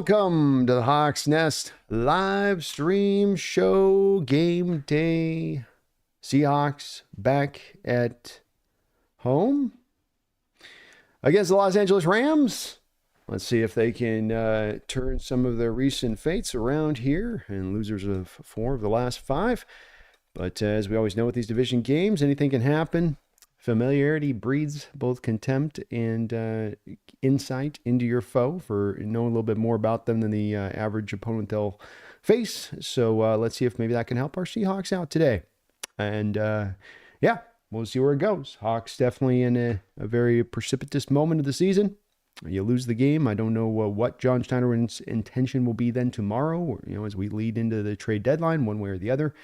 Welcome to the Hawks Nest live stream show game day. Seahawks back at home against the Los Angeles Rams. Let's see if they can turn some of their recent fates around here, and losers of 4 of the last 5. But as we always know with these division games, anything can happen. Familiarity breeds both contempt and insight into your foe for knowing a little bit more about them than the average opponent they'll face. So let's see if maybe that can help our Seahawks out today. And yeah, we'll see where it goes. Hawks definitely in a very precipitous moment of the season. You lose the game. I don't know what John Steinerman's intention will be then tomorrow, or, as we lead into the trade deadline, one way or the other.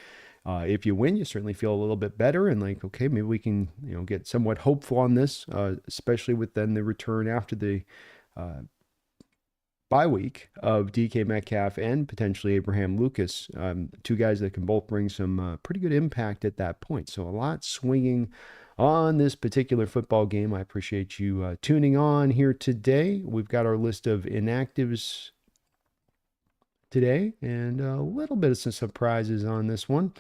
If you win, you certainly feel a little bit better and like, okay, maybe we can, get somewhat hopeful on this, especially with then the return after the bye week of DK Metcalf and potentially Abraham Lucas, 2 guys that can both bring some pretty good impact at that point. So a lot swinging on this particular football game. I appreciate you tuning on here today. We've got our list of inactives today and a little bit of some surprises on this one.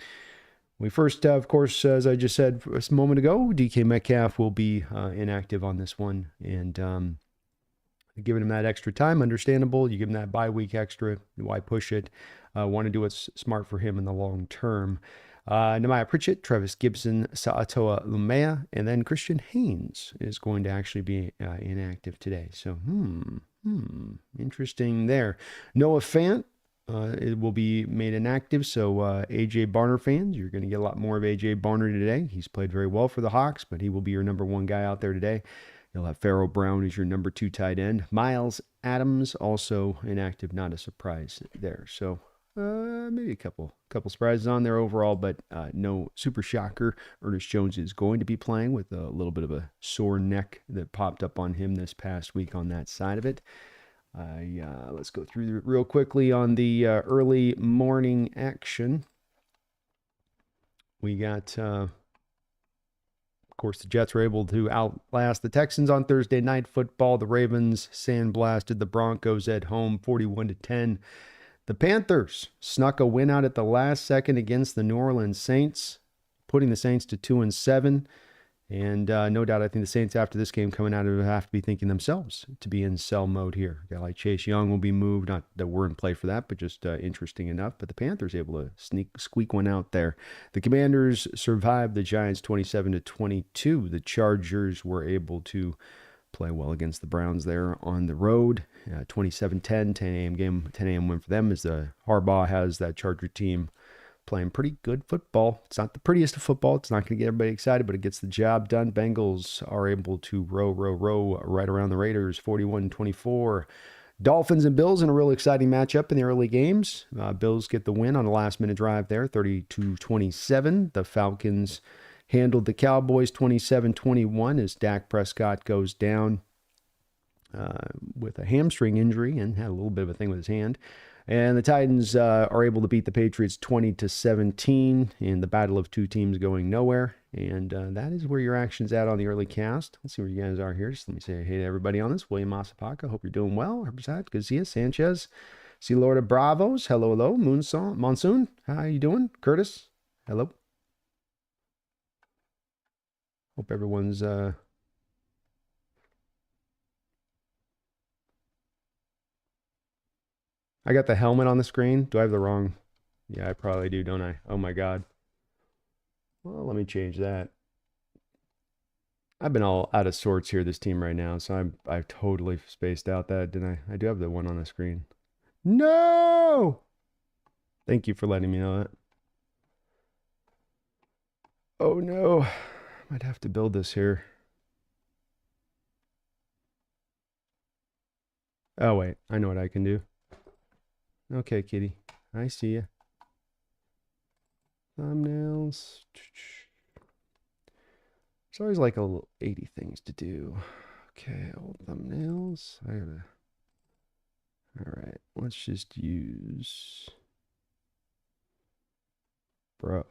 We first, of course, as I just said a moment ago, DK Metcalf will be inactive on this one, and giving him that extra time, understandable. You give him that bye week extra, why push it? Want to do what's smart for him in the long term. Nehemiah Pritchett, Travis Gibson, Sa'atoa Lumea, and then Christian Haynes is going to actually be inactive today. So, interesting there. Noah Fant, it will be made inactive. So AJ Barner fans, you're going to get a lot more of AJ Barner today. He's played very well for the Hawks, but he will be your number 1 guy out there today. You'll have Pharaoh Brown as your number 2 tight end. Miles Adams also inactive, not a surprise there. So maybe a couple surprises on there overall, but no super shocker. Ernest Jones is going to be playing with a little bit of a sore neck that popped up on him this past week on that side of it. Let's go through real quickly on the early morning action. We got, of course, the Jets were able to outlast the Texans on Thursday Night Football. The Ravens sandblasted the Broncos at home 41-10. The Panthers snuck a win out at the last second against the New Orleans Saints, putting the Saints to 2-7. And no doubt, I think the Saints after this game coming out will have to be thinking themselves to be in sell mode here. A guy like Chase Young will be moved. Not that we're in play for that, but just interesting enough. But the Panthers able to squeak one out there. The Commanders survived the Giants 27-22. The Chargers were able to play well against the Browns there on the road. 27-10, 10 a.m. game, 10 a.m. win for them as the Harbaugh has that Charger team playing pretty good football. It's not the prettiest of football. It's not going to get everybody excited, but it gets the job done. Bengals are able to row right around the Raiders, 41-24. Dolphins and Bills in a real exciting matchup in the early games. Bills get the win on a last-minute drive there, 32-27. The Falcons handled the Cowboys 27-21 as Dak Prescott goes down with a hamstring injury and had a little bit of a thing with his hand. And the Titans are able to beat the Patriots 20-17 in the battle of 2 teams going nowhere. And that is where your action's at on the early cast. Let's see where you guys are here. Just let me say hey to everybody on this. William Masapaka, hope you're doing well. Herbsat, good to see you. Sanchez, see Lord of Bravos. Hello. Monsoon, how you doing? Curtis, hello. Hope everyone's I got the helmet on the screen. Do I have the wrong? Yeah, I probably do, don't I? Oh my God. Well, let me change that. I've been all out of sorts here, this team right now, so I've totally spaced out that, didn't I? I do have the one on the screen. No! Thank you for letting me know that. Oh no. Might have to build this here. Oh wait, I know what I can do. Okay, kitty. I see ya. Thumbnails. There's always like a little 80 things to do. Okay, old thumbnails. Alright, let's just use... Bro.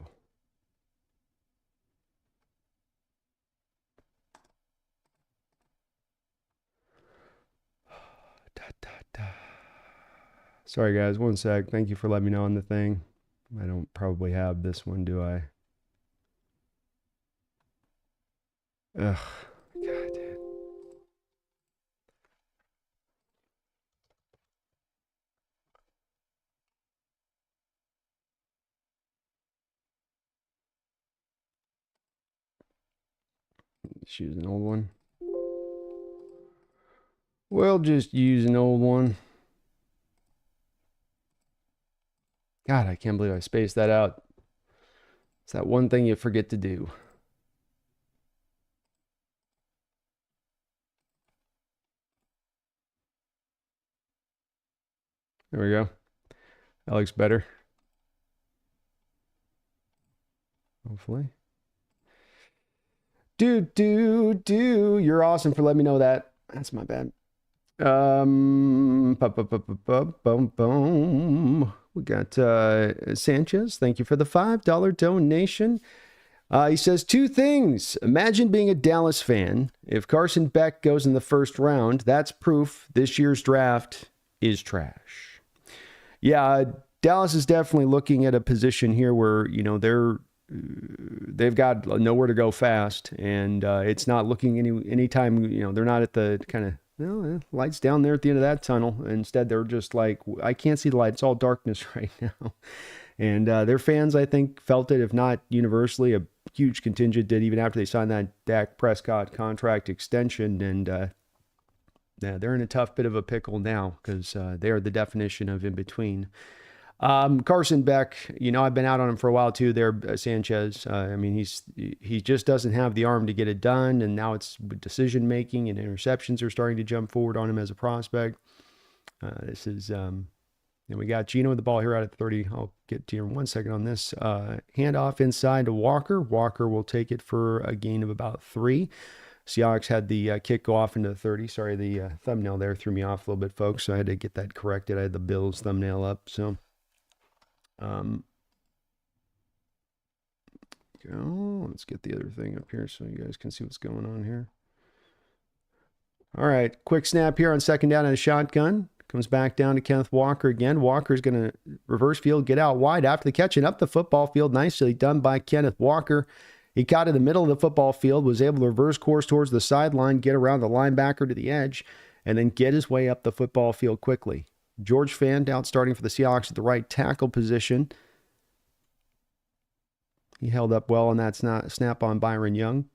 Sorry, guys. One sec. Thank you for letting me know on the thing. I don't probably have this one, do I? Ugh. God, dude. Just use an old one. We'll just use an old one. God, I can't believe I spaced that out. It's that one thing you forget to do. There we go. That looks better. Hopefully. You're awesome for letting me know that. That's my bad. We got Sanchez. Thank you for the $5 donation. He says 2 things. Imagine being a Dallas fan. If Carson Beck goes in the first round, that's proof this year's draft is trash. Yeah, Dallas is definitely looking at a position here where, you know, they've got nowhere to go fast, and it's not looking anytime, you know, they're not at the kind of, lights down there at the end of that tunnel. Instead, they're just like, I can't see the light. It's all darkness right now. And their fans, I think, felt it, if not universally. A huge contingent did, even after they signed that Dak Prescott contract extension. And they're in a tough bit of a pickle now because they're the definition of in between. Carson Beck, you know, I've been out on him for a while too there, Sanchez. I mean, he just doesn't have the arm to get it done, and now it's decision making and interceptions are starting to jump forward on him as a prospect. This is, and we got Geno with the ball here out at 30. I'll get to you in 1 second on this. Handoff inside to Walker. Walker will take it for a gain of about 3. Seahawks had the kick go off into the 30. Sorry, the thumbnail there threw me off a little bit, folks, so I had to get that corrected. I had the Bills thumbnail up, so... let's get the other thing up here so you guys can see what's going on here. All right, quick snap here on second down and a shotgun. Comes back down to Kenneth Walker again. Walker's going to reverse field, get out wide after the catch and up the football field. Nicely done by Kenneth Walker. He got in the middle of the football field, was able to reverse course towards the sideline, get around the linebacker to the edge, and then get his way up the football field quickly. George Fant out starting for the Seahawks at the right tackle position. He held up well on that snap on Byron Young.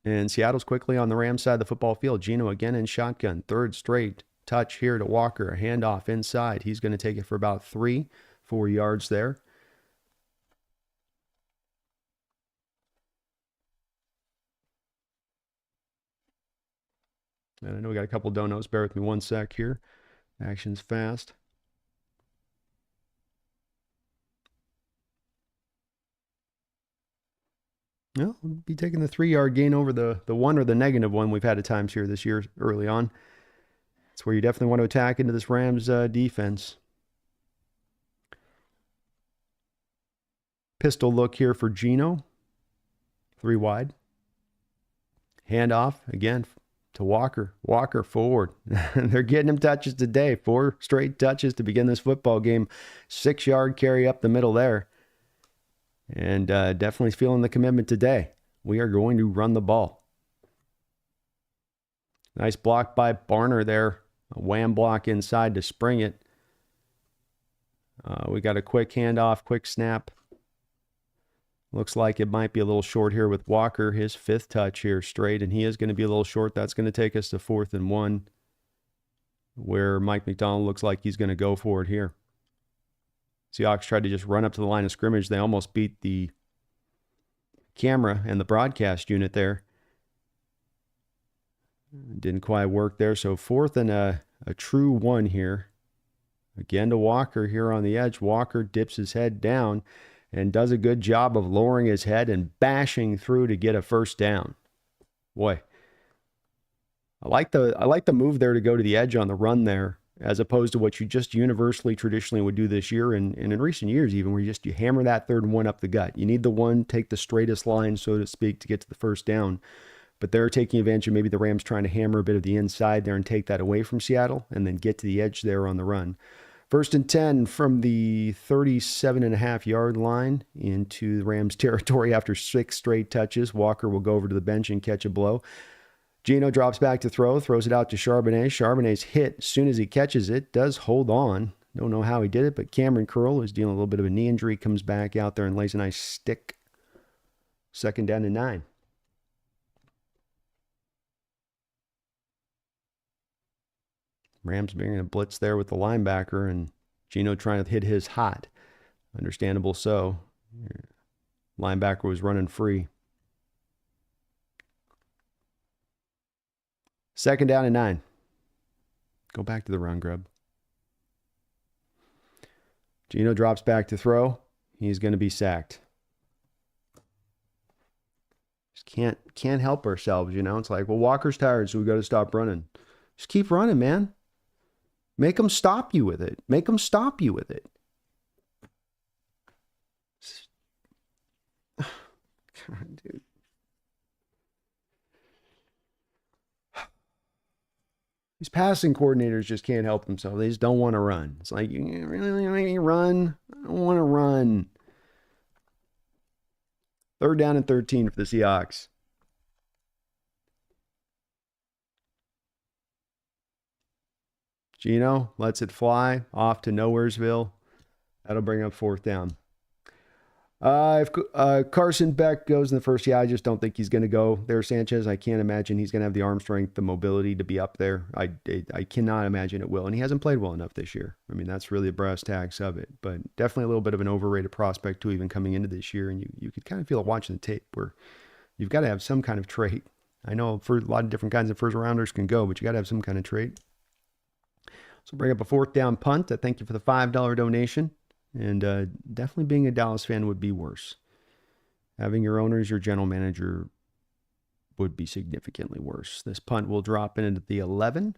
And Seattle's quickly on the Rams side of the football field. Geno again in shotgun. 3rd straight touch here to Walker. A handoff inside. He's going to take it for about 3-4 yards there. And I know we got a couple donuts. Bear with me 1 sec here. Action's fast. No, we'll be taking the 3-yard gain over the 1 or the -1 we've had at times here this year early on. It's where you definitely want to attack into this Rams defense. Pistol look here for Geno. 3 wide. Handoff again to Walker. Walker forward. They're getting him touches today. 4 straight touches to begin this football game. 6-yard carry up the middle there. And definitely feeling the commitment today. We are going to run the ball. Nice block by Barner there. A wham block inside to spring it. We got a quick handoff, quick snap. Looks like it might be a little short here with Walker. His 5th touch here straight, and he is going to be a little short. That's going to take us to 4th and 1, where Mike McDonald looks like he's going to go for it here. Seahawks tried to just run up to the line of scrimmage. They almost beat the camera and the broadcast unit there. Didn't quite work there. So 4th and a true 1 here. Again to Walker here on the edge. Walker dips his head down and does a good job of lowering his head and bashing through to get a first down. Boy, I like the move there to go to the edge on the run there, as opposed to what you just universally, traditionally would do this year and in recent years even, where you hammer that 3rd and 1 up the gut. You need the 1, take the straightest line, so to speak, to get to the first down. But they're taking advantage of maybe the Rams trying to hammer a bit of the inside there and take that away from Seattle and then get to the edge there on the run. 1st and 10 from the 37.5-yard line into the Rams territory after 6 straight touches. Walker will go over to the bench and catch a blow. Geno drops back to throw, throws it out to Charbonnet. Charbonnet's hit as soon as he catches it, does hold on. Don't know how he did it, but Cameron Curl, who's dealing a little bit of a knee injury, comes back out there and lays a nice stick. 2nd down and 9. Rams being a blitz there with the linebacker and Geno trying to hit his hot. Understandable so. Linebacker was running free. 2nd down and 9. Go back to the run, Grub. Geno drops back to throw. He's going to be sacked. Just can't help ourselves, you know. It's like, well, Walker's tired, so we got to stop running. Just keep running, man. Make them stop you with it. Make them stop you with it. God, dude. These passing coordinators just can't help themselves. They just don't want to run. It's like, you really make me run? I don't want to run. 3rd down and 13 for the Seahawks. Geno lets it fly off to Nowheresville. That'll bring up 4th down. If Carson Beck goes in the first, I just don't think he's going to go there. Sanchez, I can't imagine he's going to have the arm strength, the mobility to be up there. I cannot imagine it will. And he hasn't played well enough this year. I mean, that's really the brass tacks of it. But definitely a little bit of an overrated prospect too, even coming into this year. And you could kind of feel it watching the tape where you've got to have some kind of trait. I know for a lot of different kinds of first rounders can go, but you got to have some kind of trait. So bring up a 4th down punt. I thank you for the $5 donation. And definitely being a Dallas fan would be worse. Having your owner as your general manager would be significantly worse. This punt will drop in at the 11.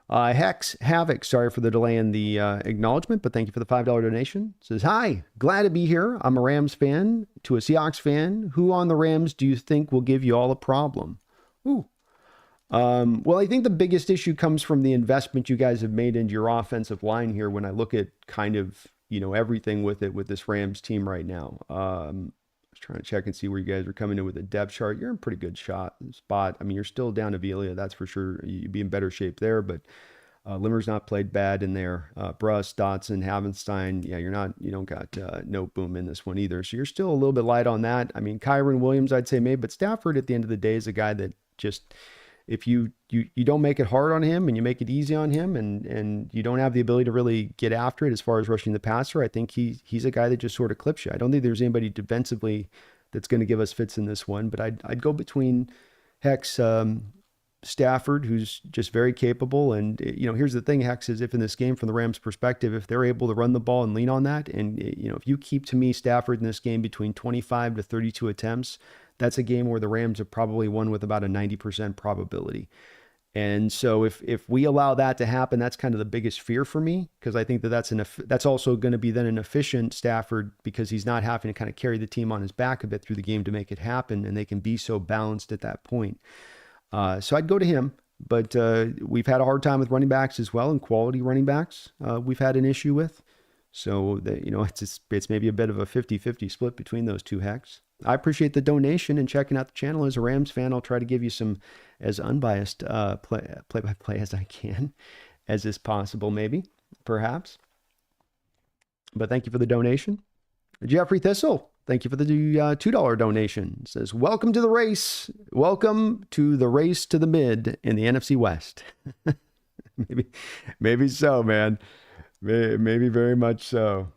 Hex Havoc, sorry for the delay in the acknowledgement, but thank you for the $5 donation. Says, hi, glad to be here. I'm a Rams fan to a Seahawks fan. Who on the Rams do you think will give you all a problem? Ooh. Well, I think the biggest issue comes from the investment you guys have made into your offensive line here. When I look at kind of, everything with this Rams team right now, I was trying to check and see where you guys are coming in with a depth chart. You're in pretty good spot. I mean, you're still down to Velia, that's for sure. You'd be in better shape there, but Limmer's not played bad in there. Bruss, Dotson, Havenstein, you don't got no boom in this one either. So you're still a little bit light on that. I mean, Kyron Williams, I'd say maybe, but Stafford at the end of the day is a guy that just, if you don't make it hard on him and you make it easy on him and you don't have the ability to really get after it as far as rushing the passer, I think he's a guy that just sort of clips you. I don't think there's anybody defensively that's going to give us fits in this one, but I'd go between Hex, Stafford, who's just very capable. And, here's the thing, Hex, is if in this game from the Rams perspective, if they're able to run the ball and lean on that, and, if you keep to me Stafford in this game between 25 to 32 attempts, that's a game where the Rams have probably won with about a 90% probability. And so if we allow that to happen, that's kind of the biggest fear for me, because I think that's also going to be then an efficient Stafford, because he's not having to kind of carry the team on his back a bit through the game to make it happen, and they can be so balanced at that point. So I'd go to him, but we've had a hard time with running backs as well, and quality running backs we've had an issue with. So it's maybe a bit of a 50-50 split between those two, Hex. I appreciate the donation and checking out the channel. As a Rams fan, I'll try to give you some as unbiased play-by-play as I can, as is possible, maybe, perhaps. But thank you for the donation. Jeffrey Thistle, thank you for the $2 donation. It says, welcome to the race. Welcome to the race to the mid in the NFC West. maybe so, man. Maybe very much so.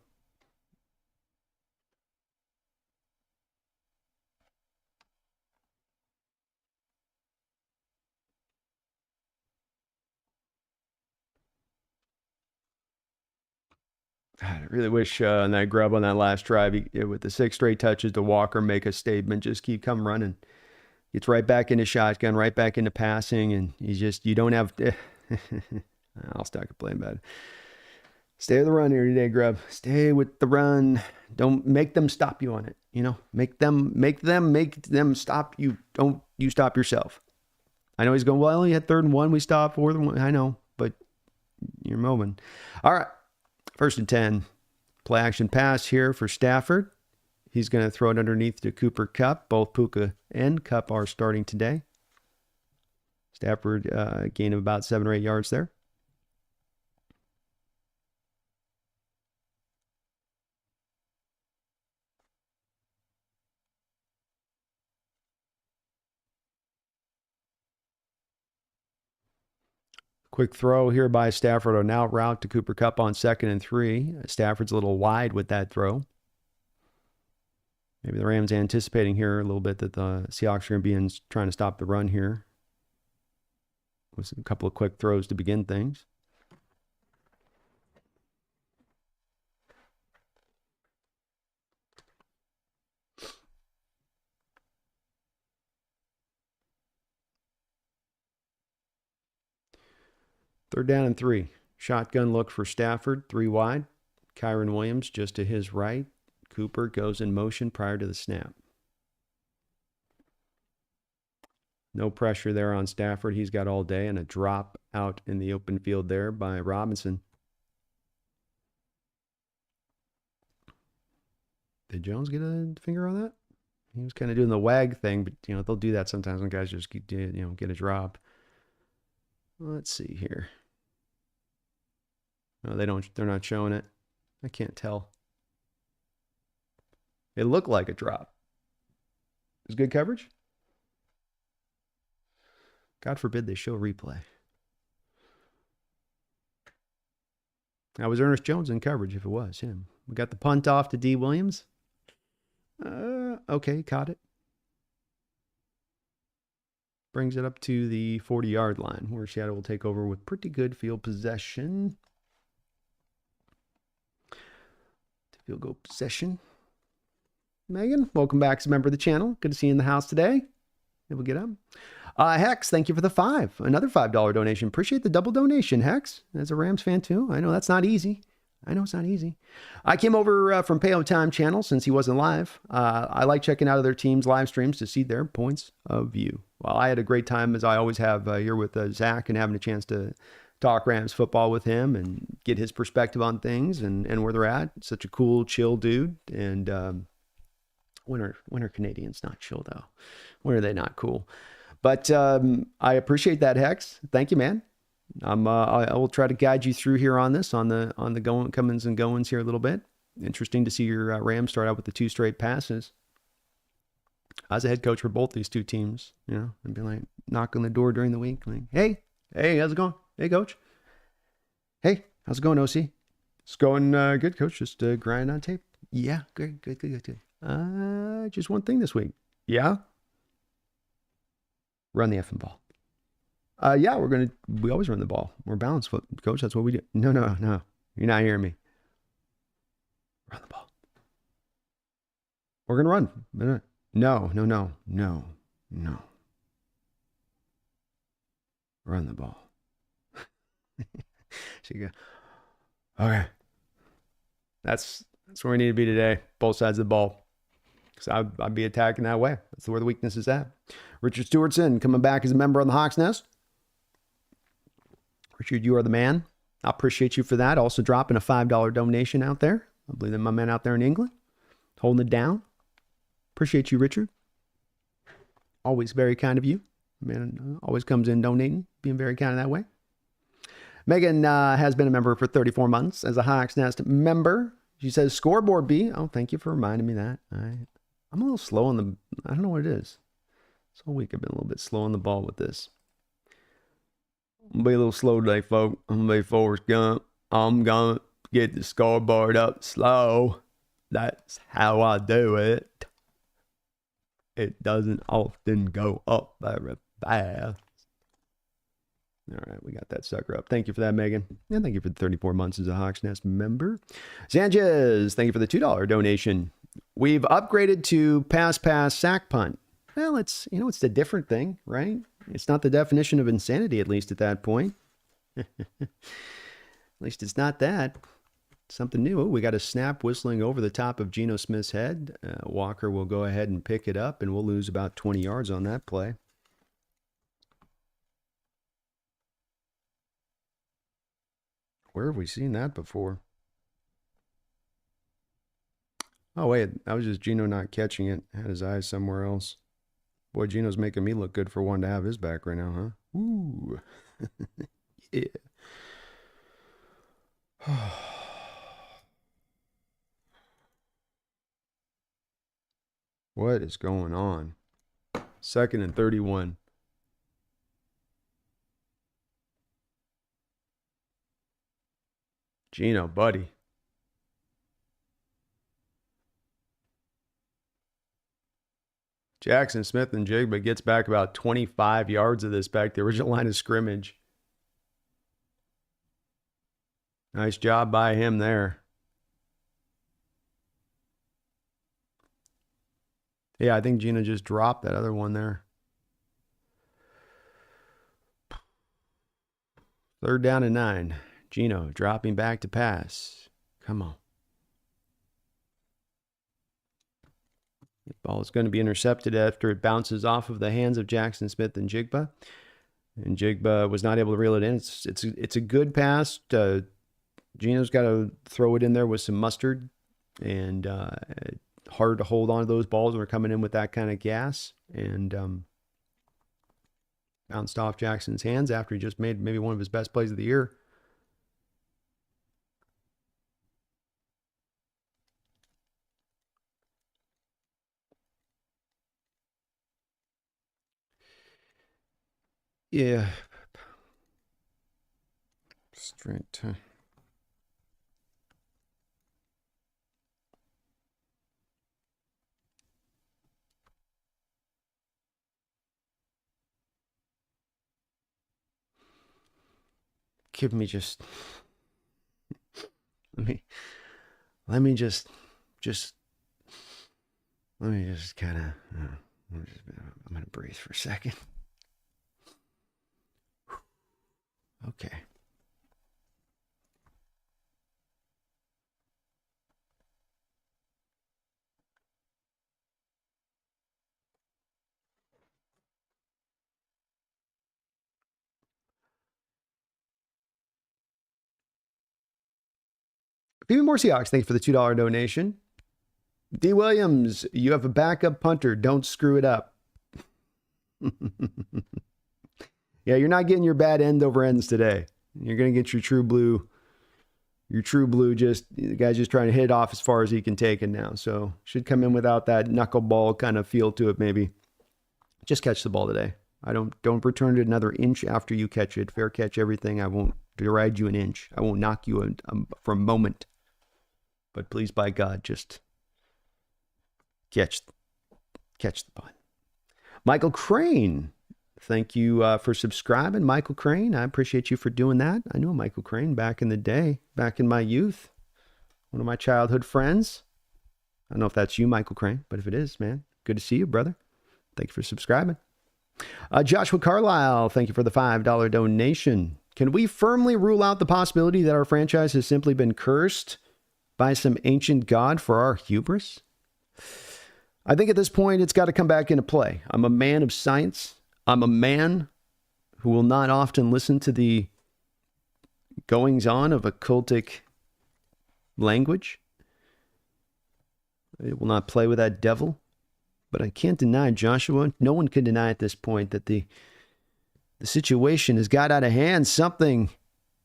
God, I really wish on that grub on that last drive, with the 6 straight touches to Walker, make a statement, just keep come running. Gets right back into shotgun, right back into passing, and you don't have... I'll start complaining about it. Stay with the run here today, Grub. Stay with the run. Don't make them stop you on it. make them stop you. Don't you stop yourself. I know he's going, well, he had 3rd and 1. We stopped 4th and 1. I know, but you're moving. All right. 1st and 10. Play action pass here for Stafford. He's going to throw it underneath to Cooper Kupp. Both Puka and Kupp are starting today. Stafford gain of about 7 or 8 yards there. Quick throw here by Stafford on out route to Cooper Kupp on 2nd and 3. Stafford's a little wide with that throw. Maybe the Rams anticipating here a little bit that the Seahawks are going to be trying to stop the run here. With a couple of quick throws to begin things. Third down and 3. Shotgun look for Stafford, 3 wide. Kyron Williams just to his right. Cooper goes in motion prior to the snap. No pressure there on Stafford. He's got all day, and a drop out in the open field there by Robinson. Did Jones get a finger on that? He was kind of doing the wag thing, but they'll do that sometimes when guys just get a drop. Let's see here. No, they're not showing it. I can't tell. It looked like a drop. It was good coverage? God forbid they show replay. That was Ernest Jones in coverage if it was him. We got the punt off to D. Williams. Okay, caught it. Brings it up to the 40-yard line where Seattle will take over with pretty good field possession. Field goal possession. Megan, welcome back as a member of the channel. Good to see you in the house today. Able to get up. Hex, thank you for the 5. Another $5 donation. Appreciate the double donation, Hex. As a Rams fan, too. I know that's not easy. I know it's not easy. I came over from Payo Time channel since he wasn't live. I like checking out other teams' live streams to see their points of view. Well, I had a great time, as I always have here with Zach, and having a chance to talk Rams football with him and get his perspective on things and where they're at. Such a cool, chill dude. And winter Canadians, not chill, though. When are they not cool? But I appreciate that, Hex. Thank you, man. I will try to guide you through here on this, on the comings and goings here a little bit. Interesting to see your Rams start out with the 2 straight passes. I was a head coach for both these 2 teams, and be like, knock on the door during the week, like, hey, how's it going? Hey, coach. Hey, how's it going, OC? It's going good, coach. Just grinding on tape. Yeah, good. Just one thing this week. Yeah. Run the effing ball. Yeah, we always run the ball. We're balanced foot, coach. That's what we do. No. You're not hearing me. Run the ball. We're going to run. No. Run the ball. So you go, okay. That's where we need to be today. Both sides of the ball. Because I'd be attacking that way. That's where the weakness is at. Richard Stewartson coming back as a member on the Hawks Nest. Richard, you are the man. I appreciate you for that. Also dropping a $5 donation out there. I believe that my man out there in England. Holding it down. Appreciate you, Richard. Always very kind of you. Man always comes in donating. Being very kind of that way. Megan has been a member for 34 months as a Hawks Nest member. She says, scoreboard B. Oh, thank you for reminding me that. I'm a little slow on the... I don't know what it is. This whole week I've been a little bit slow on the ball with this. I'm going to be a little slow today, folks. I'm going to be Forrest Gump. I'm going to get the scoreboard up slow. That's how I do it. It doesn't often go up very fast. All right, we got that sucker up. Thank you for that, Megan. And thank you for the 34 months as a Hawks Nest member. Sanchez, thank you for the $2 donation. We've upgraded to pass, sack, punt. Well, it's a different thing, right? It's not the definition of insanity, at least at that point. At least it's not that. something new. Ooh, we got a snap whistling over the top of Geno Smith's head. Walker will go ahead and pick it up, and we'll lose about 20 yards on that play. Where have we seen that before? Oh, wait, that was just Geno not catching it. Had his eyes somewhere else. Boy, Geno's making me look good for one to have his back right now, huh? Ooh. Yeah. What is going on? 2nd and 31. Geno, buddy. Jackson Smith and Jigba gets back about 25 yards of this back, the original line of scrimmage. Nice job by him there. Yeah, I think Geno just dropped that other one there. 3rd down and 9. Geno dropping back to pass. Come on. The ball is going to be intercepted after it bounces off of the hands of Jackson Smith and Jigba. And Jigba was not able to reel it in. It's a good pass. Geno's got to throw it in there with some mustard. And hard to hold on to those balls when we're coming in with that kind of gas. And bounced off Jackson's hands after he just made maybe one of his best plays of the year. Yeah. Straight to... Give me just... Let me just kind of... I'm going to breathe for a second. Okay. Even more Seahawks, thanks for the $2 donation. D. Williams, you have a backup punter. Don't screw it up. Yeah, you're not getting your bad end over ends today. You're going to get your true blue. Your true blue, the guy's just trying to hit it off as far as he can take it now. So should come in without that knuckleball kind of feel to it, maybe. Just catch the ball today. Don't return it another inch after you catch it. Fair catch everything. I won't deride you an inch. I won't knock you for a moment. But please, by God, just catch the punt. Michael Crane, thank you for subscribing. Michael Crane, I appreciate you for doing that. I knew Michael Crane back in the day, back in my youth. One of my childhood friends. I don't know if that's you, Michael Crane, but if it is, man, good to see you, brother. Thank you for subscribing. Joshua Carlisle, thank you for the $5 donation. Can we firmly rule out the possibility that our franchise has simply been cursed by some ancient god for our hubris? I think at this point, it's got to come back into play. I'm a man of science. I'm a man who will not often listen to the goings-on of occultic language. I will not play with that devil. But I can't deny, Joshua, no one can deny at this point that the situation has got out of hand. Something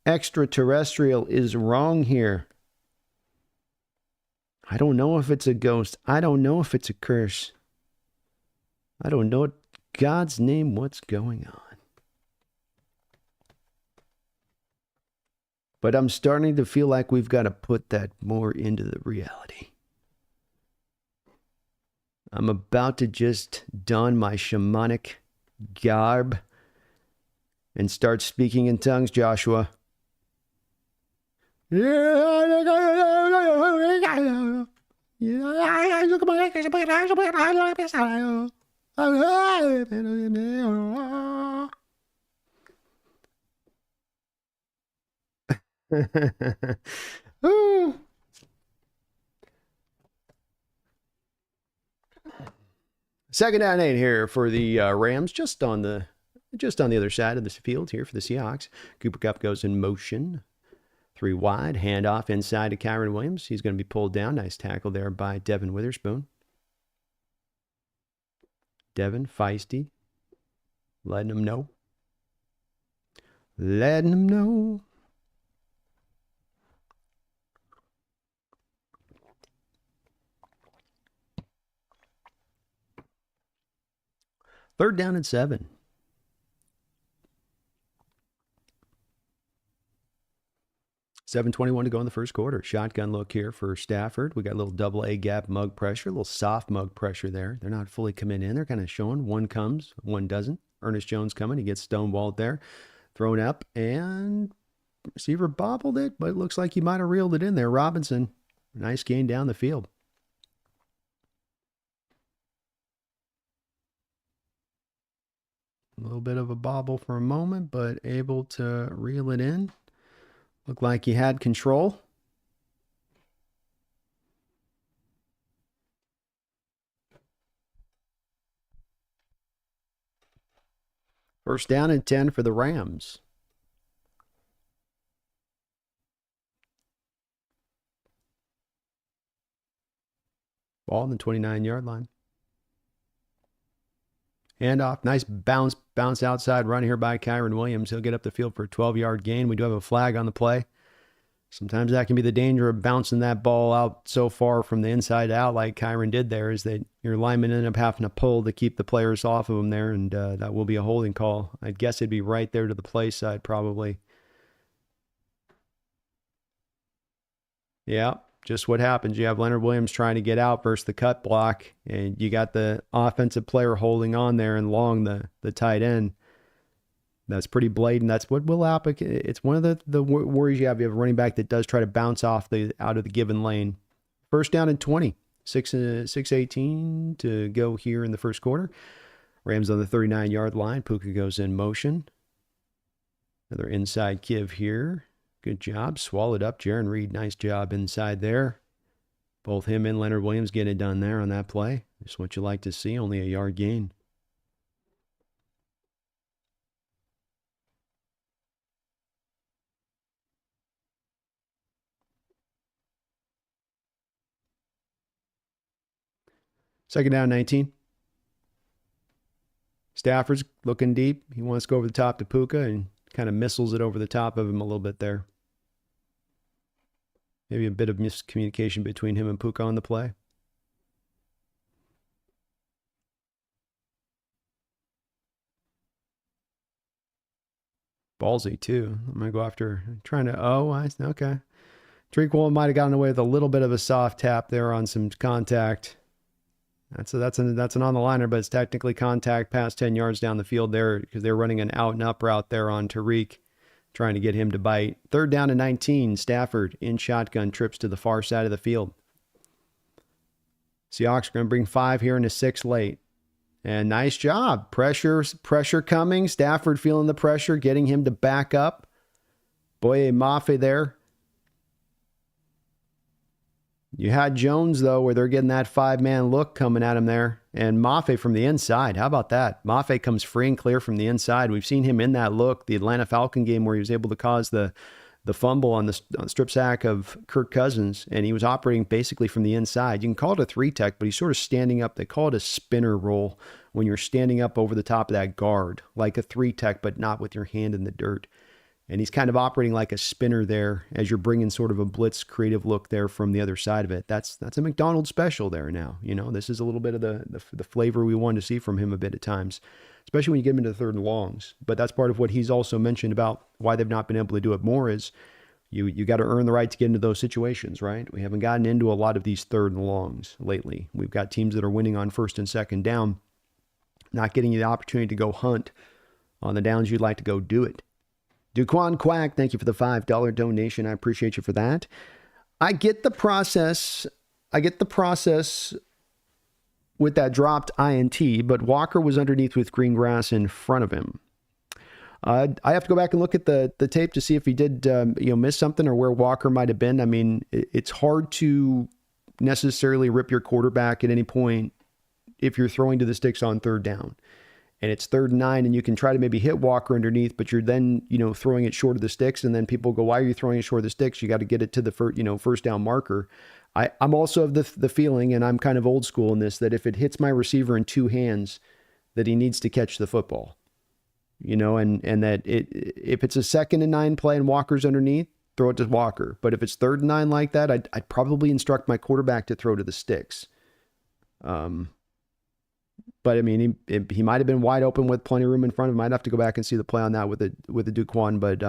extraterrestrial is wrong here. I don't know if it's a ghost. I don't know if it's a curse. I don't know in God's name what's going on. But I'm starting to feel like we've got to put that more into the reality. I'm about to just don my shamanic garb and start speaking in tongues, Joshua. Second down 8 here for the Rams, just on the other side of the field here for the Seahawks. Cooper Kupp goes in motion. 3 wide, handoff inside to Kyren Williams. He's going to be pulled down. Nice tackle there by Devin Witherspoon. Devin, feisty. Letting him know. Letting him know. Third down and 7. 7:21 to go in the first quarter. Shotgun look here for Stafford. We got a little double A gap mug pressure, a little soft mug pressure there. They're not fully coming in. They're kind of showing. One comes, one doesn't. Ernest Jones coming. He gets stonewalled there. Thrown up, and receiver bobbled it, but it looks like he might have reeled it in there. Robinson, nice gain down the field. A little bit of a bobble for a moment, but able to reel it in. Looked like he had control. First down and 10 for the Rams. Ball on the 29-yard line. Handoff, nice bounce outside run here by Kyren Williams. He'll get up the field for a 12-yard gain. We do have a flag on the play. Sometimes that can be the danger of bouncing that ball out so far from the inside out like Kyren did there, is that your linemen end up having to pull to keep the players off of him there, and that will be a holding call. I'd guess it'd be right there to the play side probably. Yeah. Just what happens. You have Leonard Williams trying to get out versus the cut block, and you got the offensive player holding on there and long the tight end. That's pretty blatant. That's what will happen. It's one of the worries you have. You have a running back that does try to bounce off out of the given lane. First down and 20. 6:18 to go here in the first quarter. Rams on the 39-yard line. Puka goes in motion. Another inside give here. Good job. Swallowed up. Jaron Reed, nice job inside there. Both him and Leonard Williams getting it done there on that play. Just what you like to see. Only a yard gain. Second down, 19. Stafford's looking deep. He wants to go over the top to Puka and kind of missiles it over the top of him a little bit there. Maybe a bit of miscommunication between him and Puka on the play. Ballsy, too. I'm going to go after trying to, okay. Trequel might have gotten away with a little bit of a soft tap there on some contact. That's an on the liner, but it's technically contact past 10 yards down the field there because they're running an out and up route there on Tariq, trying to get him to bite. Third down and 19. Stafford in shotgun, trips to the far side of the field. Seahawks are going to bring 5 here and a 6 late. And nice job. Pressure coming. Stafford feeling the pressure, getting him to back up. Boye Mafe there. You had Jones, though, where they're getting that 5-man look coming at him there. And Mafe from the inside. How about that? Mafe comes free and clear from the inside. We've seen him in that look, the Atlanta Falcon game, where he was able to cause the fumble on the strip sack of Kirk Cousins, and he was operating basically from the inside. You can call it a 3-tech, but he's sort of standing up. They call it a spinner roll when you're standing up over the top of that guard, like a 3-tech, but not with your hand in the dirt. And he's kind of operating like a spinner there as you're bringing sort of a blitz creative look there from the other side of it. That's a McDonald's special there now. You know, this is a little bit of the flavor we wanted to see from him a bit at times, especially when you get him into the third and longs. But that's part of what he's also mentioned about why they've not been able to do it more is you got to earn the right to get into those situations, right? We haven't gotten into a lot of these third and longs lately. We've got teams that are winning on first and second down, not getting you the opportunity to go hunt on the downs you'd like to go do it. Duquan Quack, thank you for the $5 donation. I appreciate you for that. I get the process with that dropped INT, but Walker was underneath with green grass in front of him. I have to go back and look at the tape to see if he did miss something or where Walker might have been. I mean, it's hard to necessarily rip your quarterback at any point if you're throwing to the sticks on third down. And it's 3rd and 9, and you can try to maybe hit Walker underneath, but you're then, throwing it short of the sticks, and then people go, why are you throwing it short of the sticks? You got to get it to the first down marker. I'm also of the feeling, and I'm kind of old school in this, that if it hits my receiver in 2 hands, that he needs to catch the football. And that if it's a 2nd and 9 play and Walker's underneath, throw it to Walker. But if it's 3rd and 9 like that, I'd probably instruct my quarterback to throw to the sticks. But I mean, he might have been wide open with plenty of room in front of him. I'd have to go back and see the play on that with the Duquan. But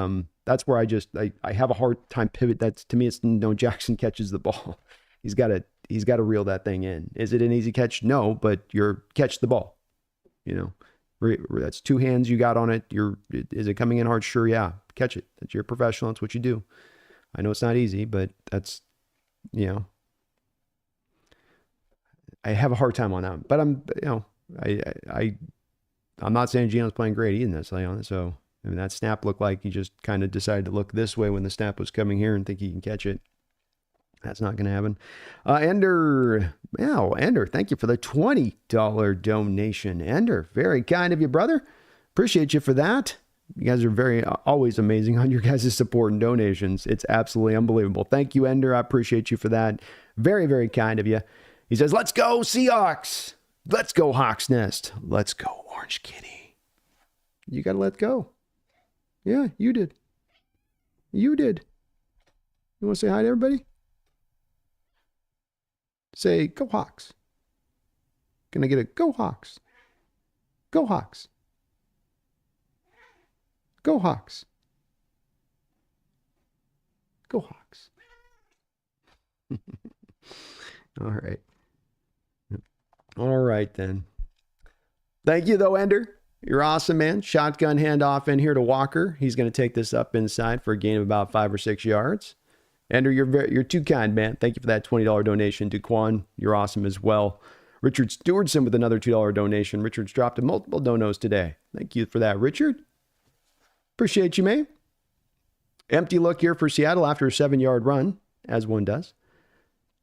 that's where I have a hard time pivot. That's, to me, it's no, Jackson catches the ball. He's got to reel that thing in. Is it an easy catch? No, but you're catch the ball. That's 2 hands you got on it. Is it coming in hard? Sure, yeah. Catch it. That's your professional. That's what you do. I know it's not easy, but that's, I have a hard time on that. But I'm not saying Geno's playing great either necessarily on it. So I mean, that snap looked like he just kind of decided to look this way when the snap was coming here and think he can catch it. That's not going to happen. Ender, thank you for the $20 donation. Ender, very kind of you, brother. Appreciate you for that. You guys are always amazing on your guys' support and donations. It's absolutely unbelievable. Thank you, Ender. I appreciate you for that. Very, very kind of you. He says, let's go Seahawks. Let's go Hawks Nest. Let's go Orange Kitty. You got to let go. Yeah, you did. You did. You want to say hi to everybody? Say, go Hawks. Can I get a go Hawks? Go Hawks. Go Hawks. Go Hawks. All right. All right, then. Thank you, though, Ender. You're awesome, man. Shotgun handoff in here to Walker. He's going to take this up inside for a gain of about 5 or 6 yards. Ender, you're too kind, man. Thank you for that $20 donation. Duquan, you're awesome as well. Richard Stewardson with another $2 donation. Richard's dropped a multiple donos today. Thank you for that, Richard. Appreciate you, man. Empty look here for Seattle after a 7-yard run, as one does.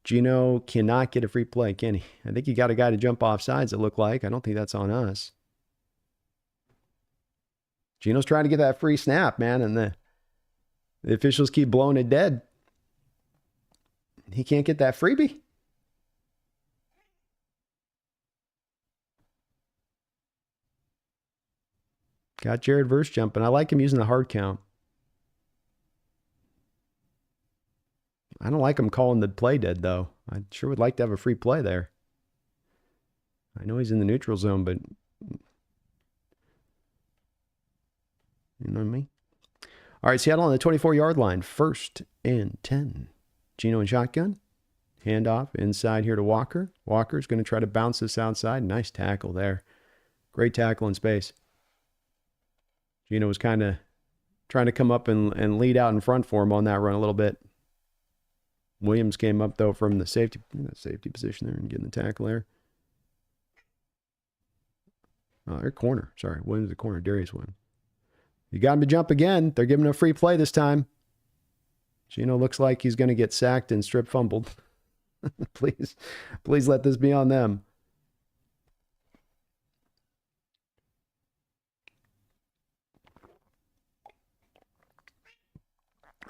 Geno cannot get a free play, can he? I think he got a guy to jump off sides, it looked like. I don't think that's on us. Geno's trying to get that free snap, man, and the officials keep blowing it dead. He can't get that freebie. Got Jared Verse jumping. I like him using the hard count. I don't like him calling the play dead, though. I sure would like to have a free play there. I know he's in the neutral zone, but you know what I mean? All right, Seattle on the 24-yard line. 1st and 10. Geno and shotgun. Handoff inside here to Walker. Walker's going to try to bounce this outside. Nice tackle there. Great tackle in space. Geno was kind of trying to come up and lead out in front for him on that run a little bit. Williams came up, though, from the safety position there and getting the tackle there. Oh, they're corner. Sorry, Williams the corner. Darius Williams. You got him to jump again. They're giving him a free play this time. Geno looks like he's going to get sacked and strip fumbled. Please let this be on them.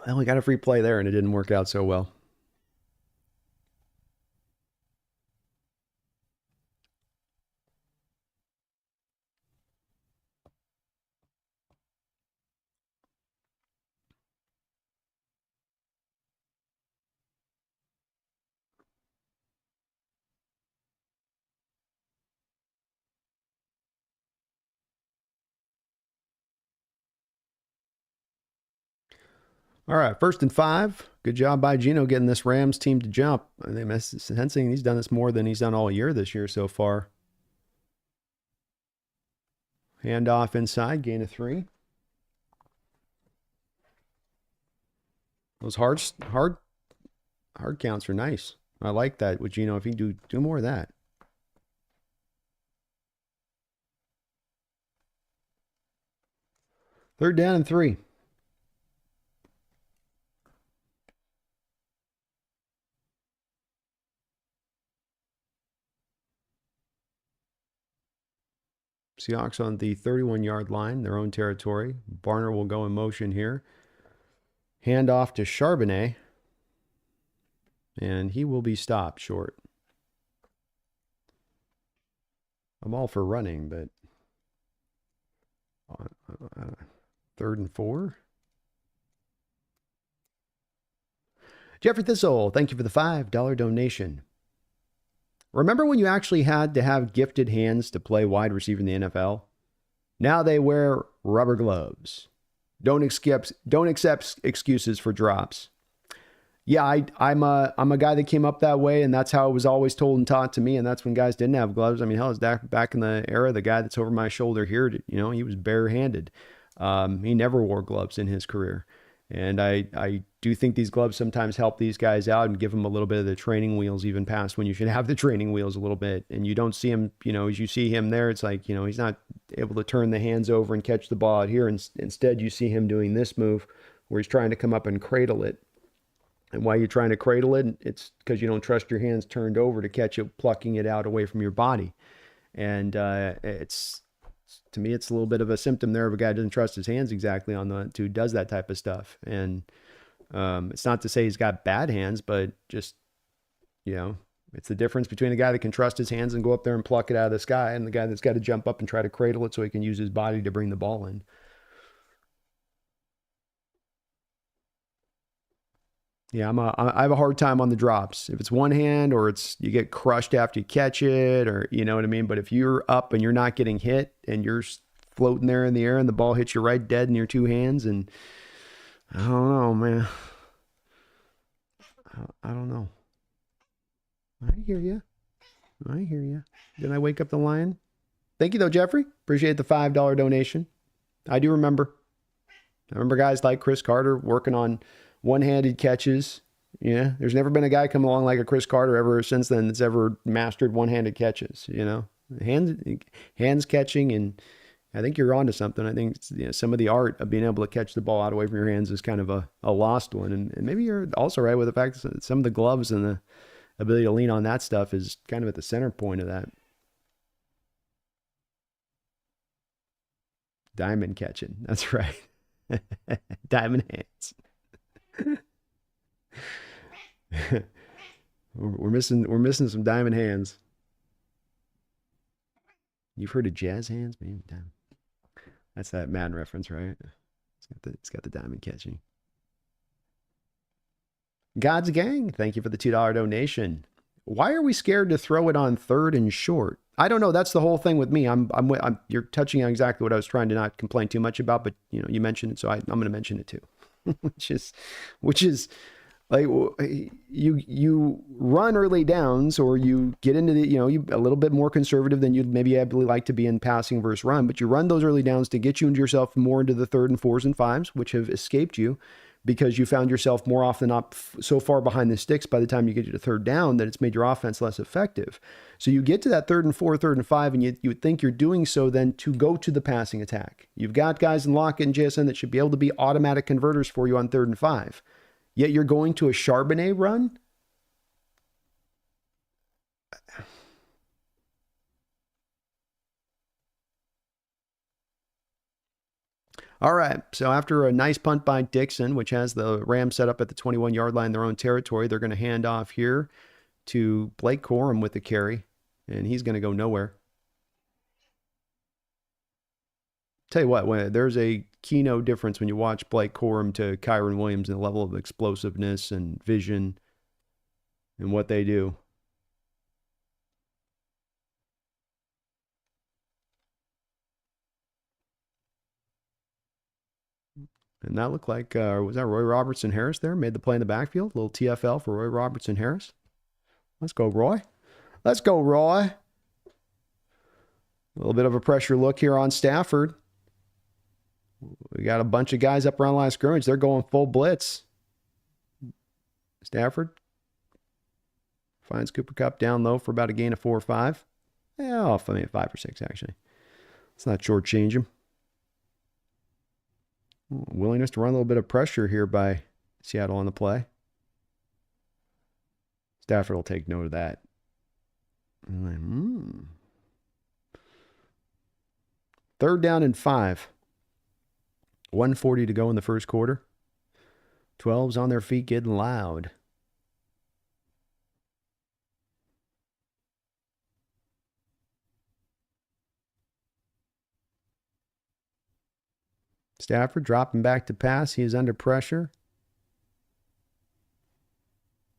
Well, we got a free play there, and it didn't work out so well. All right, 1st and 5. Good job by Geno getting this Rams team to jump. I think sensing he's done this more than he's done all year this year so far. Handoff inside, gain of 3. Those hard counts are nice. I like that with Geno. If he do more of that. Third down and 3. Seahawks on the 31-yard line, their own territory. Barner will go in motion here. Hand off to Charbonnet. And he will be stopped short. I'm all for running, but 3rd and 4. Jeffrey Thistle, thank you for the $5 donation. Remember when you actually had to have gifted hands to play wide receiver in the NFL? Now they wear rubber gloves. Don't accept excuses for drops. Yeah, I'm a guy that came up that way, and that's how it was always told and taught to me, and that's when guys didn't have gloves. I mean, hell, it's back in the era, the guy that's over my shoulder here, he was barehanded. He never wore gloves in his career. And I do think these gloves sometimes help these guys out and give them a little bit of the training wheels, even past when you should have the training wheels a little bit. And you don't see him, as you see him there, it's like, he's not able to turn the hands over and catch the ball out here. And instead, you see him doing this move where he's trying to come up and cradle it. And why you're trying to cradle it, it's because you don't trust your hands turned over to catch it, plucking it out away from your body. And to me, it's a little bit of a symptom there of a guy who doesn't trust his hands exactly who does that type of stuff. And it's not to say he's got bad hands, but just, it's the difference between a guy that can trust his hands and go up there and pluck it out of the sky and the guy that's got to jump up and try to cradle it so he can use his body to bring the ball in. Yeah, I have a hard time on the drops. If it's one hand or you get crushed after you catch it, or you know what I mean. But if you're up and you're not getting hit and you're floating there in the air and the ball hits you right dead in your two hands, and I don't know, man. I don't know. I hear you. Did I wake up the lion? Thank you though, Jeffrey. Appreciate the $5 donation. I do remember. I remember guys like Chris Carter working on one-handed catches. Yeah, there's never been a guy come along like a Chris Carter ever since then that's ever mastered one-handed catches. Hands catching, and I think you're onto something. I think some of the art of being able to catch the ball out away from your hands is kind of a lost one, and maybe you're also right with the fact that some of the gloves and the ability to lean on that stuff is kind of at the center point of that. Diamond catching, that's right. Diamond hands. We're missing some diamond hands. You've heard of jazz hands, man? That's that Madden reference, right? It's got the diamond catching. God's Gang, thank you for the $2 donation. Why are we scared to throw it on 3rd and short? I don't know. That's the whole thing with me. You're touching on exactly what I was trying to not complain too much about, but you mentioned it, so I'm going to mention it too. which is like you run early downs, or you get into the you a little bit more conservative than you'd maybe like to be in passing versus run, but you run those early downs to get you into yourself more into the 3rd and 4s and 5s, which have escaped you because you found yourself more often than not so far behind the sticks by the time you get to 3rd down that it's made your offense less effective. So you get to that 3rd and 4, 3rd and 5, and you would think you're doing so then to go to the passing attack. You've got guys in Lockett and JSN that should be able to be automatic converters for you on 3rd and 5. Yet you're going to a Charbonnet run? All right, so after a nice punt by Dixon, which has the Rams set up at the 21-yard line in their own territory, they're going to hand off here to Blake Corum with the carry, and he's going to go nowhere. Tell you what, there's a keynote difference when you watch Blake Corum to Kyron Williams and the level of explosiveness and vision and what they do. And that looked like, was that Roy Robertson Harris there? Made the play in the backfield. A little TFL for Roy Robertson Harris. Let's go, Roy. Let's go, Roy. A little bit of a pressure look here on Stafford. We got a bunch of guys up around the line of scrimmage. They're going full blitz. Stafford finds Cooper Kupp down low for about a gain of 4 or 5. Yeah, 5 or 6, actually. Let's not shortchange him. Willingness to run a little bit of pressure here by Seattle on the play. Stafford will take note of that. Third down and 5. 1:40 to go in the first quarter. 12's on their feet getting loud. Stafford dropping back to pass. He is under pressure.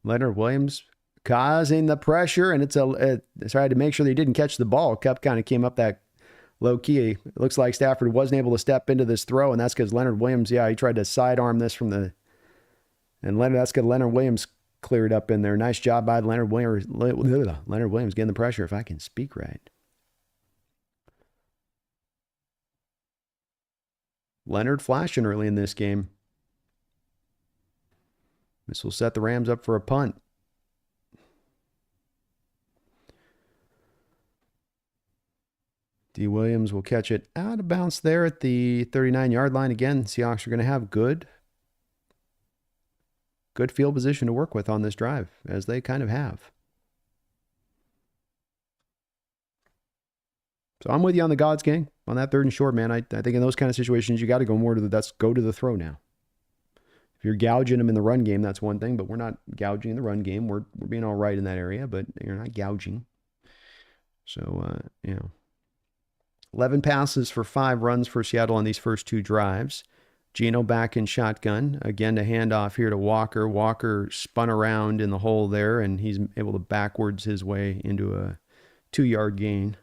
Leonard Williams causing the pressure, and it's tried to make sure they didn't catch the ball. Cup kind of came up that low key. It looks like Stafford wasn't able to step into this throw, and that's because Leonard Williams, he tried to sidearm this from the, and that's because Leonard Williams cleared up in there. Nice job by Leonard Williams. Leonard Williams getting the pressure, if I can speak right. Leonard flashing early in this game. This will set the Rams up for a punt. D. Williams will catch it out of bounds there at the 39-yard line. Again, Seahawks are going to have good field position to work with on this drive, as they kind of have. So I'm with you on the God's King on that third and short, man. I think in those kind of situations, you got to go more to go to the throw now. If you're gouging them in the run game, that's one thing, but we're not gouging in the run game. We're being all right in that area, but you're not gouging. So, 11 passes for 5 runs for Seattle on these first 2 drives. Geno back in shotgun. Again, to hand off here to Walker. Walker spun around in the hole there, and he's able to backwards his way into a 2-yard gain.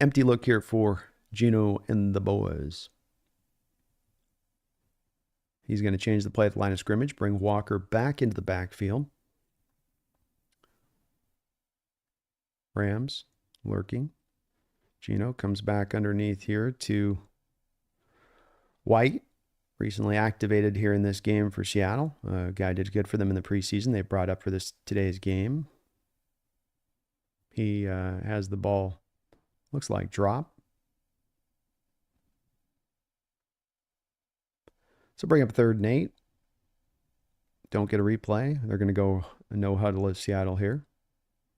Empty look here for Geno and the boys. He's going to change the play at the line of scrimmage, bring Walker back into the backfield. Rams lurking. Geno comes back underneath here to White, recently activated here in this game for Seattle. Guy did good for them in the preseason. They brought up for today's game. He has the ball, looks like drop. So bring up 3rd and 8. Don't get a replay. They're going to go no huddle at Seattle here.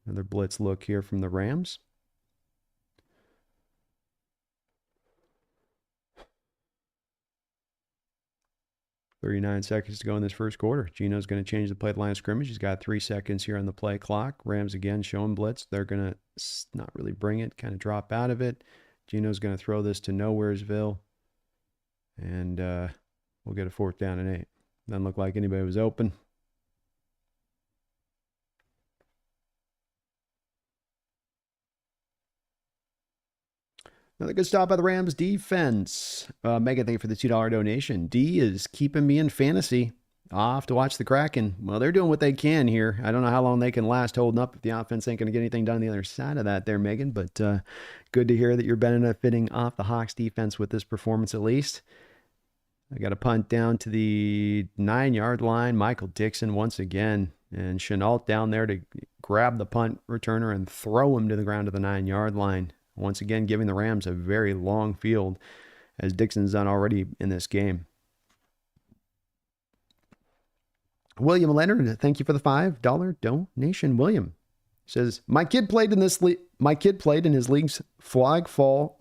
Another blitz look here from the Rams. 39 seconds to go in this first quarter. Geno's going to change the play at the line of scrimmage. He's got 3 seconds here on the play clock. Rams again showing blitz. They're going to not really bring it, kind of drop out of it. Geno's going to throw this to Nowheresville. And we'll get a 4th down and 8. Doesn't look like anybody was open. Another good stop by the Rams defense. Megan, thank you for the $2 donation. D is keeping me in fantasy. I'll have to watch the Kraken. Well, they're doing what they can here. I don't know how long they can last holding up if the offense ain't going to get anything done on the other side of that there, Megan. But good to hear that you're benefiting off the Hawks defense with this performance at least. I got a punt down to the 9-yard line. Michael Dixon once again. And Chenault down there to grab the punt returner and throw him to the ground to the 9-yard line. Once again, giving the Rams a very long field, as Dixon's done already in this game. William Leonard, thank you for the $5 donation. William says, my kid played in his league's flag football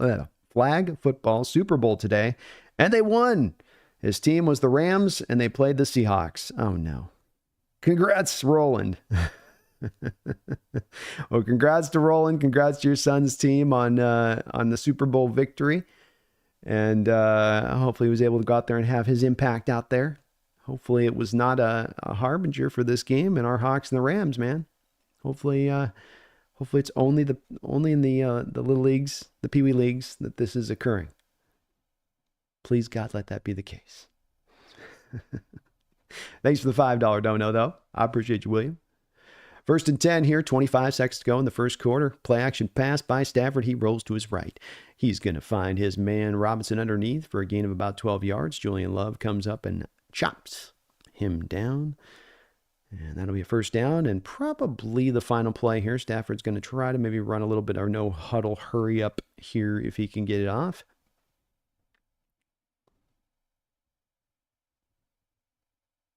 Super Bowl today, and they won. His team was the Rams, and they played the Seahawks. Oh, no. Congrats, Roland. Well, congrats to Roland. Congrats to your son's team on the Super Bowl victory. And hopefully he was able to go out there and have his impact out there. Hopefully it was not a harbinger for this game and our Hawks and the Rams, man. Hopefully it's only in the little leagues, the Pee Wee leagues, that this is occurring. Please, God, let that be the case. Thanks for the $5 dono, though. I appreciate you, William. 1st and 10 here, 25 seconds to go in the first quarter. Play action pass by Stafford. He rolls to his right. He's going to find his man Robinson underneath for a gain of about 12 yards. Julian Love comes up and chops him down. And that'll be a first down and probably the final play here. Stafford's going to try to maybe run a little bit or no huddle hurry up here if he can get it off.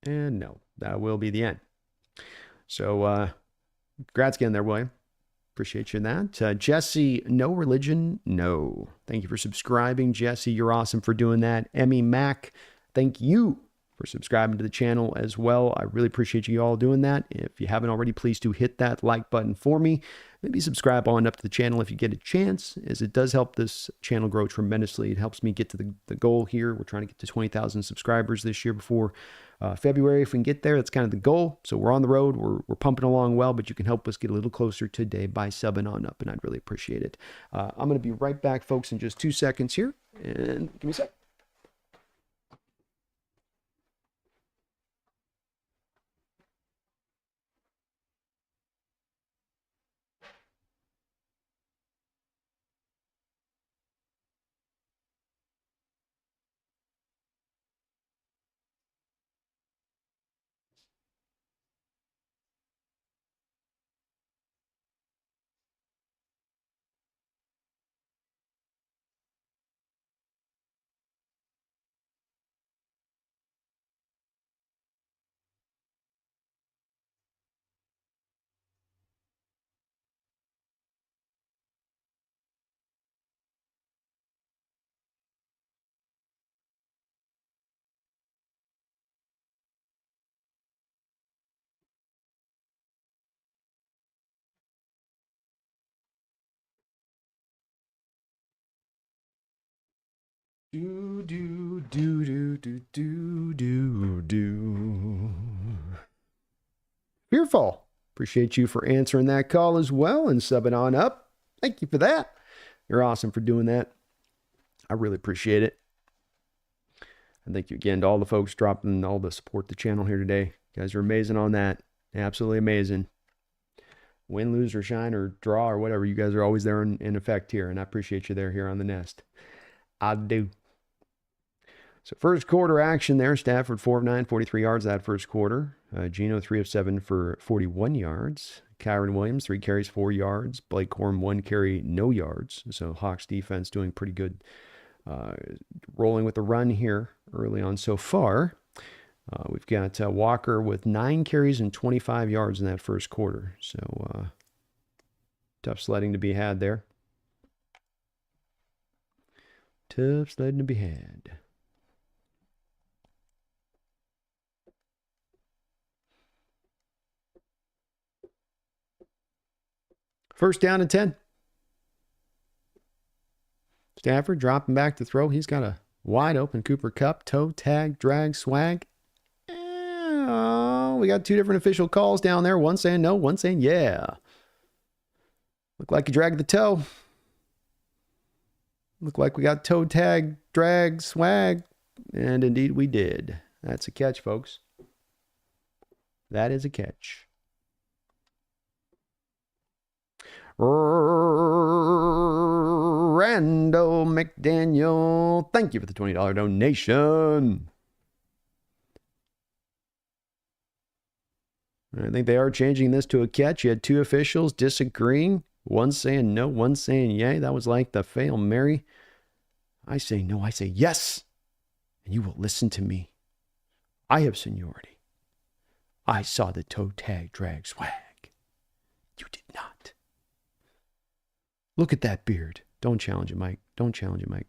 And no, that will be the end. So, congrats again there, William. Appreciate you in that. Jesse, no religion, no. Thank you for subscribing, Jesse. You're awesome for doing that. Emmy Mack, thank you for subscribing to the channel as well. I really appreciate you all doing that. If you haven't already, please do hit that like button for me. Maybe subscribe on up to the channel if you get a chance, as it does help this channel grow tremendously. It helps me get to the goal here. We're trying to get to 20,000 subscribers this year before February. If we can get there, that's kind of the goal. So we're on the road. We're pumping along well, but you can help us get a little closer today by subbing on up, and I'd really appreciate it. I'm going to be right back, folks, in just 2 seconds here. And give me a sec. Do. Fearful. Appreciate you for answering that call as well and subbing on up. Thank you for that. You're awesome for doing that. I really appreciate it. And thank you again to all the folks dropping all the support the channel here today. You guys are amazing on that. Absolutely amazing. Win, lose, or shine, or draw, or whatever. You guys are always there in effect here, and I appreciate you there here on the Nest. I do. So first quarter action there. Stafford 4 of 9, 43 yards that first quarter. Geno 3 of 7 for 41 yards. Kyron Williams 3 carries, 4 yards. Blake Corum 1 carry, no yards. So Hawks defense doing pretty good, rolling with the run here early on so far. We've got Walker with 9 carries and 25 yards in that first quarter. So tough sledding to be had there. Tough sledding to be had. First down and 10. Stafford dropping back to throw. He's got a wide open Cooper Kupp. Toe, tag, drag, swag. Oh, we got 2 different official calls down there. One saying no, one saying yeah. Looked like he dragged the toe. Looked like we got toe, tag, drag, swag. And indeed we did. That's a catch, folks. That is a catch. Randall McDaniel, thank you for the $20 donation. I think they are changing this to a catch. You had 2 officials disagreeing. One saying no, one saying yay. That was like the Hail Mary. I say no, I say yes. And you will listen to me. I have seniority. I saw the toe tag drag swag. You did not. Look at that beard. Don't challenge it, Mike. Don't challenge it, Mike.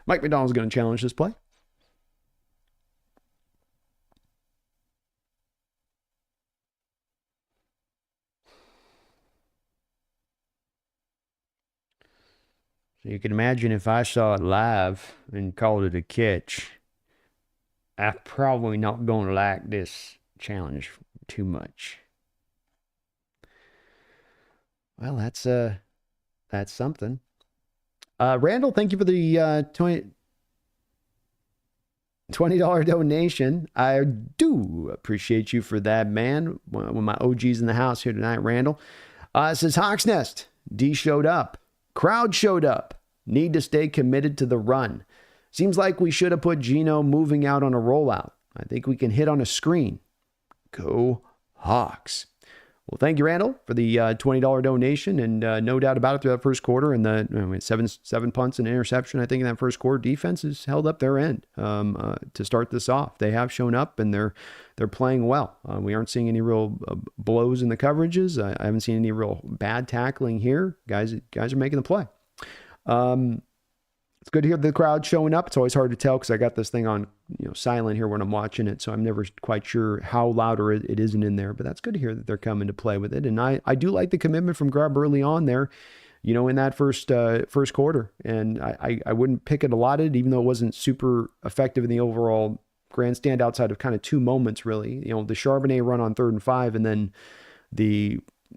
Mike McDonald's going to challenge this play. So you can imagine if I saw it live and called it a catch, I'm probably not going to like this challenge too much. Well, that's something. Randall, thank you for the $20 donation. I do appreciate you for that, man. One of my OGs in the house here tonight, Randall. It says, Hawks Nest, D showed up. Crowd showed up. Need to stay committed to the run. Seems like we should have put Geno moving out on a rollout. I think we can hit on a screen. Go Hawks. Well, thank you, Randall, for the $20 donation, and no doubt about it through that first quarter, and the seven punts and interception, I think, in that first quarter. Defense has held up their end to start this off. They have shown up, and they're playing well. We aren't seeing any real blows in the coverages. I haven't seen any real bad tackling here. Guys are making the play. It's good to hear the crowd showing up. It's always hard to tell because I got this thing on silent here when I'm watching it, so I'm never quite sure how louder it isn't in there. But that's good to hear that they're coming to play with it. And I do like the commitment from Grubb early on there, in that first quarter. And I wouldn't pick it a lot, even though it wasn't super effective in the overall grandstand outside of kind of two moments, really. The Charbonnet run on 3rd and 5, and then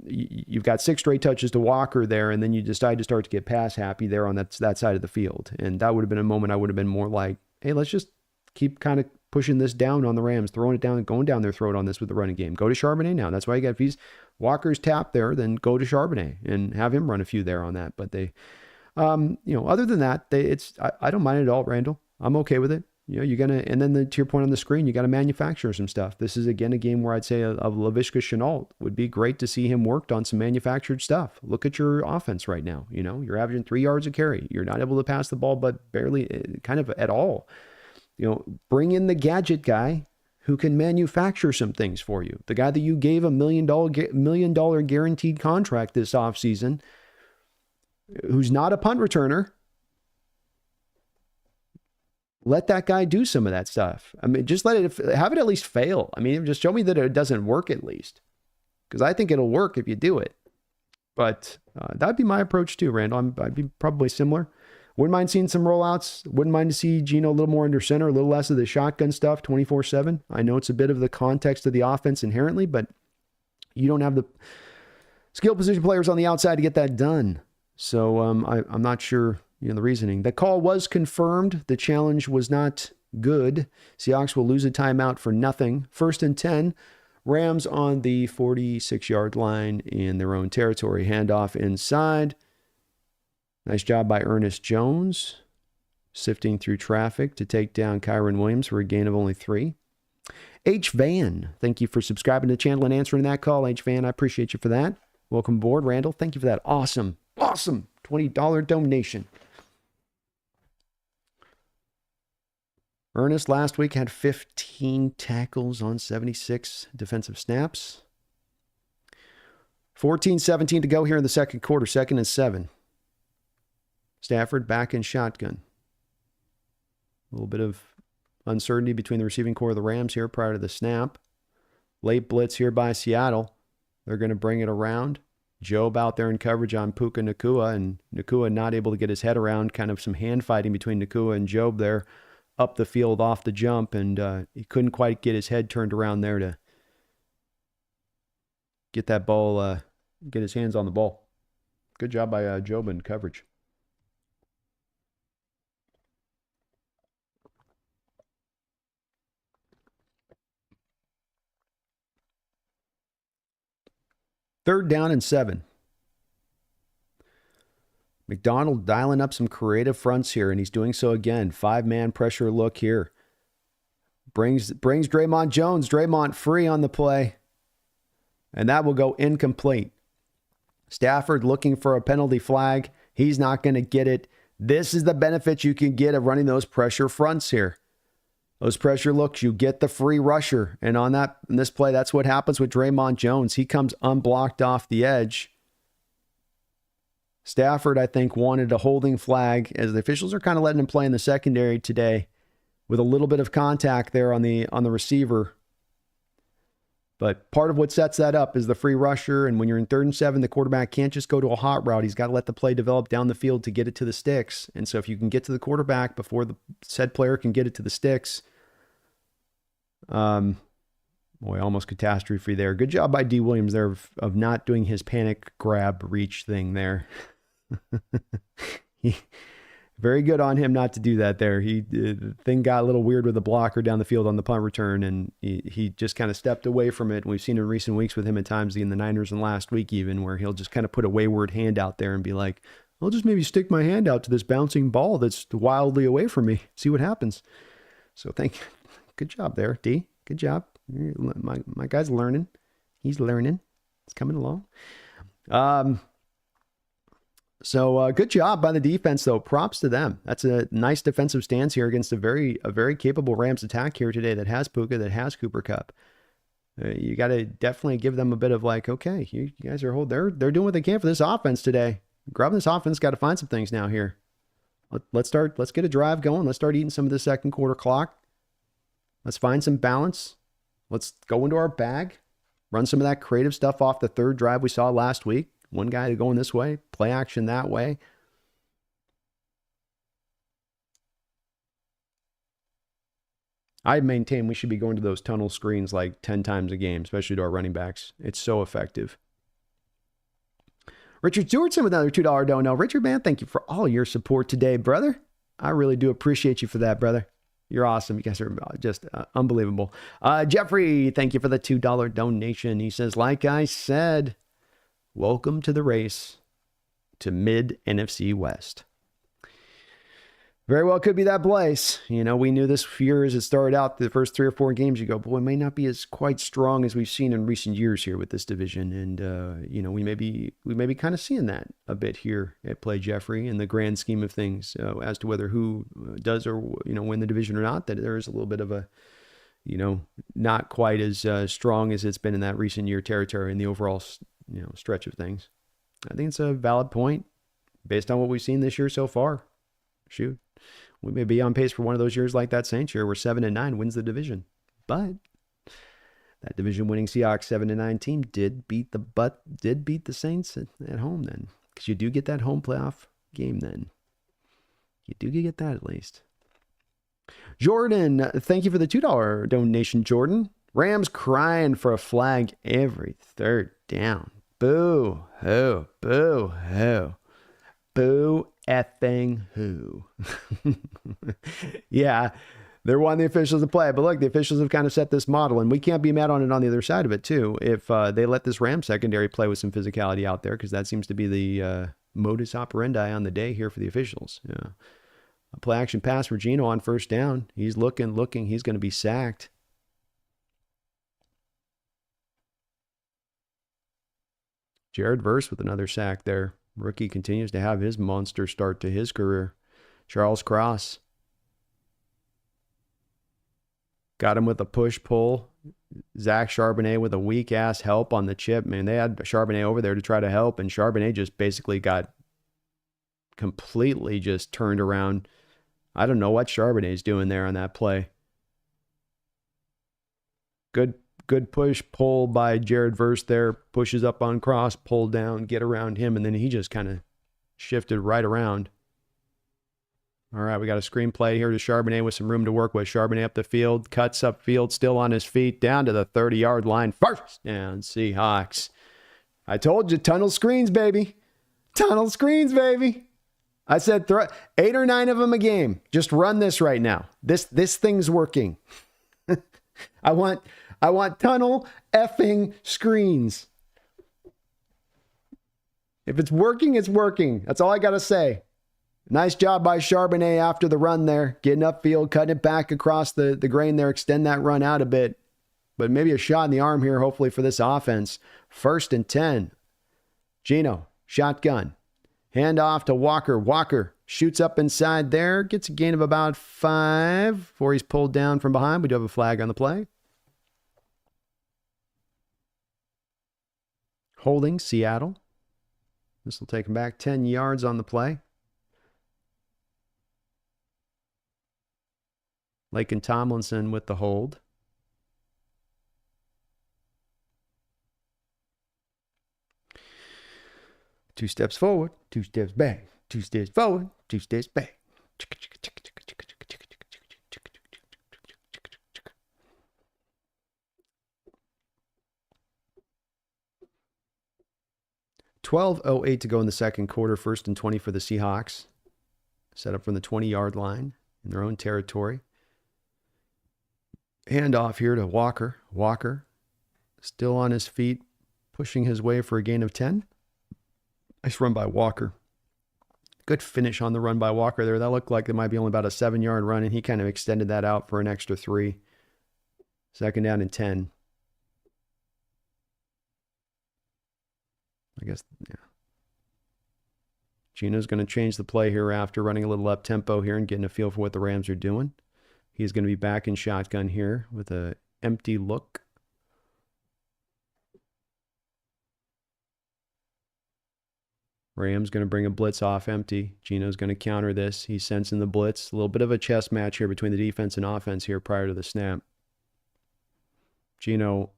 you've got 6 straight touches to Walker there, and then you decide to start to get pass happy there on that side of the field. And that would have been a moment I would have been more like, hey, let's just keep kind of pushing this down on the Rams, throwing it down and going down their throat on this with the running game. Go to Charbonnet now. That's why you got, if he's Walker's tapped there, then go to Charbonnet and have him run a few there on that. But they, other than that, I don't mind it at all, Randall. I'm okay with it. You're going to, and then to your point on the screen, you got to manufacture some stuff. This is, again, a game where I'd say a Laviska Shenault would be great to see him worked on some manufactured stuff. Look at your offense right now. You're averaging 3 yards a carry. You're not able to pass the ball, but barely, kind of at all. Bring in the gadget guy who can manufacture some things for you. The guy that you gave $1 million guaranteed contract this offseason, who's not a punt returner. Let that guy do some of that stuff. I mean, just have it at least fail. I mean, just show me that it doesn't work at least. Because I think it'll work if you do it. But that'd be my approach too, Randall. I'd be probably similar. Wouldn't mind seeing some rollouts. Wouldn't mind to see Geno a little more under center, a little less of the shotgun stuff 24/7. I know it's a bit of the context of the offense inherently, but you don't have the skill position players on the outside to get that done. So I'm not sure the reasoning. The call was confirmed. The challenge was not good. Seahawks will lose a timeout for nothing. 1st and 10. Rams on the 46-yard line in their own territory. Handoff inside. Nice job by Ernest Jones, sifting through traffic to take down Kyron Williams for a gain of only 3. H. Van, thank you for subscribing to the channel and answering that call. H. Van, I appreciate you for that. Welcome aboard, Randall. Thank you for that awesome $20 donation. Ernest last week had 15 tackles on 76 defensive snaps. 14-17 to go here in the second quarter, 2nd and 7. Stafford back in shotgun. A little bit of uncertainty between the receiving core of the Rams here prior to the snap. Late blitz here by Seattle. They're going to bring it around. Job out there in coverage on Puka Nacua, and Nacua not able to get his head around, kind of some hand fighting between Nacua and Job there up the field off the jump, and he couldn't quite get his head turned around there to get that ball, get his hands on the ball. Good job by Job in coverage. Third down and 7. McDonald dialing up some creative fronts here, and he's doing so again. 5-man pressure look here. Brings Draymond Jones. Draymond free on the play. And that will go incomplete. Stafford looking for a penalty flag. He's not going to get it. This is the benefit you can get of running those pressure fronts here. Those pressure looks, you get the free rusher. And in this play, that's what happens with Draymond Jones. He comes unblocked off the edge. Stafford, I think, wanted a holding flag, as the officials are kind of letting him play in the secondary today with a little bit of contact there on the receiver. But part of what sets that up is the free rusher, and when you're in 3rd and 7, the quarterback can't just go to a hot route. He's got to let the play develop down the field to get it to the sticks. And so if you can get to the quarterback before the said player can get it to the sticks, almost catastrophe there. Good job by D. Williams there of not doing his panic grab reach thing there. Very good on him not to do that there. The thing got a little weird with the blocker down the field on the punt return, and he just kind of stepped away from it. And we've seen in recent weeks with him at times in the Niners and last week even, where he'll just kind of put a wayward hand out there and be like, I'll just maybe stick my hand out to this bouncing ball that's wildly away from me. See what happens. So good job there, D. Good job. My guy's learning. He's learning. It's coming along. So good job by the defense, though. Props to them. That's a nice defensive stance here against a very capable Rams attack here today that has Puka, that has Cooper Kupp. You got to definitely give them a bit of like, okay, you guys are they're doing what they can for this offense today. Grabbing this offense, got to find some things now here. Let's get a drive going. Let's start eating some of the second quarter clock. Let's find some balance. Let's go into our bag, run some of that creative stuff off the third drive we saw last week. One guy going this way, play action that way. I maintain we should be going to those tunnel screens like 10 times a game, especially to our running backs. It's so effective. Richard Stewartson with another $2 dono. Richard, man, thank you for all your support today, brother. I really do appreciate you for that, brother. You're awesome. You guys are just unbelievable. Jeffrey, thank you for the $2 donation. He says, like I said, welcome to the race to mid NFC West. Very well could be that place. You know, we knew this year as it started out, the first 3 or 4 games you go, boy, it may not be as quite strong as we've seen in recent years here with this division. And, you know, we may be kind of seeing that a bit here at Play Jeffrey in the grand scheme of things as to whether who does or, you know, win the division or not, that there is a little bit of a, you know, not quite as strong as it's been in that recent year territory in the overall, you know, stretch of things. I think it's a valid point based on what we've seen this year so far. Shoot. We may be on pace for one of those years like that Saints year where 7-9 wins the division. But that division winning Seahawks 7-9 team did beat the Saints at home then. Because you do get that home playoff game then. You do get that at least. Jordan, thank you for the $2 donation, Jordan. Rams crying for a flag every third down. Boo hoo, boo hoo. Boo effing who. Yeah, they're wanting the officials to play. But look, the officials have kind of set this model, and we can't be mad on it on the other side of it, too, if they let this Rams secondary play with some physicality out there, because that seems to be the modus operandi on the day here for the officials. Yeah. A play action pass for Geno on first down. He's looking. He's going to be sacked. Jared Verse with another sack there. Rookie continues to have his monster start to his career. Charles Cross got him with a push-pull. Zach Charbonnet with a weak-ass help on the chip. Man, they had Charbonnet over there to try to help, and Charbonnet just basically got completely just turned around. I don't know what Charbonnet's doing there on that play. Good push-pull by Jared Verse there. Pushes up on Cross, pull down, get around him, and then he just kind of shifted right around. All right, we got a screenplay here to Charbonnet with some room to work with. Charbonnet up the field, cuts up field, still on his feet, down to the 30-yard line. First down, Seahawks. I told you, tunnel screens, baby. Tunnel screens, baby. I said 8 or 9 of them a game. Just run this right now. This thing's working. I want tunnel effing screens. If it's working, it's working. That's all I got to say. Nice job by Charbonnet after the run there. Getting upfield, cutting it back across the grain there. Extend that run out a bit. But maybe a shot in the arm here, hopefully, for this offense. 1st and 10. Geno, shotgun. Hand off to Walker. Walker shoots up inside there. Gets a gain of about 5 before he's pulled down from behind. We do have a flag on the play. Holding Seattle. This will take him back 10 yards on the play. Laken Tomlinson with the hold. Two steps forward, 2 steps back, 2 steps forward, 2 steps back. 12:08 to go in the second quarter. 1st and 20 for the Seahawks. Set up from the 20-yard line in their own territory. Hand off here to Walker. Walker still on his feet, pushing his way for a gain of 10. Nice run by Walker. Good finish on the run by Walker there. That looked like it might be only about a 7-yard run, and he kind of extended that out for an extra 3. 2nd down and 10. I guess, yeah. Gino's going to change the play here after running a little up tempo here and getting a feel for what the Rams are doing. He's going to be back in shotgun here with an empty look. Rams going to bring a blitz off empty. Gino's going to counter this. He's sensing the blitz. A little bit of a chess match here between the defense and offense here prior to the snap. Gino.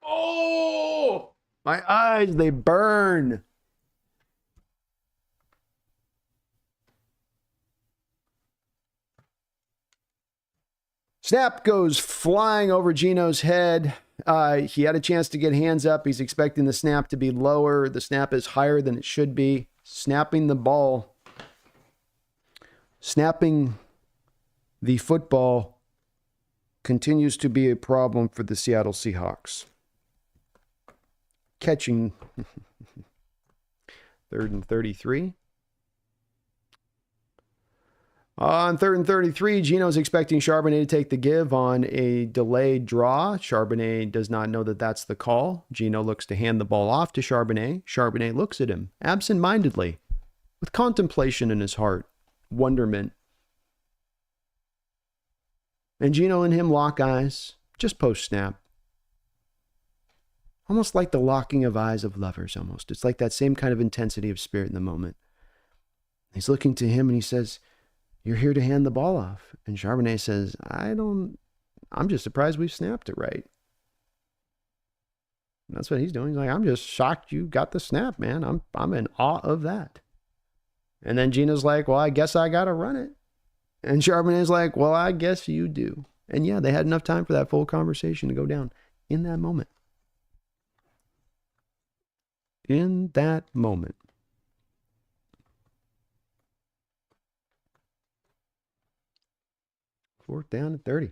Oh! My eyes, they burn. Snap goes flying over Gino's head. He had a chance to get hands up. He's expecting the snap to be lower. The snap is higher than it should be. Snapping the ball. Snapping the football continues to be a problem for the Seattle Seahawks. Catching 3rd and 33. On 3rd and 33, Gino's expecting Charbonnet to take the give on a delayed draw. Charbonnet does not know that that's the call. Gino looks to hand the ball off to Charbonnet. Charbonnet looks at him absent-mindedly with contemplation in his heart, wonderment. And Gino and him lock eyes just post-snap. Almost like the locking of eyes of lovers, almost. It's like that same kind of intensity of spirit in the moment. He's looking to him and he says, "You're here to hand the ball off." And Charbonnet says, I'm just surprised we snapped it right. And that's what he's doing. He's like, "I'm just shocked you got the snap, man. I'm in awe of that." And then Gino's like, "Well, I guess I got to run it." And Charbonnet's like, "Well, I guess you do." And yeah, they had enough time for that full conversation to go down in that moment. In that moment. Fourth down and 30.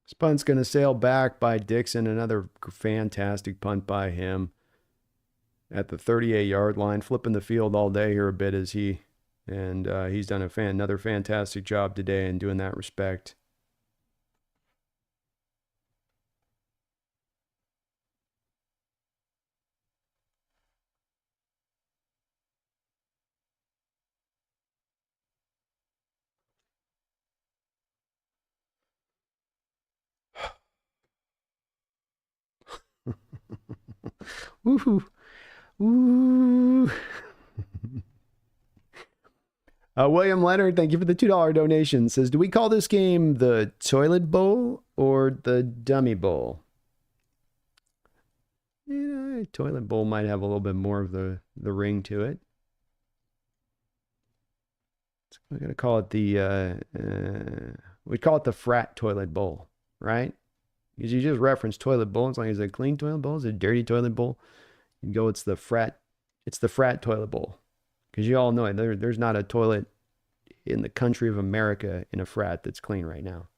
This punt's going to sail back by Dixon. Another fantastic punt by him at the 38-yard line, flipping the field all day here a bit as he, and he's done another fantastic job today in doing that respect. Woohoo. Ooh. William Leonard, thank you for the $2 donation. Says, do we call this game the Toilet Bowl or the Dummy Bowl? Yeah, Toilet Bowl might have a little bit more of the ring to it. We're going to call it we call it the Frat Toilet Bowl, right? Because you just reference toilet bowl. It's like, is it a clean toilet bowl? Is it a dirty toilet bowl? You go, it's the frat toilet bowl. Because you all know it. There's not a toilet in the country of America in a frat that's clean right now.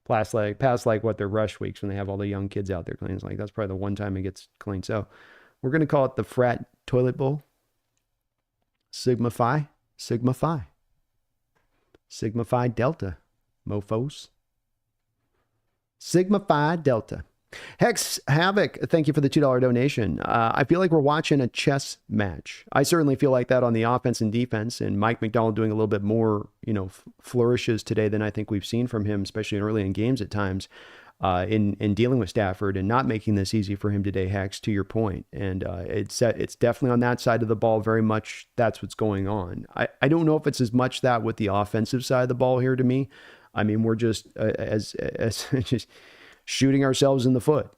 Past like what their rush weeks when they have all the young kids out there clean. It's like, that's probably the one time it gets clean. So we're going to call it the Frat Toilet Bowl. Sigma Phi Delta, mofos. Sigma Phi Delta. Hex Havoc, thank you for the $2 donation. I feel like we're watching a chess match. I certainly feel like that on the offense and defense, and Mike McDonald doing a little bit more, flourishes today than I think we've seen from him, especially early in games at times, in dealing with Stafford and not making this easy for him today, Hex, to your point. And it's definitely on that side of the ball, very much that's what's going on. I don't know if it's as much that with the offensive side of the ball here to me. I mean, we're just, shooting ourselves in the foot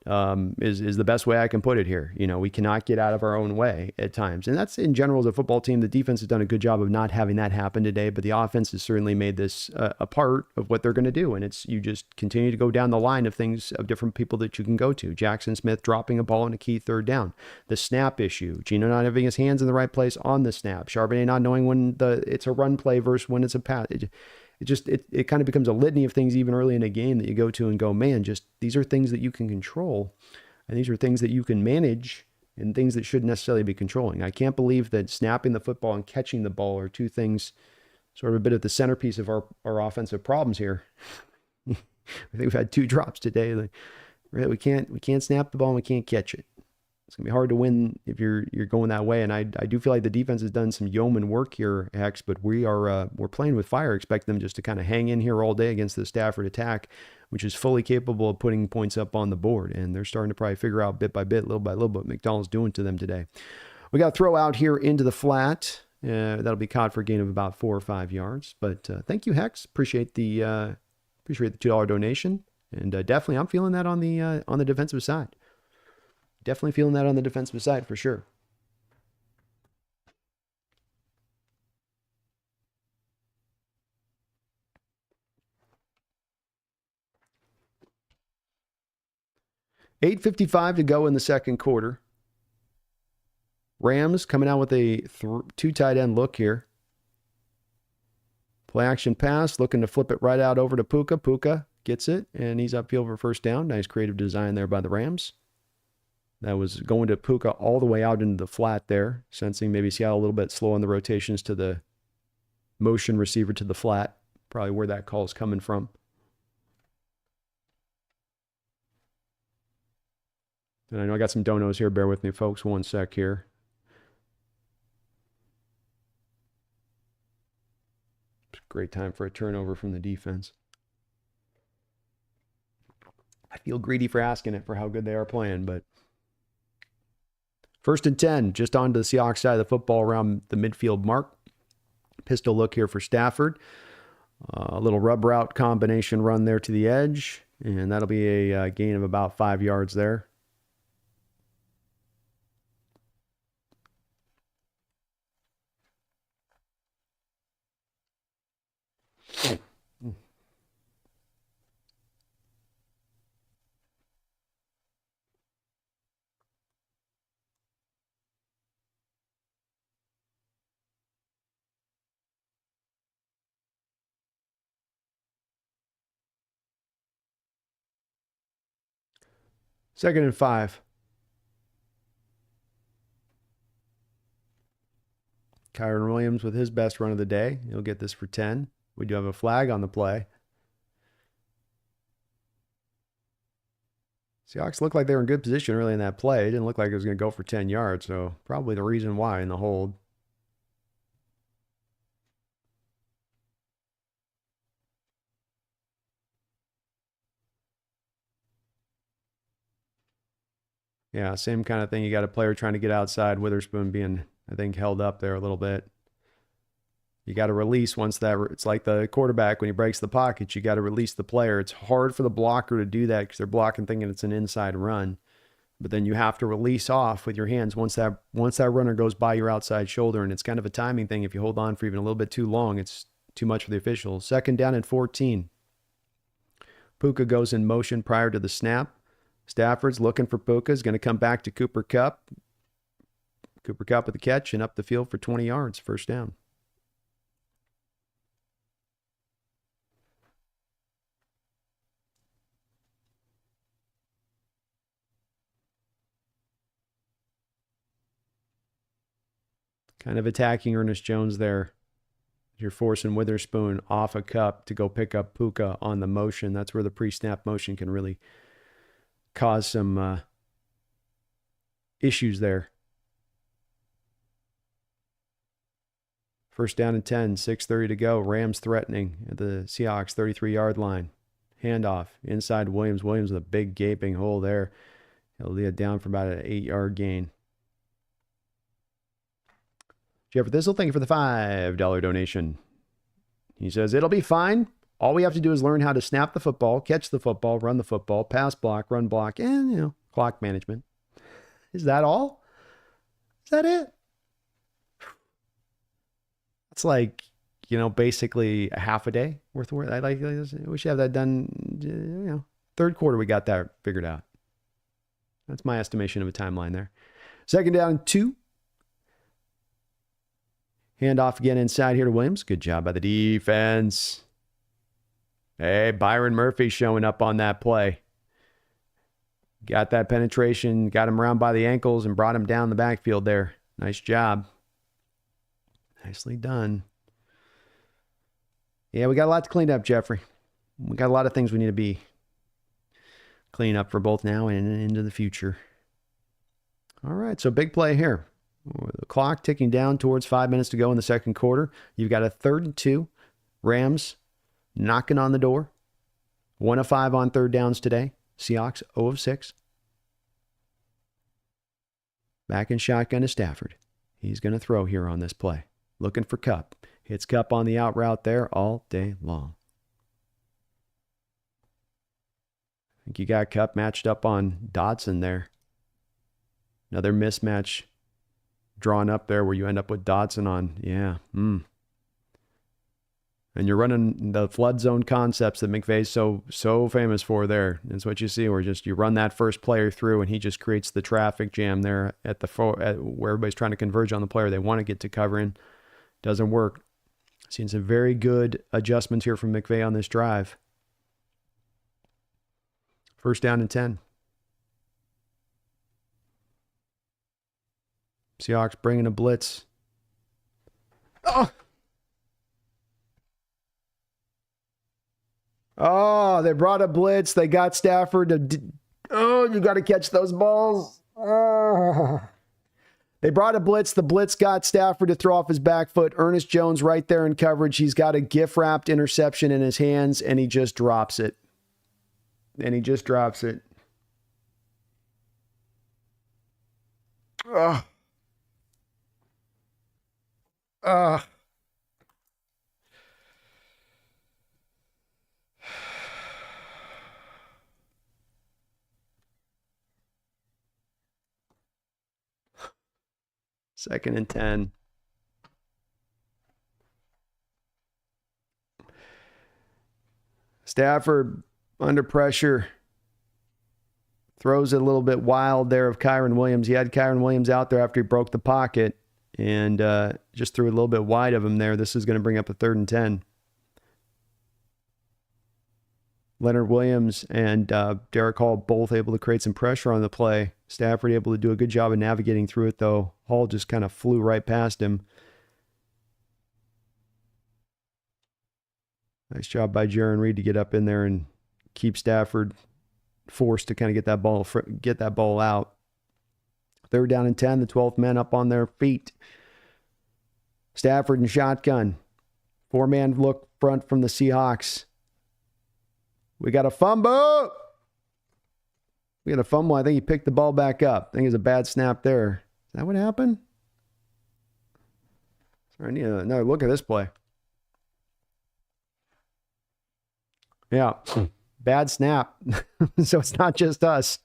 is the best way I can put it here. We cannot get out of our own way at times. And that's in general as a football team. The defense has done a good job of not having that happen today, but the offense has certainly made this a part of what they're going to do. And you just continue to go down the line of things, of different people that you can go to. Jackson Smith dropping a ball in a key third down. The snap issue. Geno not having his hands in the right place on the snap. Charbonnet not knowing when it's a run play versus when it's a pass. It kind of becomes a litany of things even early in a game that you go to and go, man, just these are things that you can control, and these are things that you can manage, and things that shouldn't necessarily be controlling. I can't believe that snapping the football and catching the ball are two things sort of a bit of the centerpiece of our offensive problems here. I think we've had 2 drops today. We can't snap the ball and we can't catch it. It's going to be hard to win if you're going that way. And I do feel like the defense has done some yeoman work here, Hex, but we're playing with fire. Expect them just to kind of hang in here all day against the Stafford attack, which is fully capable of putting points up on the board. And they're starting to probably figure out bit by bit, little by little, what McDonald's doing to them today. We got to throw out here into the flat. That'll be caught for a gain of about 4 or 5 yards. But thank you, Hex. Appreciate the $2 donation. And definitely, I'm feeling that on the defensive side. Definitely feeling that on the defensive side for sure. $8:55 to go in the second quarter. Rams coming out with a 2 tight end look here. Play action pass, looking to flip it right out over to Puka. Puka gets it, and he's upfield for first down. Nice creative design there by the Rams. That was going to Puka all the way out into the flat there, sensing maybe Seattle a little bit slow on the rotations to the motion receiver to the flat. Probably where that call is coming from. And I know I got some donos here. Bear with me, folks. 1 sec here. It's a great time for a turnover from the defense. I feel greedy for asking it for how good they are playing, but 1st and 10, just onto the Seahawks side of the football around the midfield mark. Pistol look here for Stafford. A little rub route combination run there to the edge, and that'll be a gain of about 5 yards there. Second and 5. Kyron Williams with his best run of the day. He'll get this for 10. We do have a flag on the play. Seahawks looked like they were in good position early in that play. It didn't look like it was going to go for 10 yards, so probably the reason why in the hold. Yeah, same kind of thing. You got a player trying to get outside, Witherspoon being, I think, held up there a little bit. You got to release once that, it's like the quarterback when he breaks the pocket, you got to release the player. It's hard for the blocker to do that because they're blocking thinking it's an inside run. But then you have to release off with your hands once that runner goes by your outside shoulder, and it's kind of a timing thing. If you hold on for even a little bit too long, it's too much for the officials. 2nd down and 14. Puka goes in motion prior to the snap. Stafford's looking for Puka. Is going to come back to Cooper Kupp. Cooper Kupp with the catch and up the field for 20 yards, first down. Kind of attacking Ernest Jones there. You're forcing Witherspoon off a Kupp to go pick up Puka on the motion. That's where the pre-snap motion can really cause some issues there. First down and 10, 6:30 to go. Rams threatening at the Seahawks 33-yard line. Handoff inside Williams. Williams with a big gaping hole there. He'll lay it down for about an 8-yard gain. Jeffrey Thistle, thank you for the $5 donation. He says, it'll be fine. All we have to do is learn how to snap the football, catch the football, run the football, pass block, run block, and, clock management. Is that all? Is that it? It's like, basically a half a day worth of work. We should have that done, third quarter, we got that figured out. That's my estimation of a timeline there. Second down and 2. Hand off again inside here to Williams. Good job by the defense. Hey, Byron Murphy showing up on that play. Got that penetration, got him around by the ankles and brought him down the backfield there. Nice job. Nicely done. Yeah, we got a lot to clean up, Jeffrey. We got a lot of things we need to be cleaning up for both now and into the future. All right, so big play here. The clock ticking down towards 5 minutes to go in the second quarter. You've got a 3rd and 2. Rams knocking on the door. 1 of 5 on third downs today. Seahawks 0 of 6. Back in shotgun to Stafford. He's going to throw here on this play. Looking for Kupp. Hits Kupp on the out route there all day long. I think you got Kupp matched up on Dotson there. Another mismatch drawn up there where you end up with Dotson on. Yeah. And you're running the flood zone concepts that McVay's so famous for there. That's what you see, where you run that first player through and he just creates the traffic jam there at where everybody's trying to converge on the player they want to get to covering. Doesn't work. Seen some very good adjustments here from McVay on this drive. First down and 10. Seahawks bringing a blitz. Oh, they brought a blitz. They got Stafford to... you got to catch those balls. They brought a blitz. The blitz got Stafford to throw off his back foot. Ernest Jones right there in coverage. He's got a gift-wrapped interception in his hands, and he just drops it. Second and 10. Stafford under pressure. Throws it a little bit wild there of Kyren Williams. He had Kyren Williams out there after he broke the pocket and just threw a little bit wide of him there. This is going to bring up a 3rd and 10. Leonard Williams and Derek Hall both able to create some pressure on the play. Stafford able to do a good job of navigating through it, though. Hall just kind of flew right past him. Nice job by Jaron Reed to get up in there and keep Stafford forced to kind of get that ball out. 3rd down and 10, the 12th men up on their feet. Stafford and shotgun. 4-man look front from the Seahawks. We got a fumble. I think he picked the ball back up. I think it's a bad snap there. Is that what happened? Sorry, I need another look at this play. Yeah, bad snap. So it's not just us.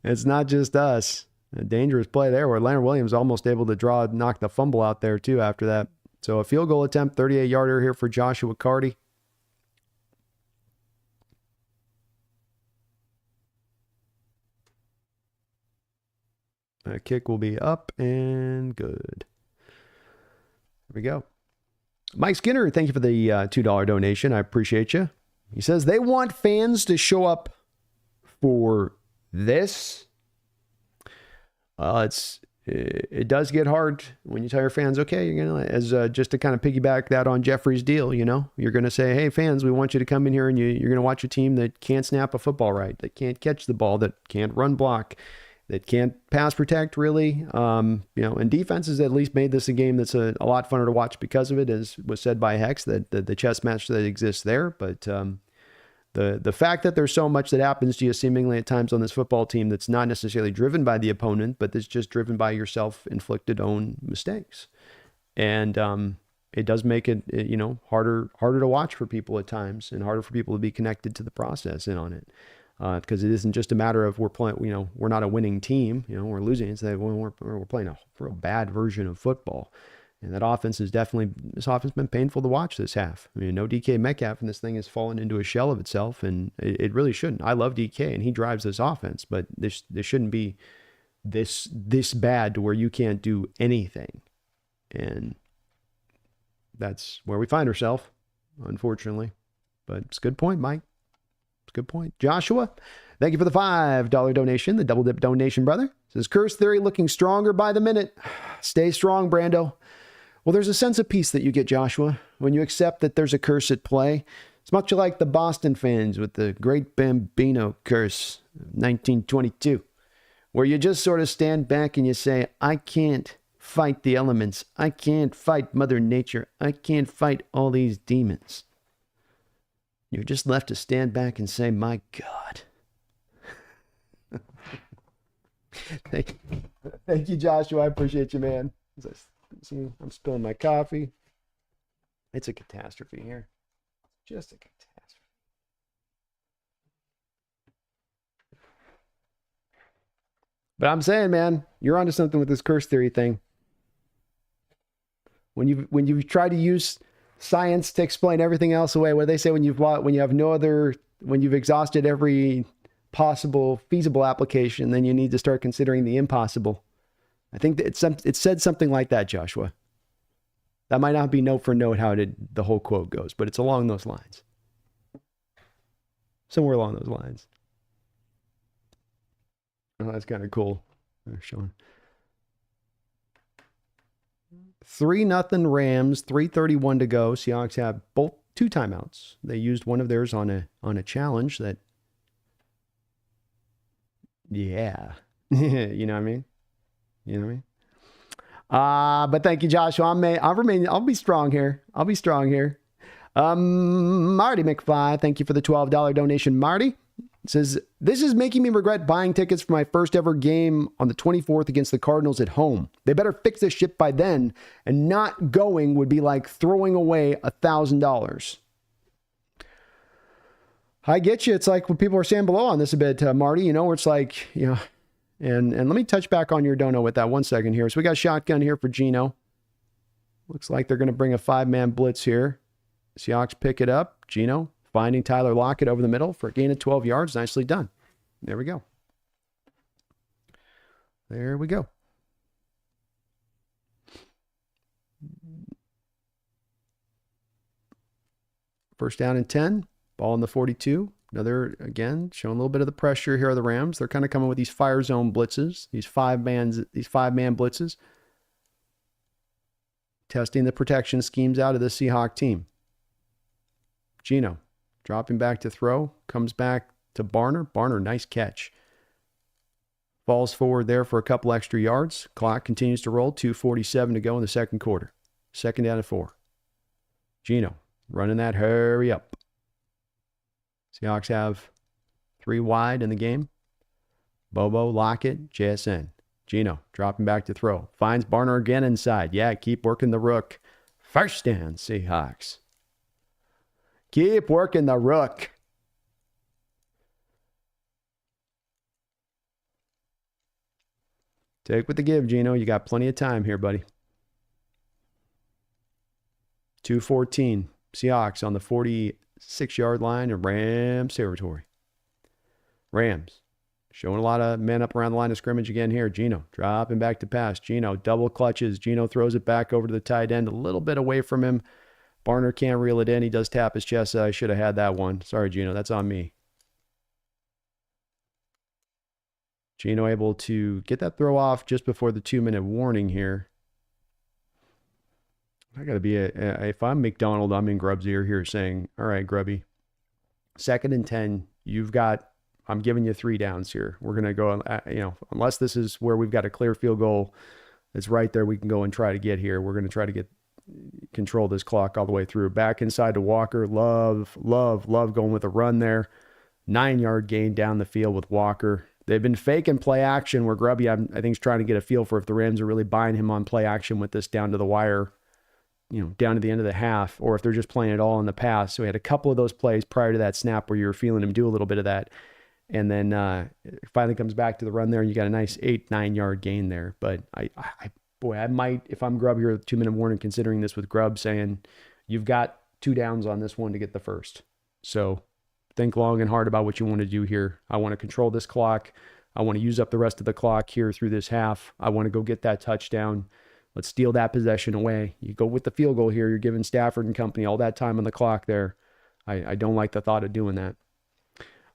It's not just us. A dangerous play there where Leonard Williams almost able to knock the fumble out there too after that. So a field goal attempt, 38-yarder here for Joshua Carty. That kick will be up and good. There we go. Mike Skinner, thank you for the $2 donation. I appreciate you. He says they want fans to show up for this. It does get hard when you tell your fans, okay, you're gonna just to kind of piggyback that on Jeffrey's deal, you're gonna say, hey fans, we want you to come in here and you're gonna watch a team that can't snap a football right, that can't catch the ball, that can't run block, that can't pass protect really. And defenses at least made this a game that's a lot funner to watch because of it, as was said by Hex, that the chess match that exists there. But the fact that there's so much that happens to you seemingly at times on this football team that's not necessarily driven by the opponent, but that's just driven by your self-inflicted own mistakes. And it does make it, harder to watch for people at times, and harder for people to be connected to the process and on it. Because it isn't just a matter of we're playing, we're not a winning team, we're losing. It's that we're playing a real bad version of football. And this offense has been painful to watch this half. I mean, no DK Metcalf, and this thing has fallen into a shell of itself, and it really shouldn't. I love DK, and he drives this offense, but this shouldn't be this bad to where you can't do anything. And that's where we find ourselves, unfortunately. But it's a good point, Mike. It's a good point. Joshua, thank you for the $5 donation, the double dip donation, brother. Says, curse theory looking stronger by the minute. Stay strong, Brando. Well, there's a sense of peace that you get, Joshua, when you accept that there's a curse at play. It's much like the Boston fans with the Great Bambino Curse of 1922, where you just sort of stand back and you say, I can't fight the elements. I can't fight Mother Nature. I can't fight all these demons. You're just left to stand back and say, my God. Thank you, Joshua. I appreciate you, man. See, I'm spilling my coffee. It's a catastrophe here. Just a catastrophe. But I'm saying, man, you're onto something with this curse theory thing. When you try to use science to explain everything else away, what they say when you've exhausted every possible feasible application, then you need to start considering the impossible. I think that it said something like that, Joshua. That might not be note for note how the whole quote goes, but it's along those lines. Somewhere along those lines. Oh, that's kind of cool. They're showing 3-0 Rams, 3:31 to go. Seahawks have both 2 timeouts. They used one of theirs on a challenge that, yeah, you know what I mean? You know what I mean? But thank you, Joshua. I'll be strong here. Marty McFly, thank you for the $12 donation, Marty. It says, this is making me regret buying tickets for my first ever game on the 24th against the Cardinals at home. They better fix this shit by then, and not going would be like throwing away $1,000. I get you. It's like what people are saying below on this a bit, Marty, where it's like, and let me touch back on your dono with that 1 second here. So we got shotgun here for Gino. Looks like they're going to bring a 5-man blitz here. Seahawks pick it up. Gino finding Tyler Lockett over the middle for a gain of 12 yards. Nicely done. There we go. First down and 10. Ball in the 42. Another, again, showing a little bit of the pressure here are the Rams. They're kind of coming with these fire zone blitzes, these 5-man blitzes. Testing the protection schemes out of the Seahawk team. Gino dropping back to throw. Comes back to Barner. Barner, nice catch. Falls forward there for a couple extra yards. Clock continues to roll. 2:47 to go in the second quarter. Second down and 4. Gino running that hurry up. Seahawks have 3 wide in the game. Bobo, Lockett, JSN. Gino dropping back to throw. Finds Barner again inside. Yeah, keep working the rook. First down, Seahawks. Keep working the rook. Take with the give, Gino. You got plenty of time here, buddy. 2:14. Seahawks on the 46-yard line in Rams territory. Rams showing a lot of men up around the line of scrimmage again here. Gino dropping back to pass. Gino double clutches. Gino throws it back over to the tight end, a little bit away from him. Barner can't reel it in. He does tap his chest. I should have had that one. Sorry, Gino. That's on me. Gino able to get that throw off just before the 2-minute warning here. I got to be if I'm McDonald, I'm in Grubb's ear here saying, all right, Grubby, 2nd and 10, I'm giving you 3 downs here. We're going to go, unless this is where we've got a clear field goal that's right there, we can go and try to get here. We're going to try to control this clock all the way through. Back inside to Walker. Love going with a run there. 9-yard gain down the field with Walker. They've been faking play action where Grubby, I think, is trying to get a feel for if the Rams are really buying him on play action with this down to the wire down to the end of the half, or if they're just playing it all in the pass. So we had a couple of those plays prior to that snap where you were feeling him do a little bit of that. And then it finally comes back to the run there, and you got a nice 8-9 yard gain there. But I might, if I'm Grubb here with 2-minute warning, considering this with Grubb, saying you've got 2 downs on this one to get the first. So think long and hard about what you want to do here. I want to control this clock. I want to use up the rest of the clock here through this half. I want to go get that touchdown. Let's steal that possession away. You go with the field goal here. You're giving Stafford and company all that time on the clock there. I don't like the thought of doing that.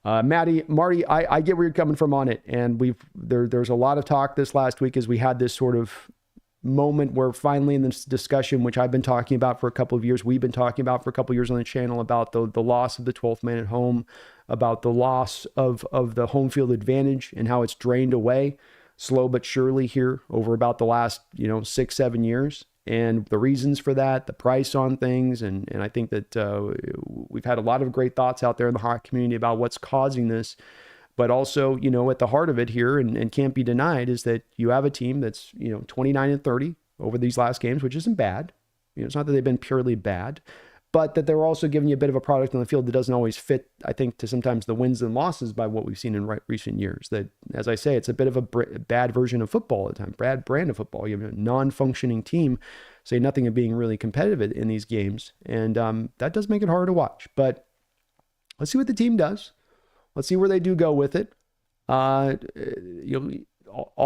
Marty, I get where you're coming from on it. And there's a lot of talk this last week as we had this sort of moment where finally in this discussion, which I've been talking about for a couple of years, we've been talking about for a couple of years on the channel, about the loss of the 12th man at home, about the loss of the home field advantage and how it's drained away slow but surely here over about the last 6-7 years, and the reasons for that, the price on things, and I think that we've had a lot of great thoughts out there in the Hawk community about what's causing this. But also, at the heart of it here, and can't be denied, is that you have a team that's 29-30 over these last games, which isn't bad. It's not that they've been purely bad, but that they're also giving you a bit of a product on the field that doesn't always fit, I think, to sometimes the wins and losses by what we've seen in recent years. That, as I say, it's a bit of a bad version of football at the time, bad brand of football. You have a non-functioning team, say nothing of being really competitive in these games. And that does make it hard to watch. But let's see what the team does. Let's see where they do go with it. All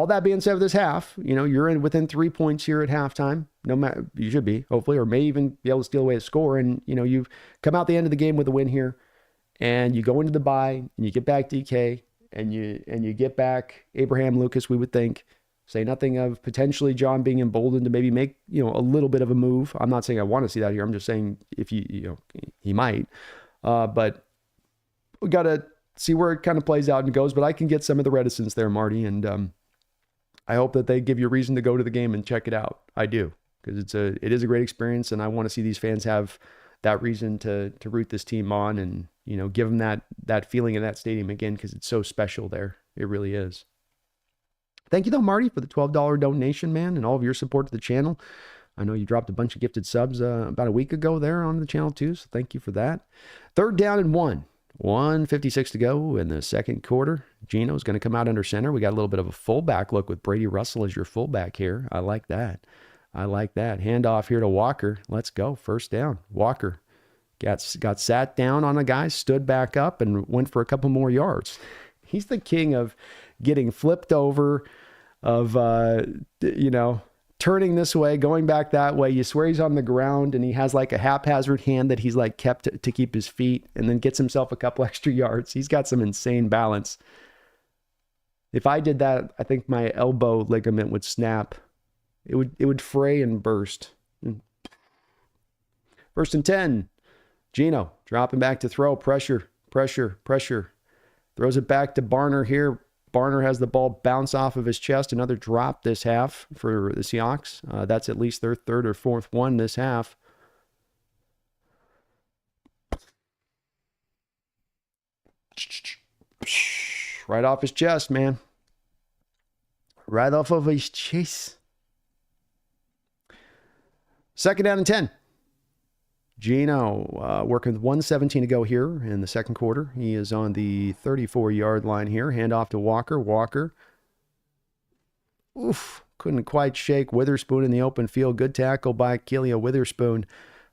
that being said, with this half, you're within 3 points here at halftime. No matter, you should be, hopefully, or may even be able to steal away a score. And you've come out the end of the game with a win here, and you go into the bye, and you get back DK, and you get back Abraham Lucas. We would think, say nothing of potentially John being emboldened to maybe make a little bit of a move. I'm not saying I want to see that here. I'm just saying if he might, but we got to see where it kind of plays out and goes. But I can get some of the reticence there, Marty, and I hope that they give you a reason to go to the game and check it out. I do, because it is a great experience, and I want to see these fans have that reason to root this team on, and give them that feeling in that stadium again, because it's so special there. It really is. Thank you though, Marty, for the $12 donation, man, and all of your support to the channel. I know you dropped a bunch of gifted subs about a week ago there on the channel too, so thank you for that. 3rd down and 1. 1:56 to go in the second quarter. Gino's going to come out under center. We got a little bit of a fullback look with Brady Russell as your fullback here. I like that. Handoff here to Walker. Let's go. 1st down. Walker got sat down on a guy, stood back up, and went for a couple more yards. He's the king of getting flipped over, of turning this way, going back that way. You swear he's on the ground, and he has like a haphazard hand that he's like kept to keep his feet, and then gets himself a couple extra yards. He's got some insane balance. If I did that, I think my elbow ligament would snap. It would fray and burst. 1st and 10. Gino dropping back to throw. Pressure. Throws it back to Barner here. Barner has the ball bounce off of his chest. Another drop this half for the Seahawks. That's at least their 3rd or 4th one this half. Right off his chest, man. Right off of his chest. 2nd down and 10. Gino working with 1:17 to go here in the second quarter. He is on the 34-yard line here. Handoff to Walker. Walker. Couldn't quite shake Witherspoon in the open field. Good tackle by Kelia Witherspoon.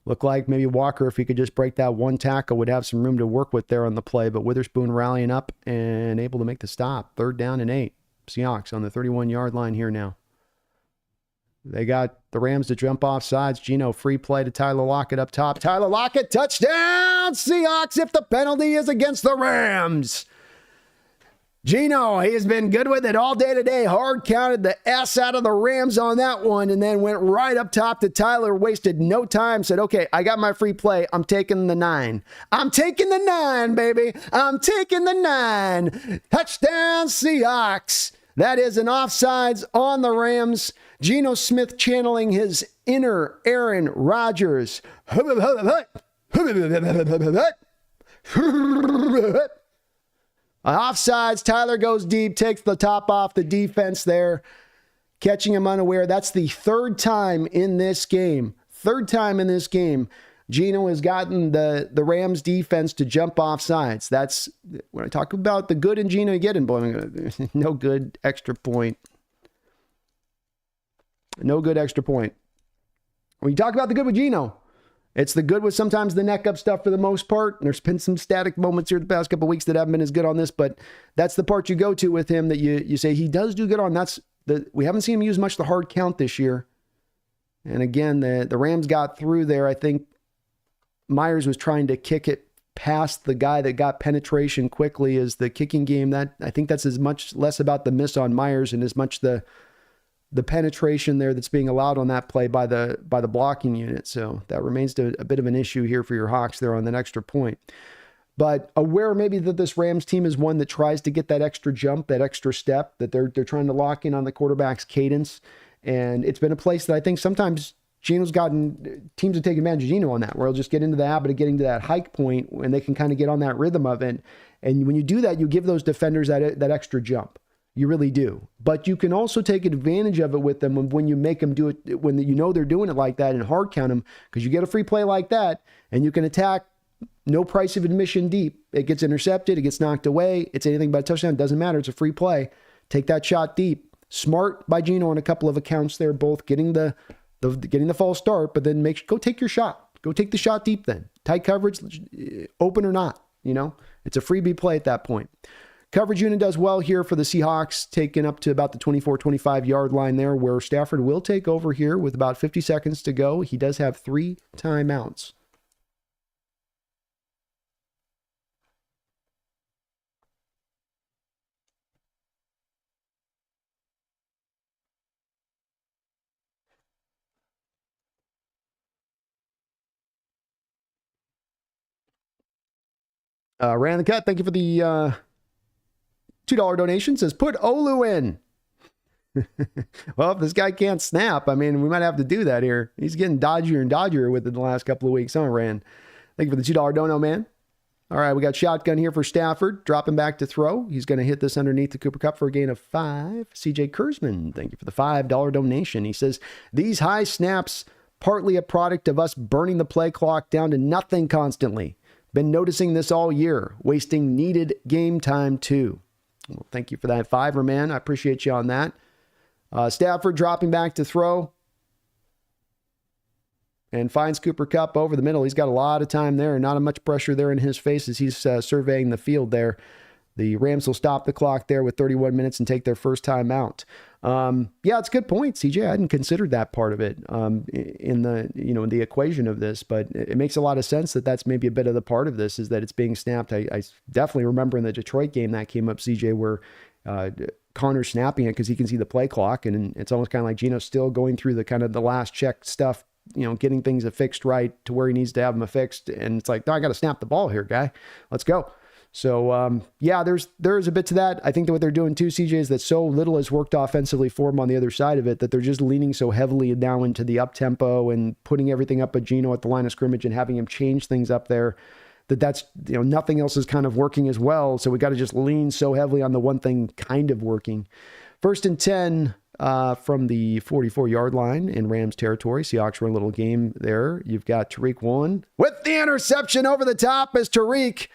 Looked like maybe Walker, if he could just break that one tackle, would have some room to work with there on the play. But Witherspoon rallying up and able to make the stop. 3rd down and 8. Seahawks on the 31-yard line here now. They got the Rams to jump off sides. Gino, free play to Tyler Lockett up top. Tyler Lockett, touchdown! Seahawks if the penalty is against the Rams. Gino, he has been good with it all day today. Hard counted the S out of the Rams on that one, and then went right up top to Tyler. Wasted no time. Said, okay, I got my free play. I'm taking the 9. I'm taking the 9, baby. I'm taking the 9. Touchdown, Seahawks. That is an offsides on the Rams. Geno Smith channeling his inner Aaron Rodgers. Offsides, Tyler goes deep, takes the top off the defense there, catching him unaware. That's the 3rd time in this game. third time in this game, Geno has gotten the Rams defense to jump off sides. That's when I talk about the good in Geno getting, boy, no good extra point. No good extra point. When you talk about the good with Geno, it's the good with sometimes the neck up stuff for the most part. There's been some static moments here the past couple of weeks that haven't been as good on this, but that's the part you go to with him that you say he does do good on. We haven't seen him use much the hard count this year. And again, the Rams got through there. I think Myers was trying to kick it past the guy that got penetration quickly as the kicking game. That I think that's as much less about the miss on Myers and as much the penetration there that's being allowed on that play by the blocking unit. So that remains a bit of an issue here for your Hawks there on that extra point. But aware maybe that this Rams team is one that tries to get that extra jump, that extra step, that they're trying to lock in on the quarterback's cadence. And it's been a place that I think sometimes Geno's gotten, teams have taken advantage of Geno on that, where he'll just get into the habit of getting to that hike point and they can kind of get on that rhythm of it. And when you do that, you give those defenders that extra jump. You really do. But you can also take advantage of it with them when you make them do it, when you know they're doing it like that, and hard count them, because you get a free play like that and you can attack, no price of admission deep. It gets intercepted, it gets knocked away, it's anything but a touchdown, it doesn't matter, it's a free play. Take that shot deep. Smart by Geno on a couple of accounts there, both getting the false start, but then go take your shot. Go take the shot deep then. Tight coverage, open or not, it's a freebie play at that point. Coverage unit does well here for the Seahawks, taken up to about the 24-25 yard line there, where Stafford will take over here with about 50 seconds to go. He does have 3 timeouts. Ran the cut. Thank you for the $2 donation. Says, put Olu in. Well, if this guy can't snap, we might have to do that here. He's getting dodgier and dodgier within the last couple of weeks, huh, Rand? Thank you for the $2 dono, man. All right, we got shotgun here for Stafford. Dropping back to throw. He's going to hit this underneath the Cooper Kupp for a gain of 5. CJ Kurzman, thank you for the $5 donation. He says, these high snaps, partly a product of us burning the play clock down to nothing constantly. Been noticing this all year, wasting needed game time too. Well, thank you for that $5, man. I appreciate you on that. Stafford dropping back to throw and finds Cooper Kupp over the middle. He's got a lot of time there, not much pressure there in his face as he's surveying the field there. The Rams will stop the clock there with 31 minutes and take their first time out. Yeah, it's a good point, CJ. I hadn't considered that part of it in the equation of this, but it makes a lot of sense that that's maybe a bit of the part of this is that it's being snapped. I definitely remember in the Detroit game that came up, CJ, where Connor's snapping it because he can see the play clock, and it's almost kind of like Geno's still going through the kind of the last check stuff, getting things affixed right to where he needs to have them affixed, and it's like, no, I got to snap the ball here, guy. Let's go. So, yeah, there's a bit to that. I think that what they're doing too, CJ, is that so little has worked offensively for them on the other side of it that they're just leaning so heavily now into the up tempo and putting everything up at Geno at the line of scrimmage and having him change things up there. That's nothing else is kind of working as well. So we got to just lean so heavily on the one thing kind of working. 1st and 10 from the 44-yard line in Rams territory. Seahawks run a little game there. You've got Tariq Woolen with the interception over the top as Tariq.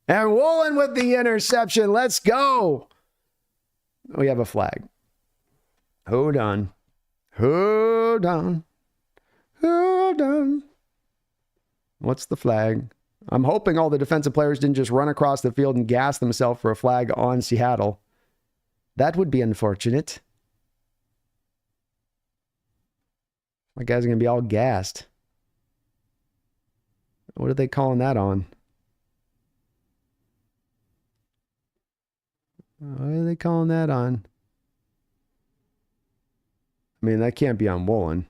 And Woolen with the interception. Let's go. We have a flag. Hold on. Hold on. Hold on. What's the flag? I'm hoping all the defensive players didn't just run across the field and gas themselves for a flag on Seattle. That would be unfortunate. My guys are going to be all gassed. What are they calling that on? What are they calling that on? That can't be on Woolen.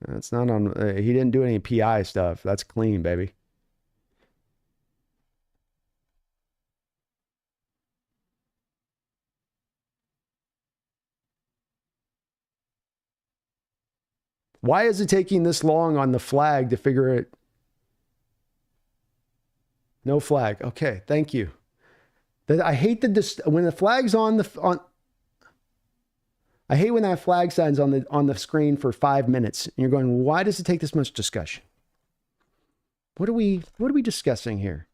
That's not on. He didn't do any PI stuff. That's clean, baby. Why is it taking this long on the flag to figure it? No flag. Okay, thank you. I hate when the flag's I hate when that flag sign's on the screen for 5 minutes and you're going, why does it take this much discussion? What are we discussing here?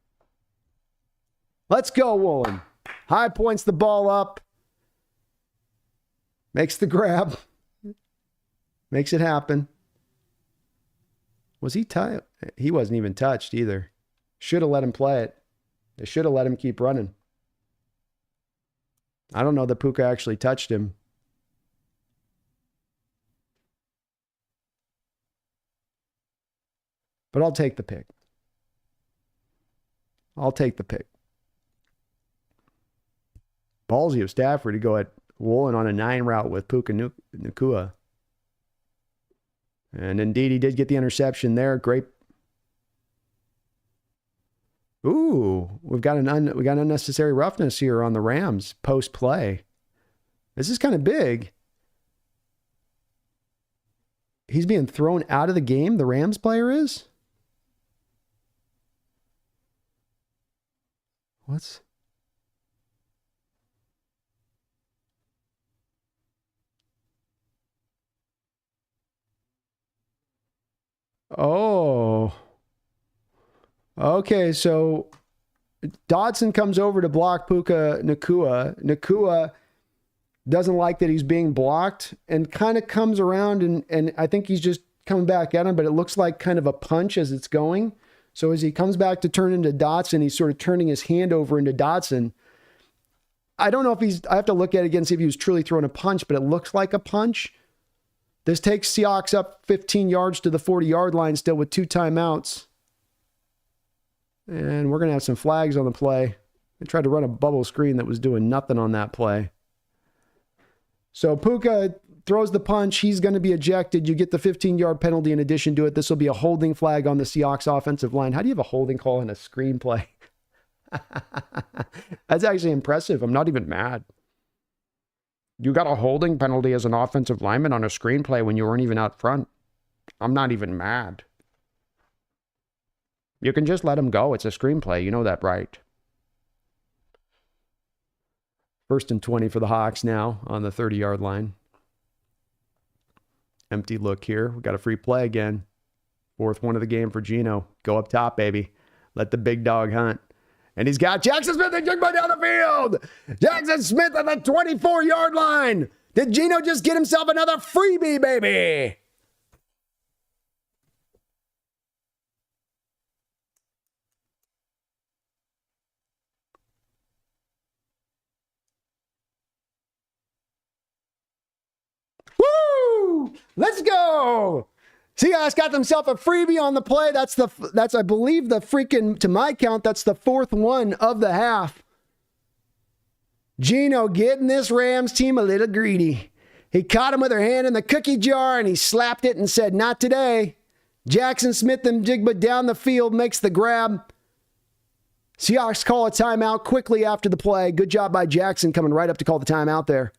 Let's go, Woolen. High points the ball up. Makes the grab. Makes it happen. Was he tied? He wasn't even touched either. Should have let him play it. They should have let him keep running. I don't know that Puka actually touched him. But I'll take the pick. I'll take the pick. Ballsy of Stafford to go at Woolen on a 9 route with Puka Nacua. And indeed, he did get the interception there. Great. Ooh, we got unnecessary roughness here on the Rams post play. This is kind of big. He's being thrown out of the game, the Rams player is? What's... Oh. Okay, so Dodson comes over to block Puka Nacua. Nacua doesn't like that he's being blocked and kind of comes around and I think he's just coming back at him, but it looks like kind of a punch as it's going. So as he comes back to turn into Dotson, he's sort of turning his hand over into Dotson. I don't know if I have to look at it again, see if he was truly throwing a punch, but it looks like a punch. This takes Seahawks up 15 yards to the 40-yard line still with 2 timeouts. And we're going to have some flags on the play. They tried to run a bubble screen that was doing nothing on that play. So Puka throws the punch. He's going to be ejected. You get the 15-yard penalty in addition to it. This will be a holding flag on the Seahawks offensive line. How do you have a holding call in a screenplay? That's actually impressive. I'm not even mad. You got a holding penalty as an offensive lineman on a screenplay when you weren't even out front. I'm not even mad. You can just let him go. It's a screenplay. You know that, right? 1st and 20 for the Hawks now on the 30-yard line. Empty look here. We got a free play again. 4th one of the game for Geno. Go up top, baby. Let the big dog hunt. And he's got Jackson Smith and Jigba down the field. Jackson Smith at the 24-yard line. Did Geno just get himself another freebie, baby? Woo! Let's go. Seahawks got themselves a freebie on the play. That's I believe the freaking, to my count, that's the 4th one of the half. Geno getting this Rams team a little greedy. He caught him with her hand in the cookie jar and he slapped it and said, not today. Jackson Smith and Jigba down the field makes the grab. Seahawks call a timeout quickly after the play. Good job by Jackson coming right up to call the timeout there.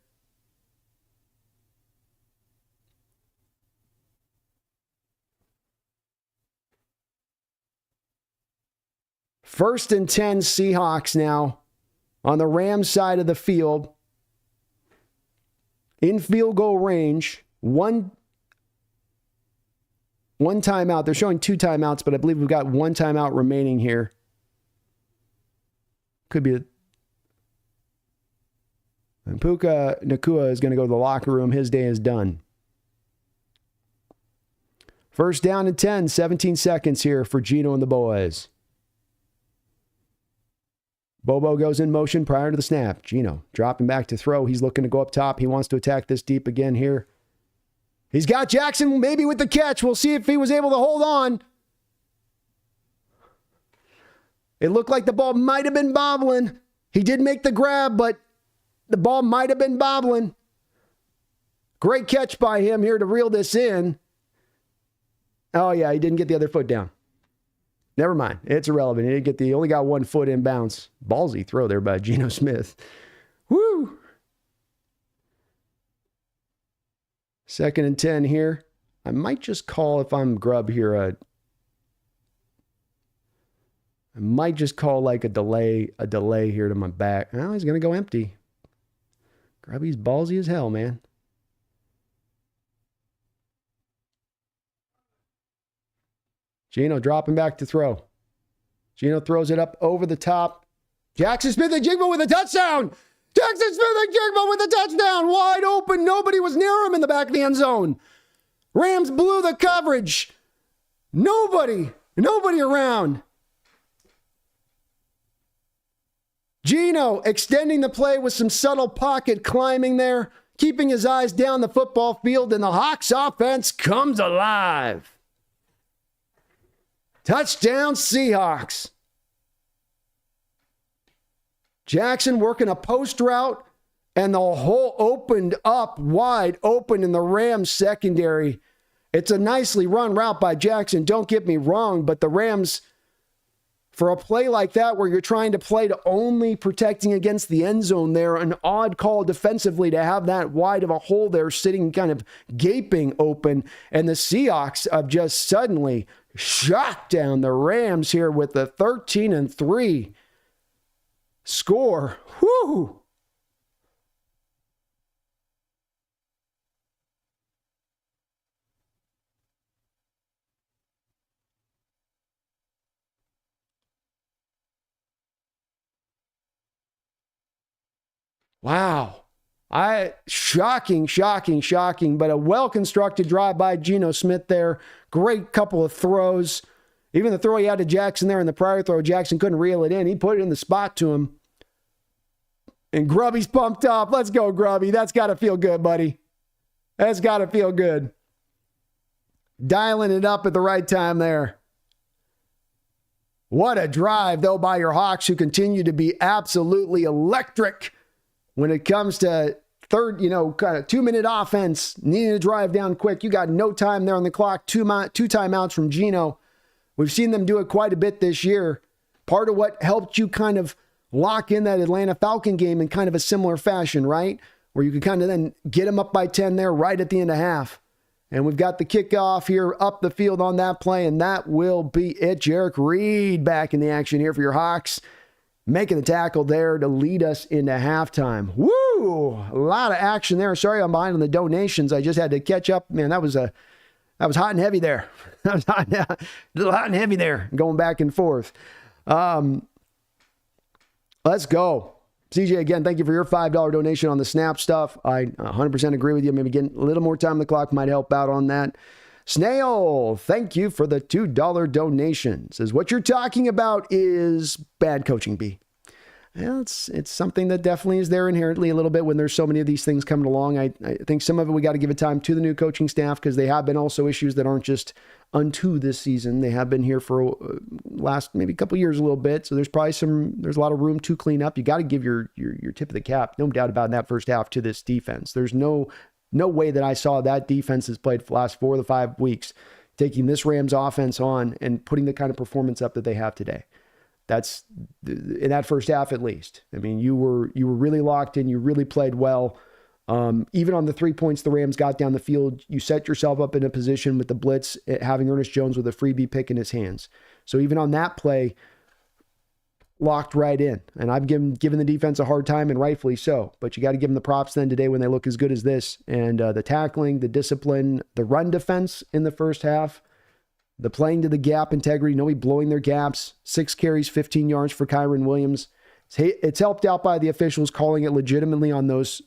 First and 10 Seahawks now on the Rams side of the field. In field goal range. One timeout. They're showing 2 timeouts, but I believe we've got 1 timeout remaining here. Could be. And Puka Nacua is going to go to the locker room. His day is done. First down and 10. 17 seconds here for Geno and the boys. Bobo goes in motion prior to the snap. Geno dropping back to throw. He's looking to go up top. He wants to attack this deep again here. He's got Jackson maybe with the catch. We'll see if he was able to hold on. It looked like the ball might have been bobbling. He did make the grab, but the ball might have been bobbling. Great catch by him here to reel this in. Oh, yeah, he didn't get the other foot down. Never mind. It's irrelevant. He only got 1 foot in bounds. Ballsy throw there by Geno Smith. Woo! 2nd and 10 here. I might just call, if I'm Grubb here, I might just call like a delay here to my back. Oh, he's going to go empty. Grubby's ballsy as hell, man. Geno dropping back to throw. Geno throws it up over the top. Jackson Smith-Njigba with a touchdown. Jackson Smith-Njigba with a touchdown. Wide open. Nobody was near him in the back of the end zone. Rams blew the coverage. Nobody around. Geno extending the play with some subtle pocket climbing there, keeping his eyes down the football field, and the Hawks offense comes alive. Touchdown Seahawks. Jackson working a post route, and the hole opened up wide open in the Rams secondary. It's a nicely run route by Jackson, don't get me wrong, but the Rams, for a play like that where you're trying to play to only protecting against the end zone there, an odd call defensively to have that wide of a hole there sitting kind of gaping open, and the Seahawks have just suddenly shot down the Rams here with the 13-3 score. Whoo! Wow. Shocking, but a well-constructed drive by Geno Smith there. Great couple of throws. Even the throw he had to Jackson there in the prior throw, Jackson couldn't reel it in. He put it in the spot to him. And Grubby's pumped up. Let's go, Grubby. That's got to feel good, buddy. That's got to feel good. Dialing it up at the right time there. What a drive, though, by your Hawks, who continue to be absolutely electric when it comes to third, kind of 2-minute offense, needing to drive down quick. You got no time there on the clock, two timeouts from Geno. We've seen them do it quite a bit this year. Part of what helped you kind of lock in that Atlanta Falcon game in kind of a similar fashion, right? Where you could kind of then get them up by 10 there right at the end of half. And we've got the kickoff here up the field on that play, and that will be it. Jarek Reed back in the action here for your Hawks, making the tackle there to lead us into halftime. Woo! A lot of action there. Sorry I'm behind on the donations. I just had to catch up. Man, that was hot and heavy there. That was hot and heavy there, going back and forth. Let's go. CJ, again, thank you for your $5 donation on the Snap stuff. I 100% agree with you. Maybe getting a little more time on the clock might help out on that. Snail, thank you for the $2 donation. Says, what you're talking about is bad coaching, B. Well, it's something that definitely is there inherently a little bit when there's so many of these things coming along. I think some of it we got to give it time to the new coaching staff because they have been also issues that aren't just unto this season. They have been here for last maybe a couple years a little bit. So there's a lot of room to clean up. You got to give your tip of the cap, no doubt about in that first half, to this defense. There's no way that I saw that defense has played for the last 4 to 5 weeks, taking this Rams offense on and putting the kind of performance up that they have today. That's in that first half, at least. I mean, you were really locked in. You really played well. Even on the 3 points the Rams got down the field, you set yourself up in a position with the blitz, having Ernest Jones with a freebie pick in his hands. So even on that play, locked right in. And I've given the defense a hard time, and rightfully so. But you got to give them the props then today when they look as good as this. And the tackling, the discipline, the run defense in the first half, the playing to the gap integrity, nobody blowing their gaps, 6 carries, 15 yards for Kyren Williams. It's helped out by the officials calling it legitimately on those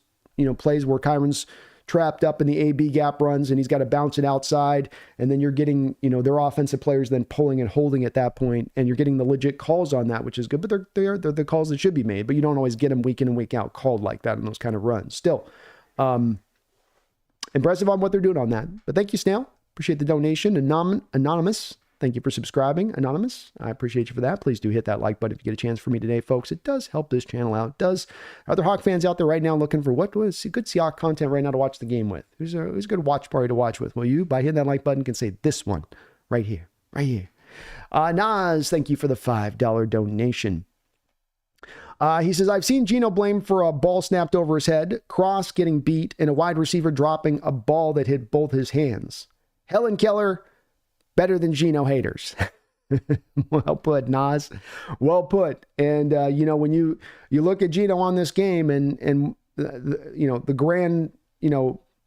plays where Kyron's trapped up in the AB gap runs and he's got to bounce it outside. And then you're getting, their offensive players then pulling and holding at that point, and you're getting the legit calls on that, which is good. But they're the calls that should be made, but you don't always get them week in and week out called like that in those kind of runs. Still, impressive on what they're doing on that. But thank you, Snail. Appreciate the donation. Anonymous, thank you for subscribing. Anonymous, I appreciate you for that. Please do hit that like button if you get a chance for me today, folks. It does help this channel out. It does. Are there Hawk fans out there right now looking for what was good Seahawks content right now to watch the game with? Who's a good watch party to watch with? Well, you, by hitting that like button, can say this one right here, right here. Nas, thank you for the $5 donation. He says, I've seen Geno blamed for a ball snapped over his head, Cross getting beat, and a wide receiver dropping a ball that hit both his hands. Helen Keller, better than Geno haters. Well put, Nas. Well put. And, when you look at Geno on this game and the grand,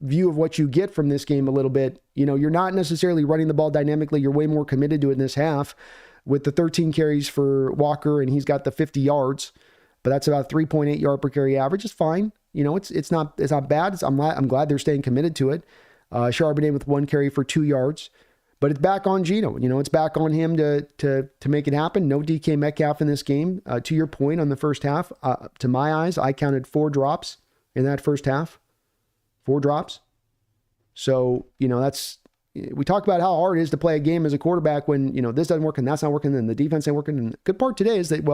view of what you get from this game a little bit, you're not necessarily running the ball dynamically. You're way more committed to it in this half with the 13 carries for Walker, and he's got the 50 yards, but that's about 3.8 yard per carry average. It's fine. It's not bad. I'm glad they're staying committed to it. Charbonnet with 1 carry for 2 yards. But it's back on Geno. It's back on him to make it happen. No DK Metcalf in this game. To your point on the first half, to my eyes, I counted 4 drops in that first half. 4 drops. So, we talk about how hard it is to play a game as a quarterback when, this doesn't work and that's not working and the defense ain't working. And the good part today is that,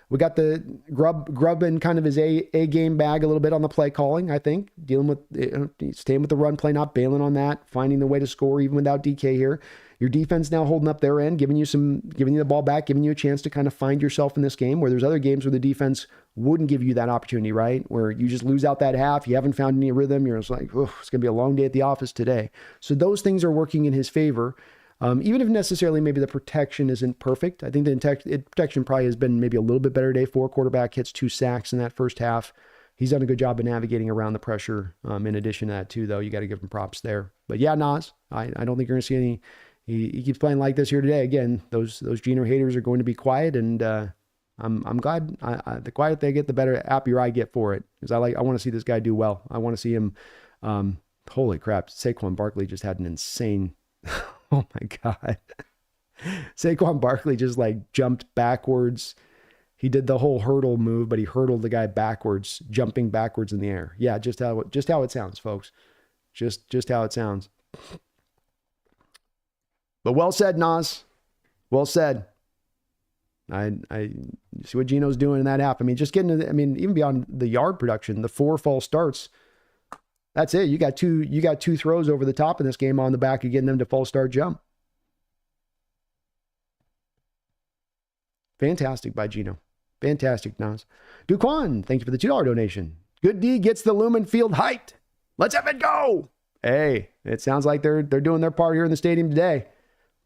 we got the Grubb in kind of his A game bag a little bit on the play calling, I think, dealing with, staying with the run play, not bailing on that, finding the way to score even without DK here. Your defense now holding up their end, giving you the ball back, giving you a chance to kind of find yourself in this game, where there's other games where the defense wouldn't give you that opportunity, right? Where you just lose out that half, you haven't found any rhythm, you're just like, oh, it's going to be a long day at the office today. So those things are working in his favor. Even if necessarily maybe the protection isn't perfect. I think the protection probably has been maybe a little bit better today. 4 quarterback hits, 2 sacks in that first half. He's done a good job of navigating around the pressure. In addition to that too, though, you got to give him props there. But yeah, Nas, I don't think you're going to see any. He keeps playing like this here today. Again, those Geno haters are going to be quiet, and I'm glad. The quiet they get, the better happier I get for it, because I want to see this guy do well. I want to see him. Holy crap! Saquon Barkley just had an insane. Oh my God. Saquon Barkley just jumped backwards. He did the whole hurdle move, but he hurdled the guy backwards, jumping backwards in the air. Yeah, just how it sounds, folks. Just how it sounds. But well said, Nas. Well said. I see what Geno's doing in that half. Just getting to even beyond the yard production, the 4 false starts. That's it. You got two throws over the top in this game on the back of getting them to false start jump. Fantastic by Geno. Fantastic, Nas. Duquan, thank you for the $2 donation. Good D gets the Lumen Field hyped. Let's have it go. Hey, it sounds like they're doing their part here in the stadium today.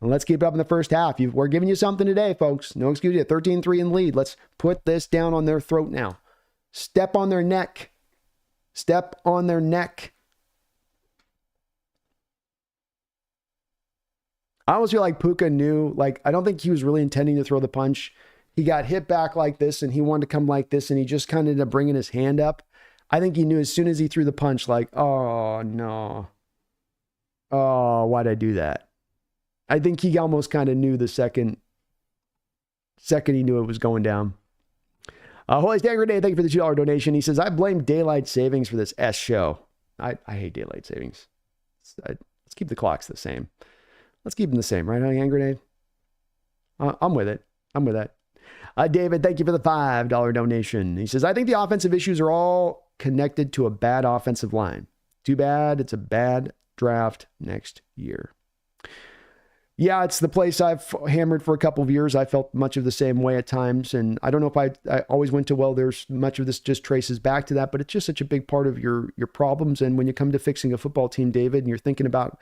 And let's keep it up in the first half. We're giving you something today, folks. No excuse. 13-3 in lead. Let's put this down on their throat now. Step on their neck. Step on their neck. I almost feel like Puka knew, I don't think he was really intending to throw the punch. He got hit back like this and he wanted to come like this and he just kind of ended up bringing his hand up. I think he knew as soon as he threw the punch, oh no. Oh, why'd I do that? I think he almost kind of knew the second he knew it was going down. Holy Stagger Day, thank you for the $2 donation. He says, I blame daylight savings for this S show. I hate daylight savings. Let's keep the clocks the same. Let's keep them the same, right, Hand Grenade? I'm with it. I'm with that. David, thank you for the $5 donation. He says, I think the offensive issues are all connected to a bad offensive line. Too bad it's a bad draft next year. Yeah, it's the place I've hammered for a couple of years. I felt much of the same way at times. And I don't know if I always went to, there's much of this just traces back to that, but it's just such a big part of your problems. And when you come to fixing a football team, David, and you're thinking about,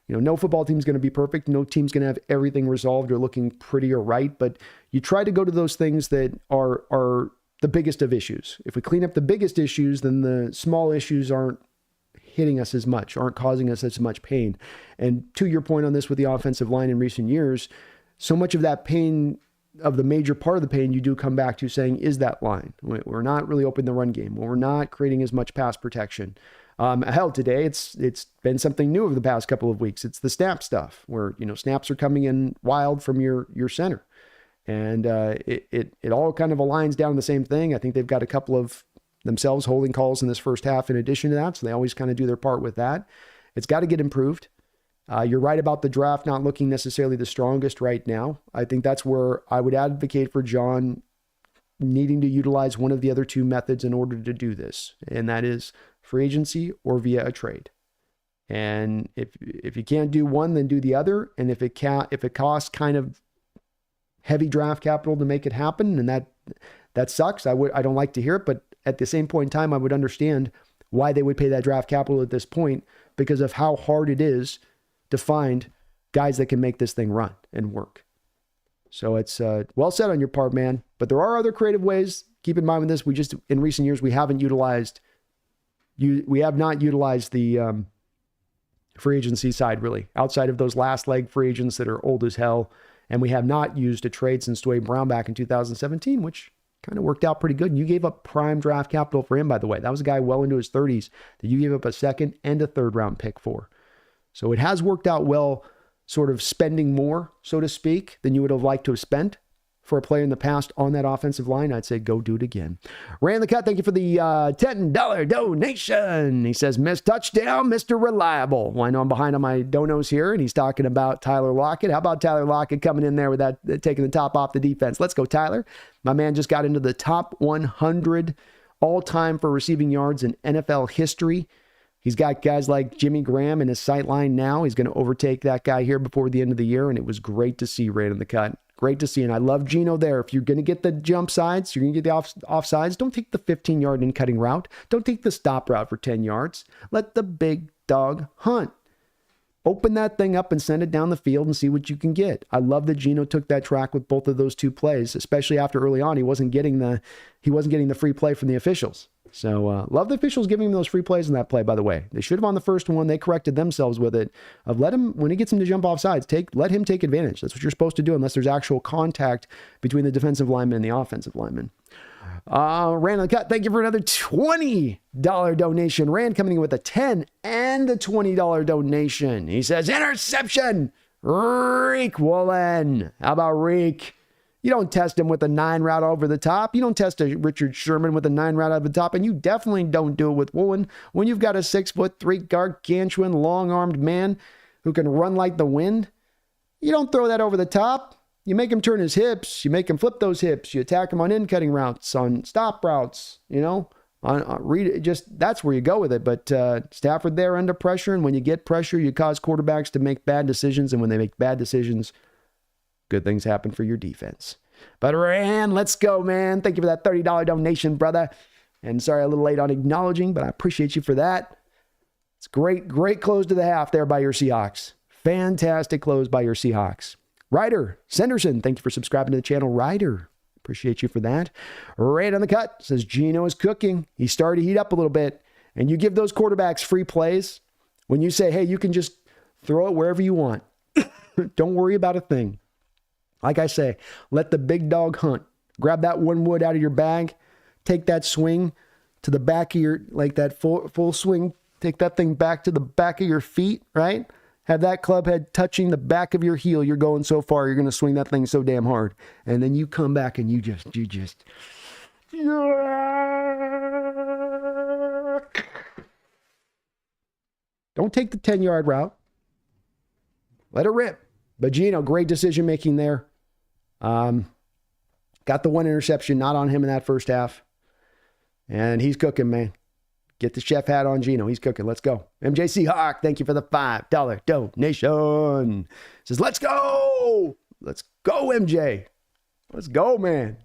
no football team is going to be perfect. No team's going to have everything resolved or looking pretty or right. But you try to go to those things that are the biggest of issues. If we clean up the biggest issues, then the small issues aren't hitting us as much, aren't causing us as much pain. And to your point on this with the offensive line in recent years, so much of that pain, of the major part of the pain, you do come back to saying, is that line? We're not really opening the run game. We're not creating as much pass protection. Hell, today it's been something new over the past couple of weeks. It's the snap stuff where, snaps are coming in wild from your center. And it all kind of aligns down to the same thing. I think they've got a couple of themselves holding calls in this first half in addition to that. So they always kind of do their part with that. It's got to get improved. You're right about the draft not looking necessarily the strongest right now. I think that's where I would advocate for John needing to utilize one of the other 2 methods in order to do this. And that is free agency or via a trade. And if you can't do one, then do the other. And if it costs kind of heavy draft capital to make it happen, and that sucks. I don't like to hear it, but at the same point in time, I would understand why they would pay that draft capital at this point, because of how hard it is to find guys that can make this thing run and work. So it's well said on your part, man. But there are other creative ways. Keep in mind with this, we just, in recent years, we have not utilized the free agency side, really, outside of those last leg free agents that are old as hell. And we have not used a trade since Dwayne Brown back in 2017, which kind of worked out pretty good. And you gave up prime draft capital for him, by the way. That was a guy well into his 30s that you gave up a second and a third round pick for. So it has worked out well, sort of spending more, so to speak, than you would have liked to have spent for a player in the past on that offensive line. I'd say go do it again. Ray in the cut, thank you for the $10 donation. He says, missed touchdown, Mr. Reliable. Well, I know I'm behind on my donos here, and he's talking about Tyler Lockett. How about Tyler Lockett coming in there with that, taking the top off the defense? Let's go, Tyler. My man just got into the top 100 all-time for receiving yards in NFL history. He's got guys like Jimmy Graham in his sight line now. He's going to overtake that guy here before the end of the year, and it was great to see Ray in the cut. Great to see. And I love Gino there. If you're going to get the jump sides, you're going to get the offsides, don't take the 15-yard in-cutting route. Don't take the stop route for 10 yards. Let the big dog hunt. Open that thing up and send it down the field and see what you can get. I love that Gino took that track with both of those two plays, especially after early on he wasn't getting the free play from the officials. So love the officials giving him those free plays in that play, by the way. They should have on the first one. They corrected themselves with it. Of let him, when he gets him to jump off sides, let him take advantage. That's what you're supposed to do unless there's actual contact between the defensive lineman and the offensive lineman. Rand on the cut, thank you for another $20 donation. Rand coming in with a $10 and a $20 donation. He says, interception, Reek Woolen. How about Reek? You don't test him with a 9 route over the top. You don't test a Richard Sherman with a 9 route over the top. And you definitely don't do it with Woolen when you've got a 6'3" gargantuan, long-armed man who can run like the wind. You don't throw that over the top. You make him turn his hips. You make him flip those hips. You attack him on in-cutting routes, on stop routes, you know. That's where you go with it. But Stafford there under pressure. And when you get pressure, you cause quarterbacks to make bad decisions. And when they make bad decisions, good things happen for your defense. But Rand, let's go, man. Thank you for that $30 donation, brother. And sorry, a little late on acknowledging, but I appreciate you for that. It's great close to the half there by your Seahawks. Fantastic close by your Seahawks. Ryder Senderson, thank you for subscribing to the channel, Ryder. Appreciate you for that. Right on the cut, says Gino is cooking. He's starting to heat up a little bit. And you give those quarterbacks free plays when you say, hey, you can just throw it wherever you want. Don't worry about a thing. Like I say, let the big dog hunt. Grab that one wood out of your bag. Take that swing to the back of your, like that full swing. Take that thing back to the back of your feet, right? Have that club head touching the back of your heel. You're going so far, you're going to swing that thing so damn hard. And then you come back and you just. Don't take the 10-yard route. Let it rip. But Gino, great decision making there. Got the one interception, not on him in that first half. And he's cooking, man. Get the chef hat on Gino. He's cooking. Let's go. MJC Hawk, thank you for the $5 donation. Says, let's go. Let's go, MJ. Let's go, man.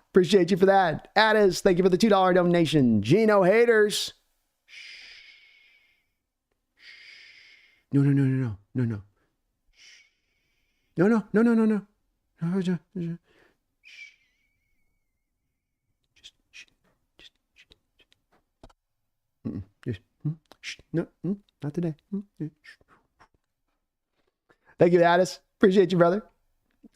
Appreciate you for that. Addis, thank you for the $2 donation. Gino haters. No. No, not today. Thank you, Addis. Appreciate you, brother.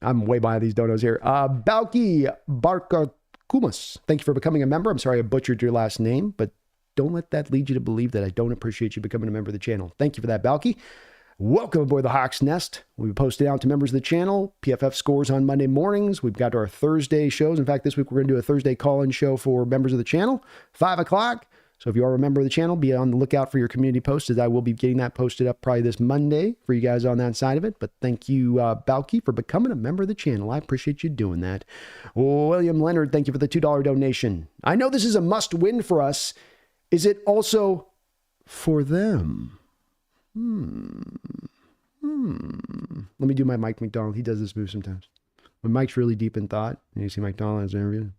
I'm way behind these donos here. Balki Barkakumas, thank you for becoming a member. I'm sorry I butchered your last name, but don't let that lead you to believe that I don't appreciate you becoming a member of the channel. Thank you for that, Balki. Welcome aboard the Hawks Nest. We posted out to members of the channel. PFF scores on Monday mornings. We've got our Thursday shows. In fact, this week we're going to do a Thursday call-in show for members of the channel, 5 o'clock. So if you are a member of the channel, be on the lookout for your community posts, as I will be getting that posted up probably this Monday for you guys on that side of it. But thank you, Balki, for becoming a member of the channel. I appreciate you doing that. William Leonard, thank you for the $2 donation. I know this is a must-win for us. Is it also for them? Let me do my Mike McDonald. He does this move sometimes. When Mike's really deep in thought, and you see Mike Donald as an interview,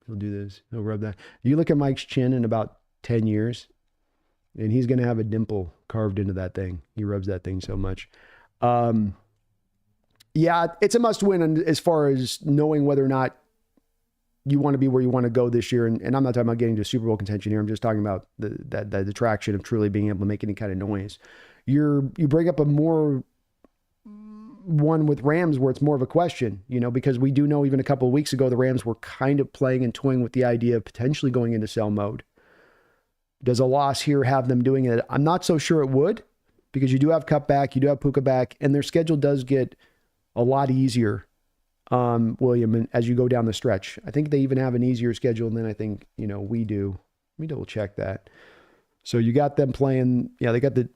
he'll do this. He'll rub that. You look at Mike's chin in about 10 years, and he's going to have a dimple carved into that thing. He rubs that thing so much. Yeah, it's a must win as far as knowing whether or not you want to be where you want to go this year. And I'm not talking about getting to Super Bowl contention here. I'm just talking about the attraction of truly being able to make any kind of noise. You bring up a more one with Rams where it's more of a question, because we do know even a couple of weeks ago, the Rams were kind of playing and toying with the idea of potentially going into sell mode. Does a loss here have them doing it? I'm not so sure it would, because you do have Kupp back, you do have Puka back, and their schedule does get a lot easier, William, as you go down the stretch. I think they even have an easier schedule than I think, we do. Let me double check that. So you got them playing, they got the,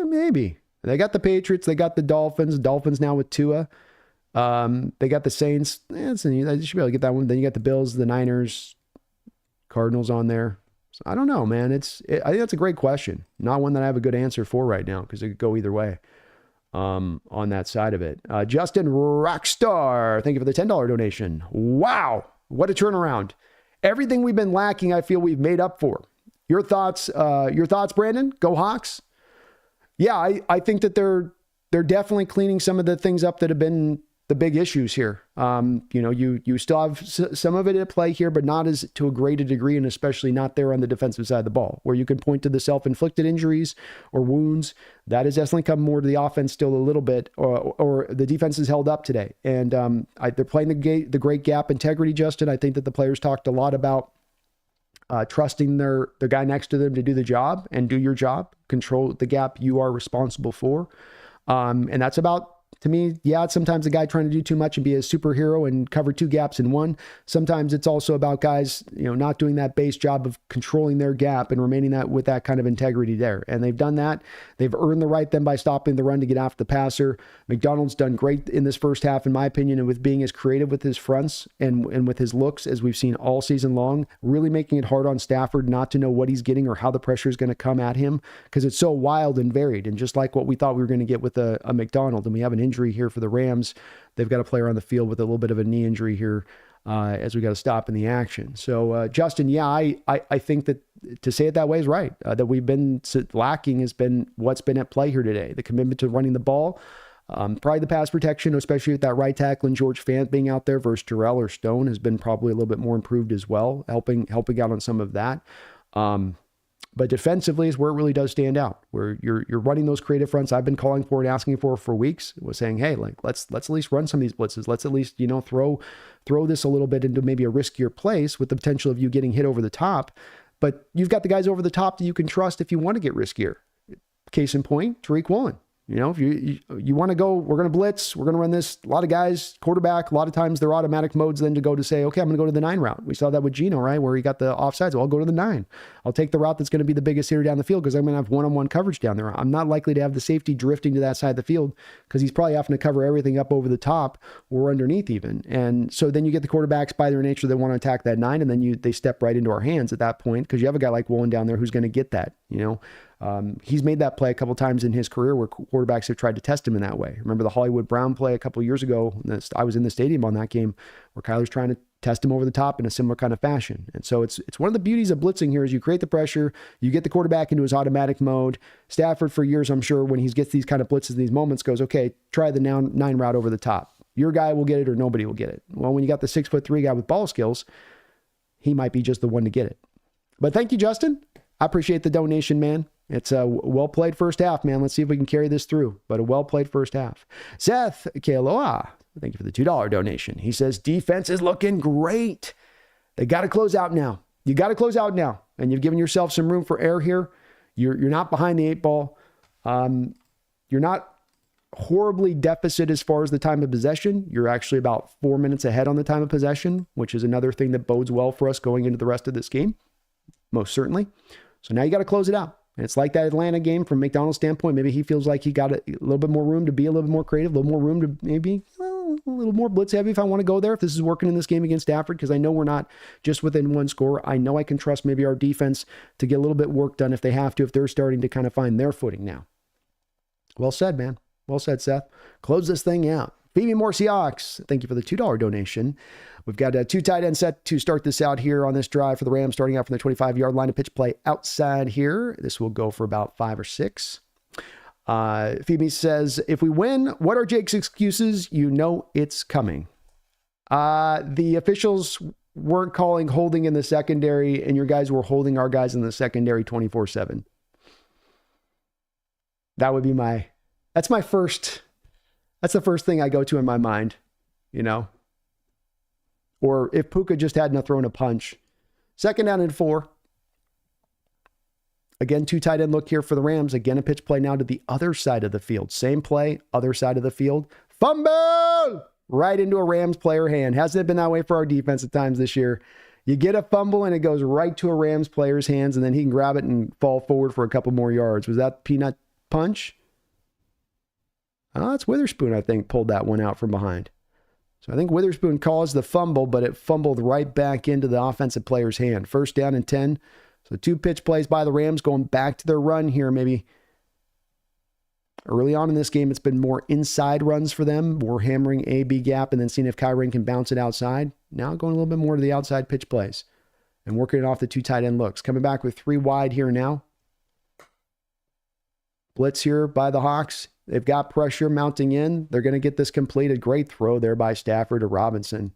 maybe. They got the Patriots, they got the Dolphins now with Tua. They got the Saints. They should be able to get that one. Then you got the Bills, the Niners, Cardinals on there. So I don't know, man. I think that's a great question. Not one that I have a good answer for right now, because it could go either way on that side of it. Justin Rockstar, thank you for the $10 donation. Wow, what a turnaround. Everything we've been lacking, I feel we've made up for. Your thoughts, Brandon? Go Hawks. Yeah, I think that they're definitely cleaning some of the things up that have been the big issues here. You still have some of it at play here, but not as to a greater degree, and especially not there on the defensive side of the ball, where you can point to the self-inflicted injuries or wounds. That has definitely come more to the offense still a little bit, or the defense is held up today. And they're playing the great gap integrity, Justin. I think that the players talked a lot about trusting the guy next to them to do the job and do your job, control the gap you are responsible for. And that's about, to me, it's sometimes a guy trying to do too much and be a superhero and cover two gaps in one. Sometimes it's also about guys, not doing that base job of controlling their gap and remaining with that kind of integrity there. And they've done that. They've earned the right then by stopping the run to get after the passer. McDonald's done great in this first half, in my opinion, and with being as creative with his fronts and with his looks as we've seen all season long, really making it hard on Stafford not to know what he's getting or how the pressure is going to come at him, because it's so wild and varied. And just like what we thought we were going to get with a McDonald, and we have an injury here for the Rams. They've got a player on the field with a little bit of a knee injury here as we got to stop in the action. So, Justin, I think that to say it that way is right. That we've been lacking has been what's been at play here today. The commitment to running the ball, probably the pass protection, especially with that right tackle and George Fant being out there versus Terrell or Stone, has been probably a little bit more improved as well, helping out on some of that. But defensively is where it really does stand out, where you're running those creative fronts I've been calling for and asking for weeks, was saying, hey, let's at least run some of these blitzes. Let's at least, throw this a little bit into maybe a riskier place with the potential of you getting hit over the top. But you've got the guys over the top that you can trust if you want to get riskier. Case in point, Tariq Woolen. If you want to go, we're going to blitz, we're going to run this. A lot of guys, quarterback, a lot of times they're automatic modes then to go to say, okay, I'm going to go to the 9 route. We saw that with Geno, right? Where he got the offsides. Well, I'll go to the 9. I'll take the route that's going to be the biggest hitter down the field because I'm going to have one-on-one coverage down there. I'm not likely to have the safety drifting to that side of the field because he's probably having to cover everything up over the top or underneath even. And so then you get the quarterbacks by their nature that want to attack that 9, and then they step right into our hands at that point because you have a guy like Woolen down there who's going to get that, He's made that play a couple times in his career where quarterbacks have tried to test him in that way. Remember the Hollywood Brown play a couple of years ago? I was in the stadium on that game where Kyler's trying to test him over the top in a similar kind of fashion. And so it's one of the beauties of blitzing here is you create the pressure, you get the quarterback into his automatic mode. Stafford for years, I'm sure, when he gets these kind of blitzes in these moments, goes, okay, try the 9 route over the top. Your guy will get it or nobody will get it. Well, when you got the 6'3" guy with ball skills, he might be just the one to get it. But thank you, Justin. I appreciate the donation, man. It's a well-played first half, man. Let's see if we can carry this through, but a well-played first half. Seth Kealoha, thank you for the $2 donation. He says, defense is looking great. They got to close out now. You got to close out now, and you've given yourself some room for error here. You're not behind the 8 ball. You're not horribly deficit as far as the time of possession. You're actually about 4 minutes ahead on the time of possession, which is another thing that bodes well for us going into the rest of this game, most certainly. So now you got to close it out. And it's like that Atlanta game from McDonald's standpoint. Maybe he feels like he got a little bit more room to be a little bit more creative, a little more room to maybe a little more blitz heavy if I want to go there, if this is working in this game against Stafford, because I know we're not just within one score. I know I can trust maybe our defense to get a little bit work done if they have to, if they're starting to kind of find their footing now. Well said, man. Well said, Seth. Close this thing out. Feed Me More Seahawks. Thank you for the $2 donation. We've got a 2 tight end set to start this out here on this drive for the Rams, starting out from the 25-yard line. A pitch play outside here. This will go for about 5 or 6. Phoebe says, if we win, what are Jake's excuses? You know it's coming. The officials weren't calling holding in the secondary, and your guys were holding our guys in the secondary 24/7. That would be that's the first thing I go to in my mind, you know? Or if Puka just hadn't thrown a punch. 2nd down and 4. Again, 2 tight end look here for the Rams. Again, a pitch play now to the other side of the field. Same play, other side of the field. Fumble! Right into a Rams player hand. Hasn't it been that way for our defense at times this year? You get a fumble and it goes right to a Rams player's hands, and then he can grab it and fall forward for a couple more yards. Was that peanut punch? It's Witherspoon, I think, pulled that one out from behind. So I think Witherspoon caused the fumble, but it fumbled right back into the offensive player's hand. 1st down and 10. So 2 pitch plays by the Rams going back to their run here. Maybe early on in this game, it's been more inside runs for them. More hammering A-B gap and then seeing if Kyren can bounce it outside. Now going a little bit more to the outside pitch plays and working it off the 2 tight end looks. Coming back with 3 wide here now. Blitz here by the Hawks. They've got pressure mounting in. They're going to get this completed. Great throw there by Stafford to Robinson.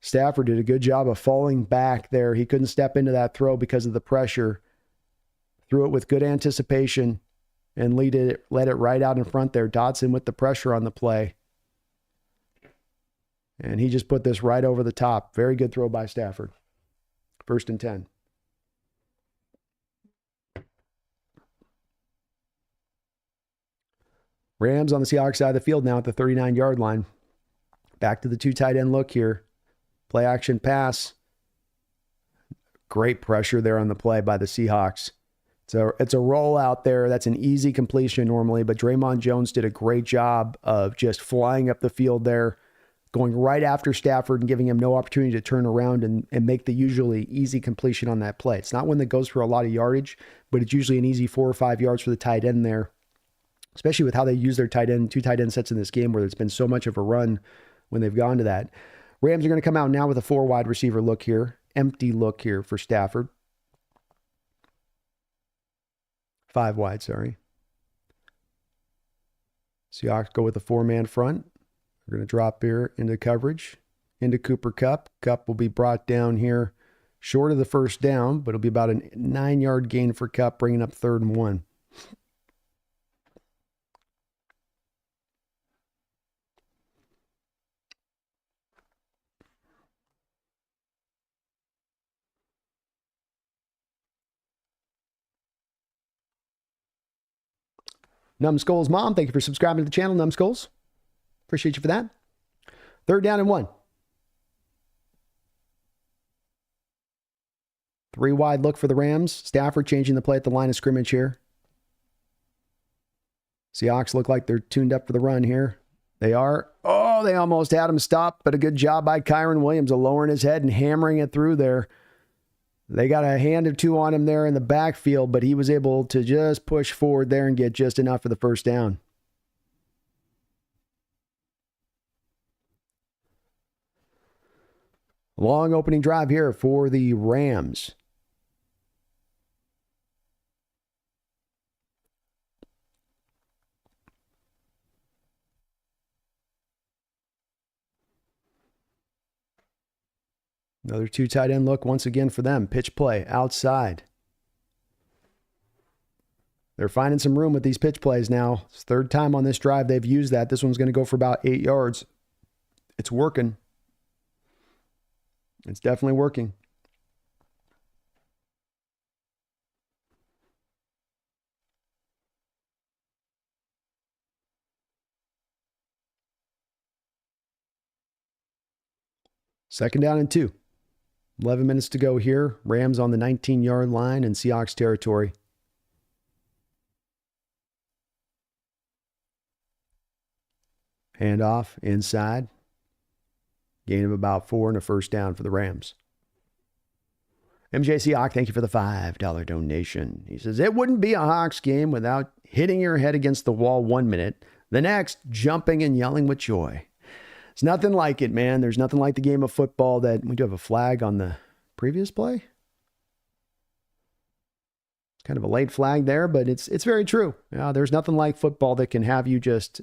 Stafford did a good job of falling back there. He couldn't step into that throw because of the pressure. Threw it with good anticipation and let it right out in front there. Dotson with the pressure on the play. And he just put this right over the top. Very good throw by Stafford. 1st and 10. Rams on the Seahawks side of the field now at the 39-yard line. Back to the 2 tight end look here. Play action pass. Great pressure there on the play by the Seahawks. It's a roll out there. That's an easy completion normally, but Draymond Jones did a great job of just flying up the field there, going right after Stafford and giving him no opportunity to turn around and make the usually easy completion on that play. It's not one that goes for a lot of yardage, but it's usually an easy 4 or 5 yards for the tight end there, especially with how they use their 2 tight end sets in this game where there's been so much of a run when they've gone to that. Rams are going to come out now with a 4 wide receiver look here. Empty look here for Stafford. 5 wide, sorry. Seahawks go with a 4-man front. We're going to drop here into coverage, into Cooper Kupp. Kupp will be brought down here short of the 1st down, but it'll be about a 9-yard gain for Kupp, bringing up 3rd and 1. Numbskull's mom, thank you for subscribing to the channel, Numbskulls. Appreciate you for that. 3rd down and 1. 3 wide look for the Rams. Stafford changing the play at the line of scrimmage here. Seahawks look like they're tuned up for the run here. They are. Oh, they almost had him stopped, but a good job by Kyren Williams of lowering his head and hammering it through there. They got a hand or 2 on him there in the backfield, but he was able to just push forward there and get just enough for the 1st down. Long opening drive here for the Rams. Another 2 tight end look once again for them. Pitch play outside. They're finding some room with these pitch plays now. It's 3rd time on this drive they've used that. This one's going to go for about 8 yards. It's working. It's definitely working. Second down and 2. 11 minutes to go here. Rams on the 19-yard line in Seahawks territory. Handoff inside. Gain of about 4 and a 1st down for the Rams. MJ Seahawk, thank you for the $5 donation. He says, it wouldn't be a Hawks game without hitting your head against the wall 1 minute, the next jumping and yelling with joy. It's nothing like it, man. There's nothing like the game of football that we do have a flag on the previous play. It's kind of a late flag there, but it's very true. There's nothing like football that can have you just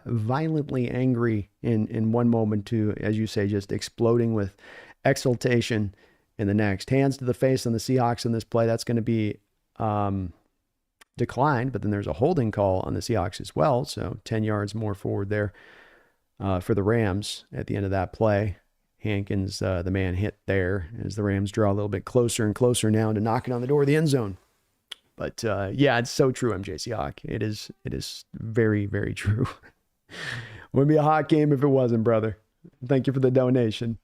violently angry in one moment to, as you say, just exploding with exultation in the next. Hands to the face on the Seahawks in this play. That's going to be declined, but then there's a holding call on the Seahawks as well. So 10 yards more forward there for the Rams at the end of that play. Hankins, the man hit there as the Rams draw a little bit closer and closer now to knocking on the door of the end zone. But yeah, it's so true, MJ Seahawk. It is very, very true. Wouldn't be a hot game if it wasn't, brother. Thank you for the donation.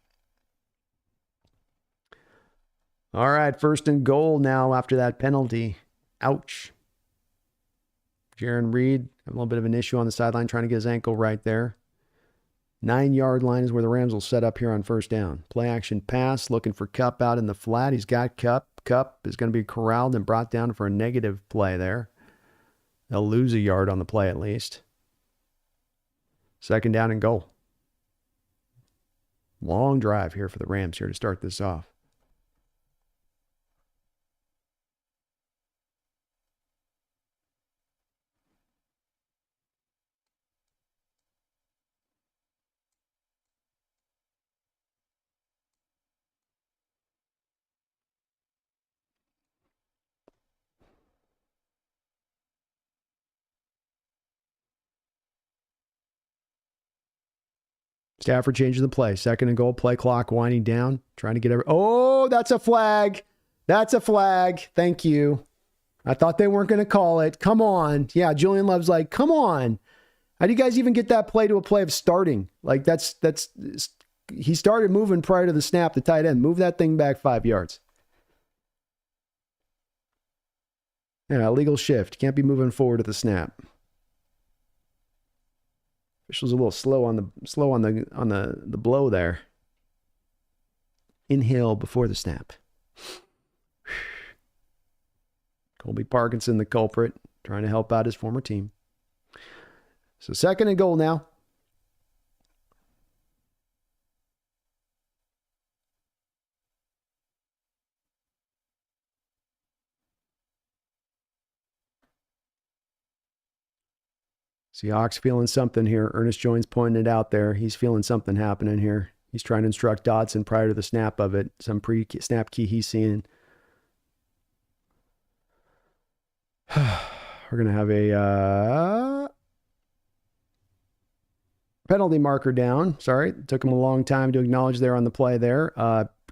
All right, 1st and goal now after that penalty. Ouch. Jaron Reed, a little bit of an issue on the sideline, trying to get his ankle right there. 9-yard line is where the Rams will set up here on 1st down. Play action pass, looking for Kupp out in the flat. He's got Kupp. Kupp is going to be corralled and brought down for a negative play there. They'll lose a yard on the play at least. 2nd down and goal. Long drive here for the Rams here to start this off. Stafford changing the play. 2nd and goal, play clock winding down. Trying to get every... Oh, that's a flag. That's a flag. Thank you. I thought they weren't going to call it. Come on. Yeah, Julian Love's like, come on. How do you guys even get that play to a play of starting? Like, that's he started moving prior to the snap, the tight end. Move that thing back 5 yards. Yeah, illegal shift. Can't be moving forward at the snap. Official's a little slow on the blow there. Inhale before the snap. Colby Parkinson, the culprit, trying to help out his former team. So 2nd and goal now. Seahawks feeling something here. Ernest Jones pointing it out there. He's feeling something happening here. He's trying to instruct Dodson prior to the snap of it. Some pre-snap key he's seeing. We're going to have a penalty marker down. Sorry, it took him a long time to acknowledge there on the play there.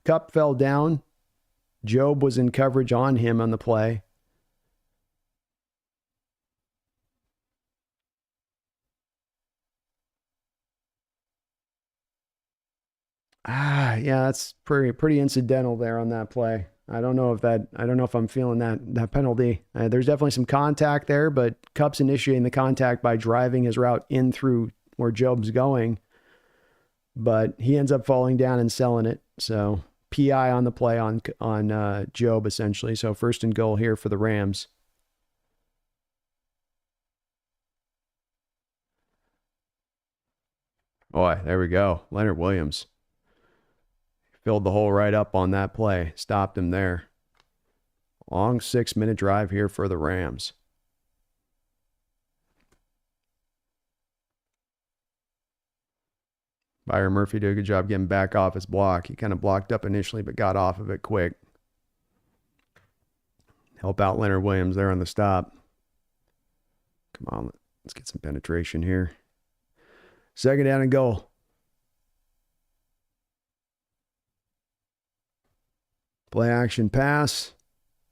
Kupp fell down. Job was in coverage on him on the play. Yeah, that's pretty incidental there on that play. I don't know if I'm feeling that penalty. There's definitely some contact there, but Kupp's initiating the contact by driving his route in through where Job's going. But he ends up falling down and selling it. So PI on the play on Job essentially. So 1st and goal here for the Rams. Boy, there we go. Leonard Williams filled the hole right up on that play. Stopped him there. Long 6-minute drive here for the Rams. Byron Murphy did a good job getting back off his block. He kind of blocked up initially, but got off of it quick. Help out Leonard Williams there on the stop. Come on, let's get some penetration here. 2nd down and goal. Play action pass.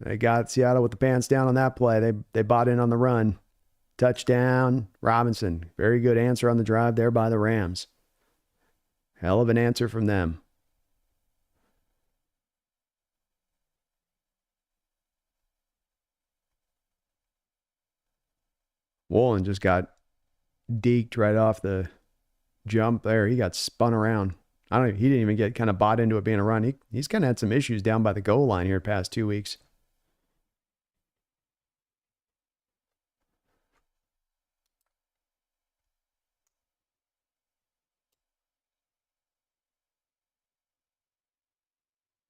They got Seattle with the pants down on that play. They bought in on the run. Touchdown, Robinson. Very good answer on the drive there by the Rams. Hell of an answer from them. Woolen just got deked right off the jump there. He got spun around. He didn't even get kind of bought into it being a run. He's kind of had some issues down by the goal line here past 2 weeks.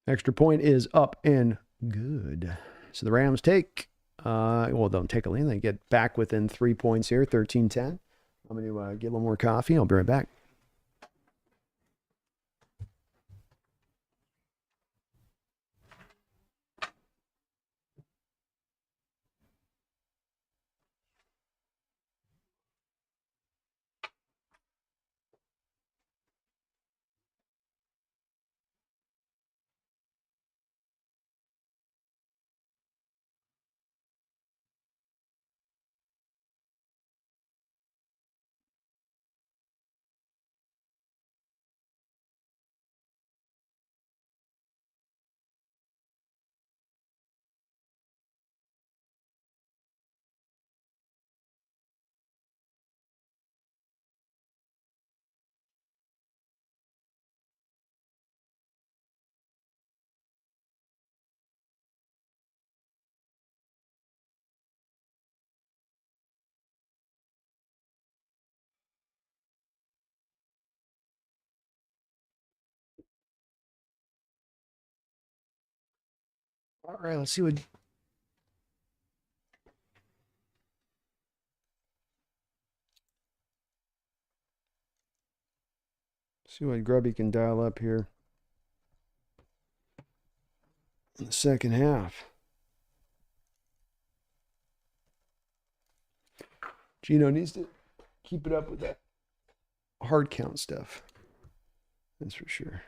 Extra point is up and good. So the Rams take, don't take a lead. They get back within 3 points here, 13-10. I'm going to get a little more coffee. I'll be right back. All right, let's see what Grubby can dial up here in the second half. Gino needs to keep it up with that hard count stuff. That's for sure.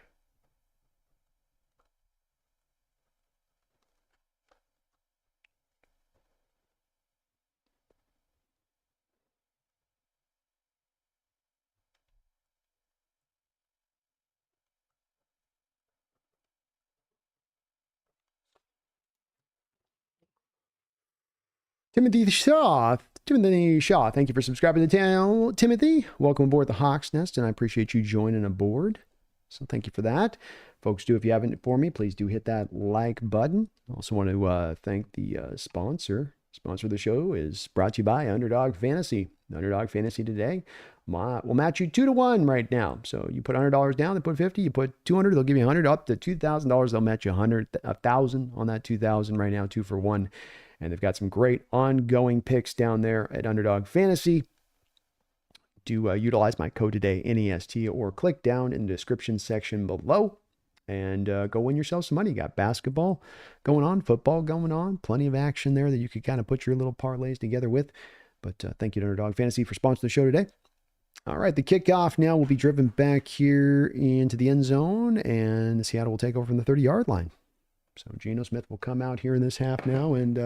Timothy Shaw, thank you for subscribing to the channel. Timothy, welcome aboard the Hawks Nest, and I appreciate you joining aboard. So thank you for that. Folks, if you haven't for me, please do hit that like button. I also want to thank the sponsor. Sponsor of the show is brought to you by Underdog Fantasy. Underdog Fantasy today will match you 2-to-1 right now. So you put $100 down, they put 50. You put 200, they'll give you 100. Up to $2,000, they'll match you 1,000 on that 2,000 right now, 2-for-1. And they've got some great ongoing picks down there at Underdog Fantasy. Do utilize my code today, NEST, or click down in the description section below and go win yourself some money. You got basketball going on, football going on, plenty of action there that you could kind of put your little parlays together with. But thank you to Underdog Fantasy for sponsoring the show today. All right, the kickoff now will be driven back here into the end zone, and Seattle will take over from the 30-yard line. So Geno Smith will come out here in this half now, and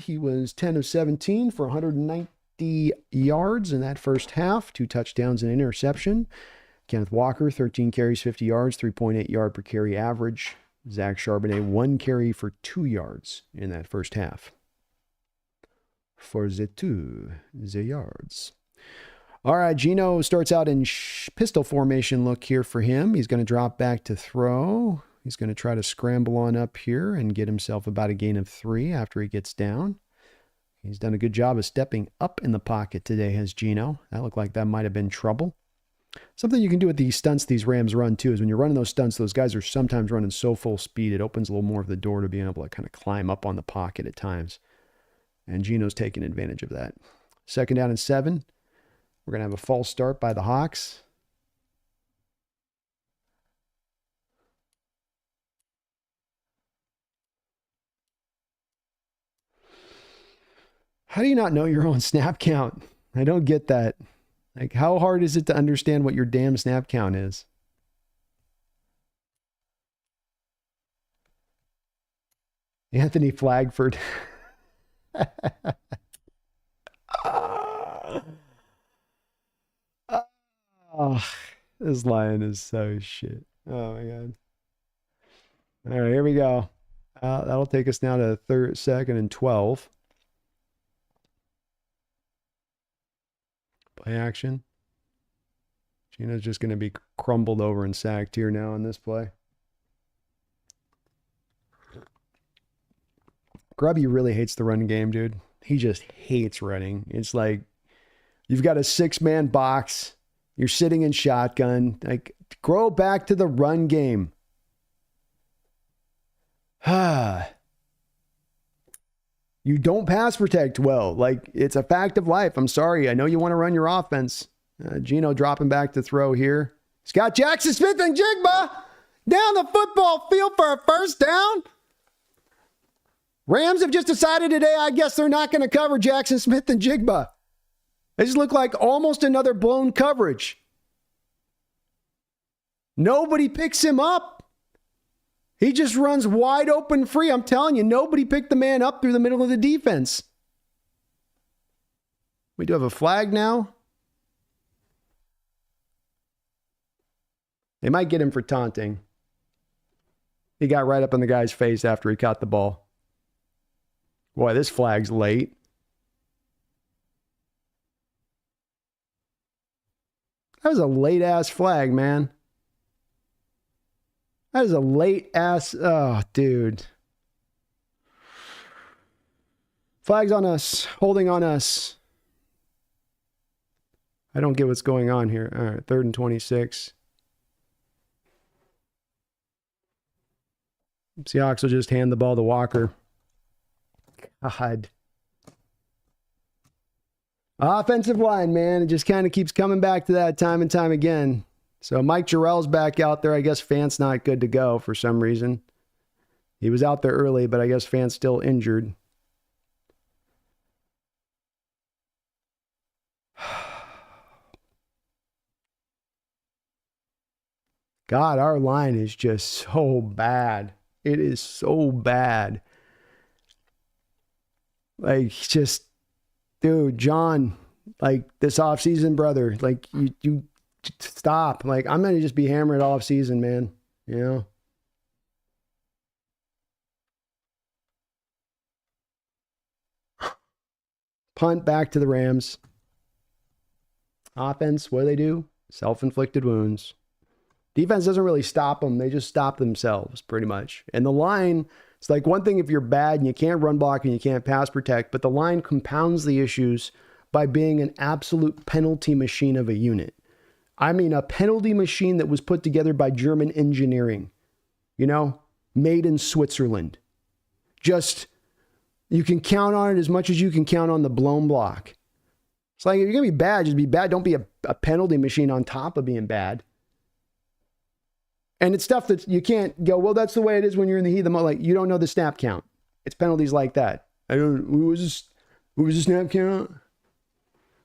he was 10 of 17 for 190 yards in that first half, 2 touchdowns and interception. Kenneth Walker, 13 carries, 50 yards, 3.8 yard per carry average. Zach Charbonnet, 1 carry for 2 yards in that first half. For the yards. All right, Geno starts out in pistol formation look here for him. He's going to drop back to throw. He's going to try to scramble on up here and get himself about a gain of 3 after he gets down. He's done a good job of stepping up in the pocket today, has Geno. That looked like that might have been trouble. Something you can do with these stunts these Rams run too is when you're running those stunts, those guys are sometimes running so full speed, it opens a little more of the door to being able to kind of climb up on the pocket at times. And Geno's taking advantage of that. 2nd down and 7. We're going to have a false start by the Hawks. How do you not know your own snap count? I don't get that. Like, how hard is it to understand what your damn snap count is? Anthony Flagford. Oh, this lion is so shit. Oh my God. All right, here we go. That'll take us now to 2nd and 12. Play action. Geno's just going to be crumbled over and sacked here now on this play. Grubby really hates the run game, dude. He just hates running. It's like you've got a 6-man box. You're sitting in shotgun. Like, Grow back to the run game. You don't pass protect well. Like, it's a fact of life. I'm sorry. I know you want to run your offense. Gino dropping back to throw here. He's got Jackson Smith and Jigba down the football field for a first down. Rams have just decided today, I guess they're not going to cover Jackson Smith and Jigba. They just look like almost another blown coverage. Nobody picks him up. He just runs wide open free. I'm telling you, nobody picked the man up through the middle of the defense. We do have a flag now. They might get him for taunting. He got right up in the guy's face after he caught the ball. Boy, this flag's late. That was a late-ass flag, man. That is a late-ass... Oh, dude. Flags on us. Holding on us. I don't get what's going on here. All right, 3rd and 26. Seahawks will just hand the ball to Walker. God. Offensive line, man. It just kind of keeps coming back to that time and time again. So Mike Jarrell's back out there. I guess Fant's not good to go for some reason. He was out there early, but I guess Fant's still injured. God, our line is just so bad. It is so bad. Like, just, dude, John, like, this offseason, brother, like, you stop. Like, I'm going to just be hammered off season, man. You know? Punt back to the Rams. Offense, what do? Self-inflicted wounds. Defense doesn't really stop them. They just stop themselves, pretty much. And the line, it's like one thing if you're bad and you can't run block and you can't pass protect, but the line compounds the issues by being an absolute penalty machine of a unit. I mean, a penalty machine that was put together by German engineering, you know, made in Switzerland. Just, you can count on it as much as you can count on the blown block. It's like, if you're going to be bad, just be bad. Don't be a penalty machine on top of being bad. And it's stuff that you can't go, well, that's the way it is when you're in the heat of the moment. Like, you don't know the snap count. It's penalties like that. What was the snap count?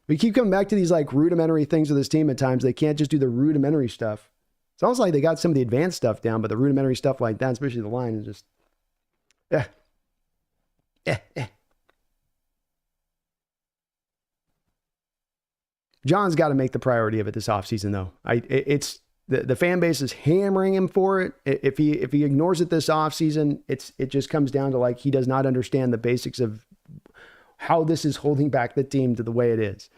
We keep coming back to these like rudimentary things with this team at times. They can't just do the rudimentary stuff. It's almost like they got some of the advanced stuff down, but the rudimentary stuff like that, especially the line, is just, John's got to make the priority of it this offseason, though. It's the fan base is hammering him for it. If he ignores it this offseason, it just comes down to like he does not understand the basics of how this is holding back the team to the way it is.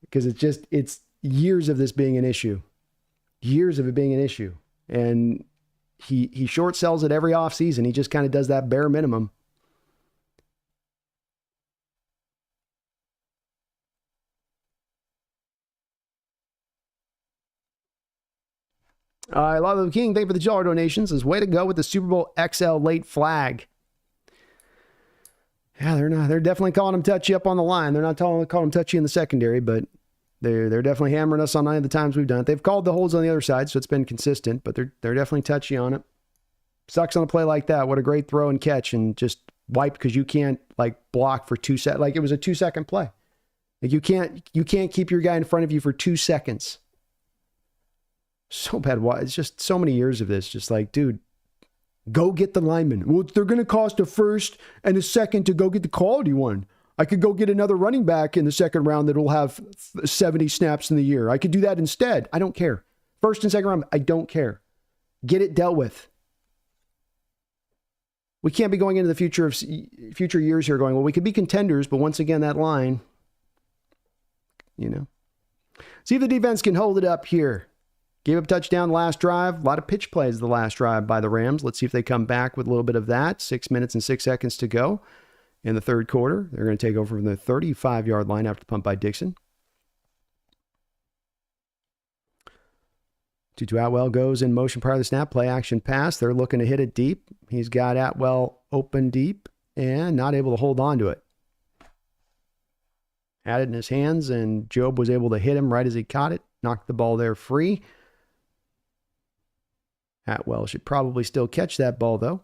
Because it's years of this being an issue. Years of it being an issue. And he short sells it every offseason. He just kind of does that bare minimum. I love the King. Thank you for the dollar donations. Is way to go with the Super Bowl XL late flag. Yeah, they're definitely calling him touchy up on the line. They're not calling him touchy in the secondary, but they're definitely hammering us on 9 of the times we've done it. They've called the holds on the other side, so it's been consistent, but they're definitely touchy on it. Sucks on a play like that. What a great throw and catch, and just wiped because you can't like block for 2 seconds. Like, it was a 2-second play. Like, you can't keep your guy in front of you for 2 seconds. So bad. Why? It's just so many years of this. Just like, dude, go get the lineman. Well, they're going to cost a first and a second to go get the quality one. I could go get another running back in the second round that will have 70 snaps in the year. I could do that instead. I don't care. First and second round, I don't care. Get it dealt with. We can't be going into the future years here going, well, we could be contenders, but once again, that line, you know. See if the defense can hold it up here. Gave up a touchdown last drive. A lot of pitch plays the last drive by the Rams. Let's see if they come back with a little bit of that. 6 minutes and 6 seconds to go in the third quarter. They're going to take over from the 35-yard line after the punt by Dixon. Tutu Atwell goes in motion prior to the snap, play action pass. They're looking to hit it deep. He's got Atwell open deep and not able to hold on to it. Had it in his hands, and Job was able to hit him right as he caught it. Knocked the ball there free. Atwell should probably still catch that ball, though.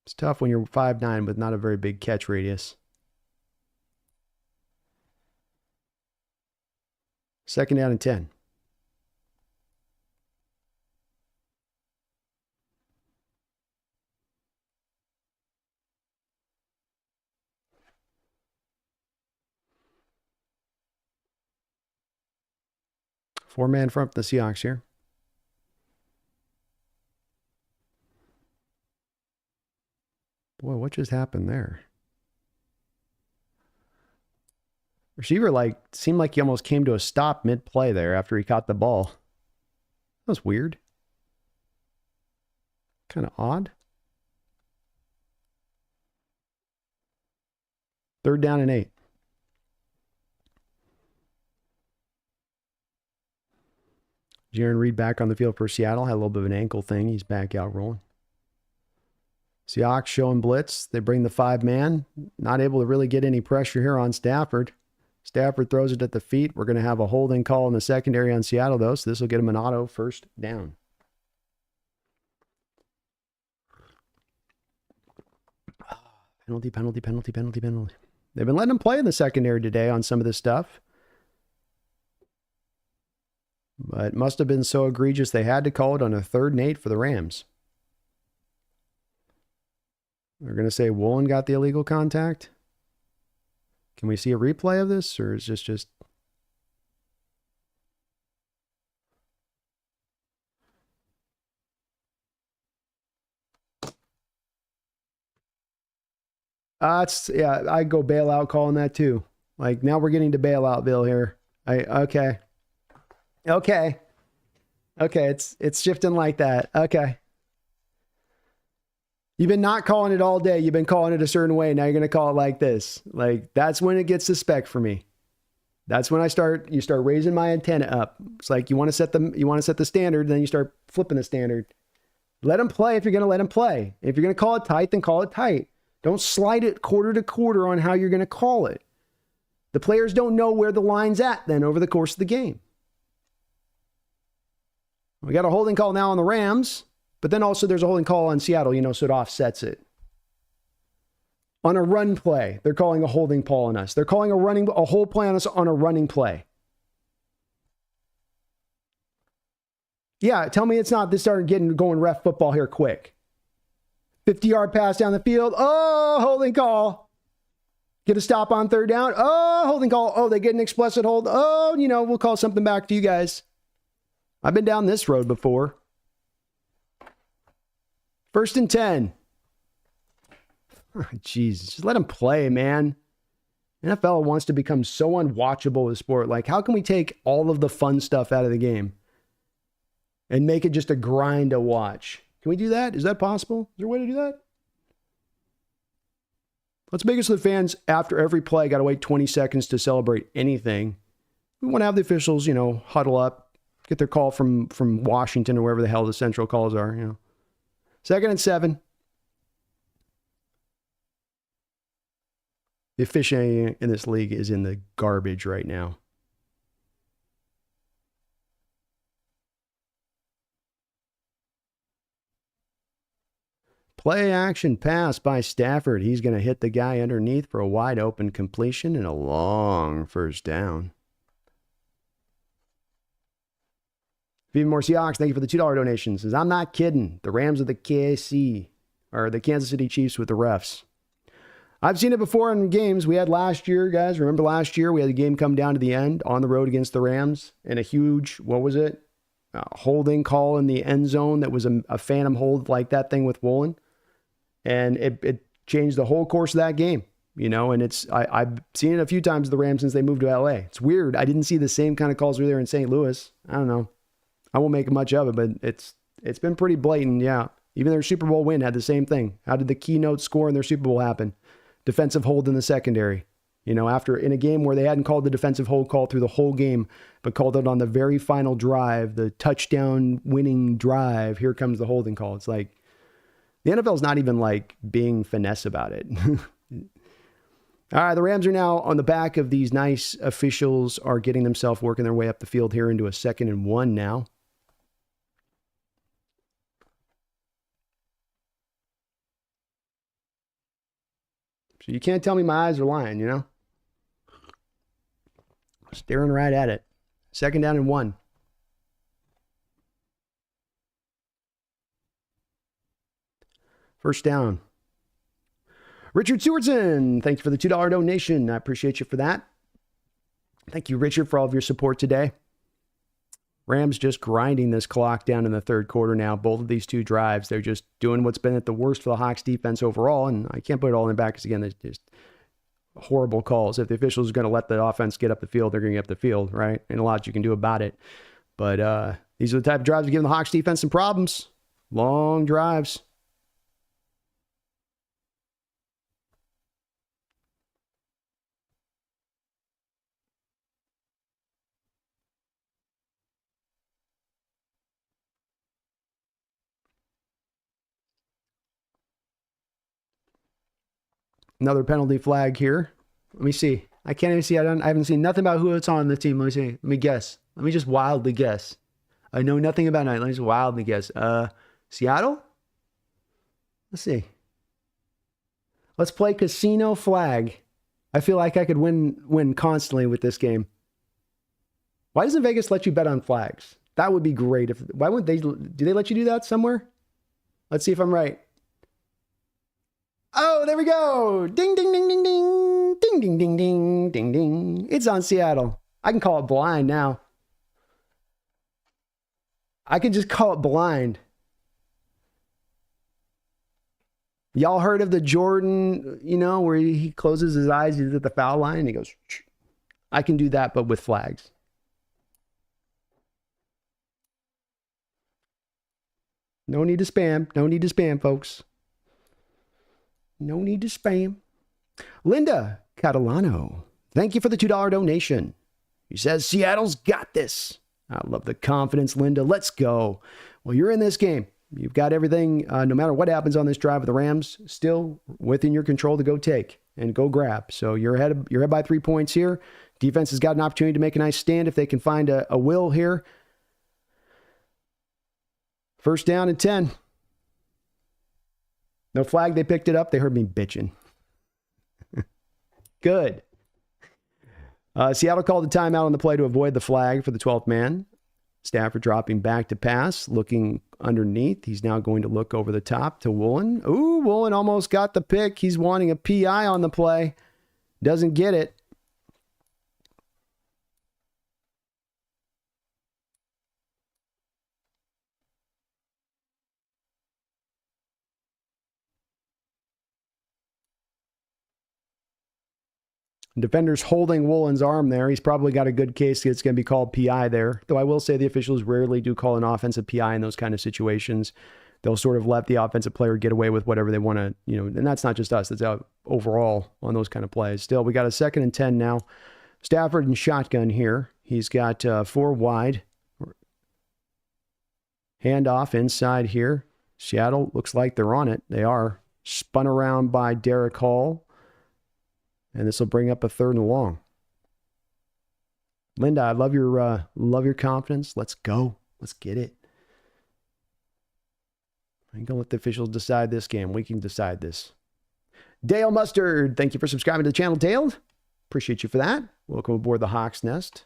It's tough when you're 5'9" with not a very big catch radius. Second down and 10. Four-man front for the Seahawks here. Boy, what just happened there? Receiver seemed like he almost came to a stop mid-play there after he caught the ball. That was weird. Kind of odd. Third down and 8. Jaron Reed back on the field for Seattle. Had a little bit of an ankle thing. He's back out rolling. Seahawks showing blitz. They bring the 5-man. Not able to really get any pressure here on Stafford. Stafford throws it at the feet. We're going to have a holding call in the secondary on Seattle, though, so this will get him an auto first down. Penalty. They've been letting him play in the secondary today on some of this stuff. But it must have been so egregious they had to call it on a 3rd and 8 for the Rams. They're going to say Woolen got the illegal contact. Can we see a replay of this, or is this just... I'd go bailout calling that too. Like, now we're getting to bailoutville here. Okay, it's shifting like that. Okay. You've been not calling it all day. You've been calling it a certain way. Now you're going to call it like this. Like, that's when it gets suspect for me. That's when you start raising my antenna up. It's like you want to set the standard, then you start flipping the standard. Let them play if you're going to let them play. If you're going to call it tight, then call it tight. Don't slide it quarter to quarter on how you're going to call it. The players don't know where the line's at then over the course of the game. We got a holding call now on the Rams, but then also there's a holding call on Seattle, so it offsets it. On a run play, they're calling a holding call on us. They're calling a whole play on us on a running play. Yeah, tell me it's not. This started going ref football here quick. 50-yard pass down the field. Oh, holding call. Get a stop on 3rd down. Oh, holding call. Oh, they get an explicit hold. Oh, we'll call something back to you guys. I've been down this road before. 1st and 10. Oh, jeez, just let him play, man. NFL wants to become so unwatchable with sport. Like, how can we take all of the fun stuff out of the game and make it just a grind to watch? Can we do that? Is that possible? Is there a way to do that? Let's make it so the fans, after every play, got to wait 20 seconds to celebrate anything. We want to have the officials, huddle up, get their call from Washington or wherever the hell the central calls are, 2nd and 7. The officiating in this league is in the garbage right now. Play action pass by Stafford. He's going to hit the guy underneath for a wide open completion and a long first down. Even more Seahawks, thank you for the $2 donation. Says, I'm not kidding. The Rams are the KC, or the Kansas City Chiefs with the refs. I've seen it before in games we had last year, guys. Remember last year we had the game come down to the end on the road against the Rams and a huge, holding call in the end zone that was a phantom hold like that thing with Woolen. And it changed the whole course of that game, and I've seen it a few times with the Rams since they moved to LA. It's weird. I didn't see the same kind of calls we were there in St. Louis. I don't know. I won't make much of it, but it's been pretty blatant, yeah. Even their Super Bowl win had the same thing. How did the keynote score in their Super Bowl happen? Defensive hold in the secondary. After in a game where they hadn't called the defensive hold call through the whole game, but called it on the very final drive, the touchdown winning drive, here comes the holding call. It's like the NFL is not even like being finesse about it. All right, the Rams are now on the back of these nice officials, are getting themselves working their way up the field here into a 2nd and 1 now. So you can't tell me my eyes are lying, Staring right at it. 2nd down and 1. First down. Richard Sewardson, thank you for the $2 donation. I appreciate you for that. Thank you, Richard, for all of your support today. Rams just grinding this clock down in the 3rd quarter now. Both of these 2 drives, they're just doing what's been at the worst for the Hawks defense overall. And I can't put it all in the back because, again, there's just horrible calls. If the officials are going to let the offense get up the field, they're going to get up the field, right? And a lot you can do about it. But these are the type of drives that give the Hawks defense some problems. Long drives. Another penalty flag here. Let me see. I can't even see. I haven't seen nothing about who it's on the team. Let me see. Let me guess. Let me just wildly guess. I know nothing about it. Let me just wildly guess. Seattle? Let's see. Let's play casino flag. I feel like I could win constantly with this game. Why doesn't Vegas let you bet on flags? That would be great. Why wouldn't they? Do they let you do that somewhere? Let's see if I'm right. Oh, there we go. Ding, ding, ding, ding, ding. Ding, ding, ding, ding, ding, ding. It's on Seattle. I can call it blind now. I can just call it blind. Y'all heard of the Jordan, where he closes his eyes, he's at the foul line, and he goes, shh. I can do that, but with flags. No need to spam. No need to spam, folks. No need to spam. Linda Catalano, thank you for the $2 donation. He says, Seattle's got this. I love the confidence, Linda. Let's go. Well, you're in this game. You've got everything, no matter what happens on this drive with the Rams, still within your control to go take and go grab. So you're ahead by 3 points here. Defense has got an opportunity to make a nice stand if they can find a will here. First down and 10. No flag. They picked it up. They heard me bitching. Good. Seattle called a timeout on the play to avoid the flag for the 12th man. Stafford dropping back to pass, looking underneath. He's now going to look over the top to Woolen. Ooh, Woolen almost got the pick. He's wanting a PI on the play. Doesn't get it. Defender's holding Woolen's arm there. He's probably got a good case. It's going to be called PI there. Though I will say the officials rarely do call an offensive PI in those kind of situations. They'll sort of let the offensive player get away with whatever they want to, and that's not just us. That's out overall on those kind of plays. Still, we got a 2nd and 10 now. Stafford and shotgun here. He's got 4 wide. Handoff inside here. Seattle looks like they're on it. They are. Spun around by Derek Hall. And this will bring up a 3rd and long. Linda, I love your confidence. Let's go. Let's get it. I ain't gonna let the officials decide this game. We can decide this. Dale Mustard, thank you for subscribing to the channel, Dale. Appreciate you for that. Welcome aboard the Hawks Nest.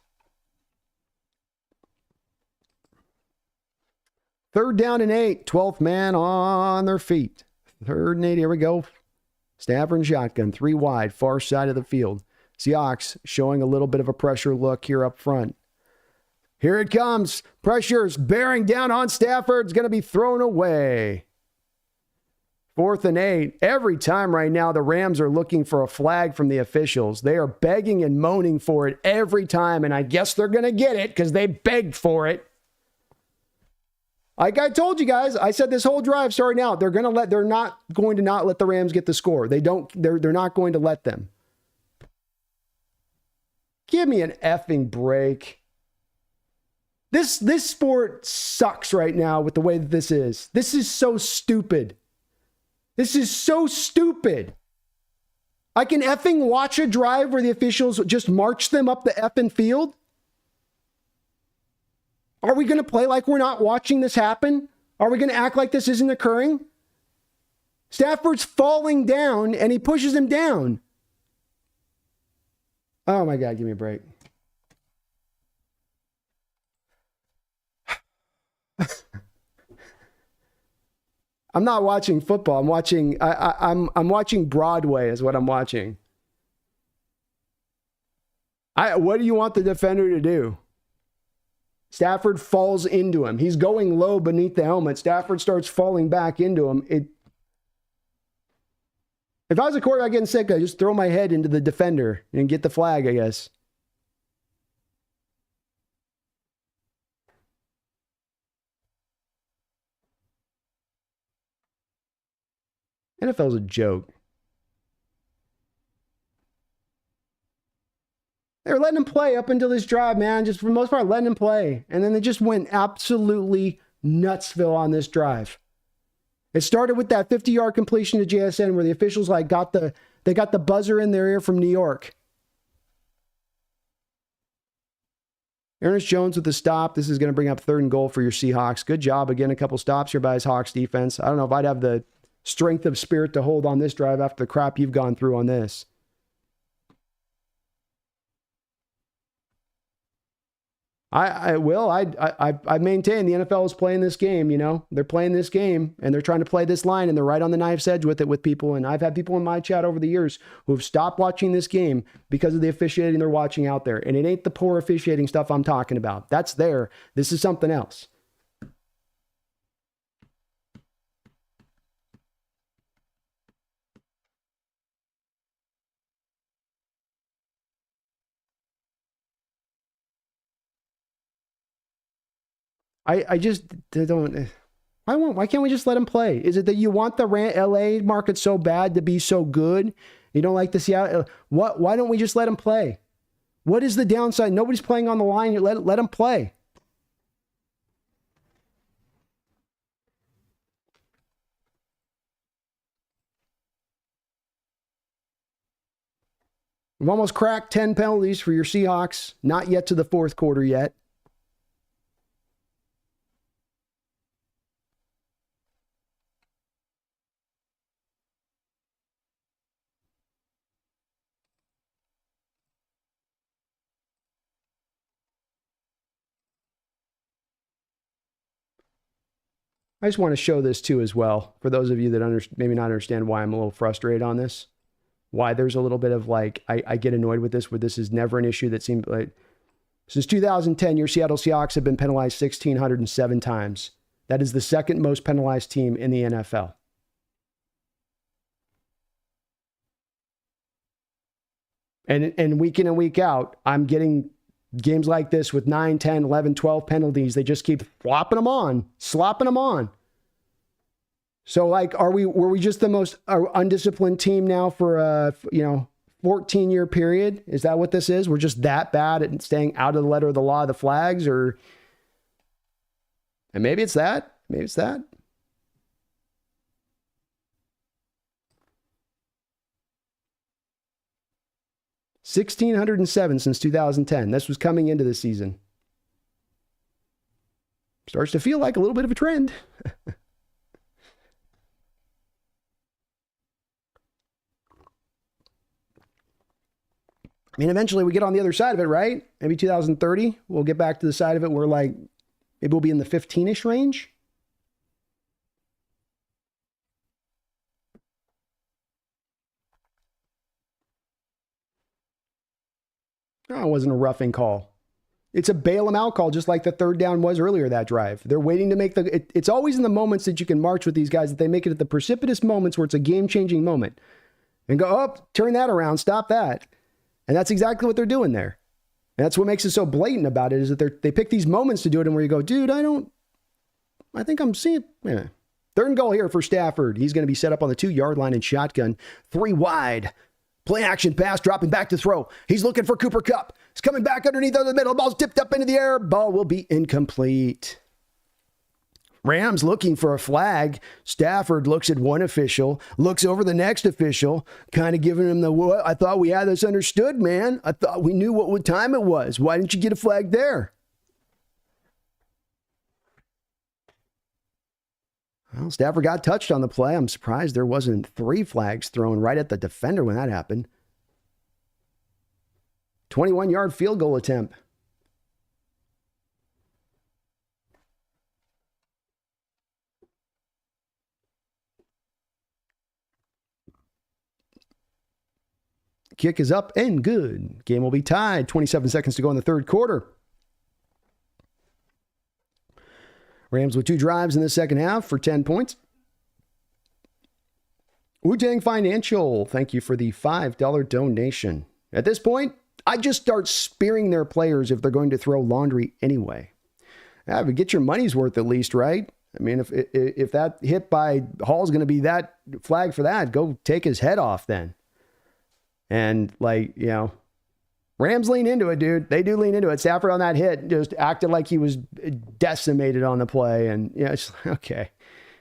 3rd down and 8. 12th man on their feet. 3rd and 8. Here we go. Stafford and shotgun, 3 wide, far side of the field. Seahawks showing a little bit of a pressure look here up front. Here it comes. Pressure's bearing down on Stafford. It's going to be thrown away. 4th and 8. Every time right now the Rams are looking for a flag from the officials. They are begging and moaning for it every time, and I guess they're going to get it because they begged for it. Like I told you guys, I said this whole drive starting out, they're not going to not let the Rams get the score. They're not going to let them. Give me an effing break. This sport sucks right now with the way that this is. This is so stupid. This is so stupid. I can effing watch a drive where the officials just march them up the effing field. Are we going to play like we're not watching this happen? Are we going to act like this isn't occurring? Stafford's falling down and he pushes him down. Oh my God, give me a break. I'm not watching football. I'm watching Broadway is what I'm watching. What do you want the defender to do? Stafford falls into him. He's going low beneath the helmet. Stafford starts falling back into him. If I was a quarterback getting sick, I'd just throw my head into the defender and get the flag, I guess. NFL's a joke. They were letting him play up until this drive, man. Just for the most part, letting him play. And then they just went absolutely nutsville on this drive. It started with that 50-yard completion to JSN where the officials got the buzzer in their ear from New York. Ernest Jones with the stop. This is going to bring up 3rd and goal for your Seahawks. Good job. Again, a couple stops here by his Hawks defense. I don't know if I'd have the strength of spirit to hold on this drive after the crap you've gone through on this. I maintain the NFL is playing this game, you know. They're playing this game and they're trying to play this line and they're right on the knife's edge with it with people. And I've had people in my chat over the years who have stopped watching this game because of the officiating they're watching out there. And it ain't the poor officiating stuff I'm talking about. That's there. This is something else. I just don't. Why can't we just let him play? Is it that you want the LA market so bad to be so good? You don't like the Seattle? Why don't we just let him play? What is the downside? Nobody's playing on the line. Let him play. We've almost cracked 10 penalties for your Seahawks. Not yet to the 4th quarter yet. I just want to show this too as well for those of you that maybe not understand why I'm a little frustrated on this. Why there's a little bit of I get annoyed with this, where this is never an issue that seems like since 2010, your Seattle Seahawks have been penalized 1,607 times. That is the 2nd most penalized team in the NFL. And week in and week out, I'm getting games like this with 9, 10, 11, 12 penalties. They just keep slopping them on. So were we just the most undisciplined team now for a 14-year period? Is that what this is? We're just that bad at staying out of the letter of the law of the flags, and maybe it's that. 1,607 since 2010. This was coming into the season. Starts to feel like a little bit of a trend. I mean, eventually we get on the other side of it, right? Maybe 2030, we'll get back to the side of it where maybe we'll be in the 15-ish range. Oh, it wasn't a roughing call. It's a bail them out call, just like the 3rd down was earlier that drive. They're waiting to make it's always in the moments that you can march with these guys that they make it at the precipitous moments where it's a game-changing moment. And go, oh, turn that around, stop that. And that's exactly what they're doing there. And that's what makes it so blatant about it, is that they pick these moments to do it, and where you go, dude, I think I'm seeing, 3rd and goal here for Stafford. He's going to be set up on the 2-yard line in shotgun. 3 wide. Play action pass, dropping back to throw. He's looking for Cooper Kupp. He's coming back underneath the middle. Ball's tipped up into the air. Ball will be incomplete. Rams looking for a flag. Stafford looks at one official, looks over the next official, kind of giving him the, what? I thought we had this understood, man. I thought we knew what time it was. Why didn't you get a flag there? Well, Stafford got touched on the play. I'm surprised there wasn't 3 flags thrown right at the defender when that happened. 21-yard field goal attempt. Kick is up and good. Game will be tied. 27 seconds to go in the third quarter. Rams with 2 drives in the second half for 10 points. Wu-Tang Financial, thank you for the $5 donation. At this point, I just start spearing their players if they're going to throw laundry anyway. Yeah, but get your money's worth at least, right? I mean, if that hit by Hall's going to be that flag for that, go take his head off then. And, like, you know, Rams lean into it, dude. They do lean into it. Stafford on that hit just acted like he was decimated on the play. And, yeah, it's okay.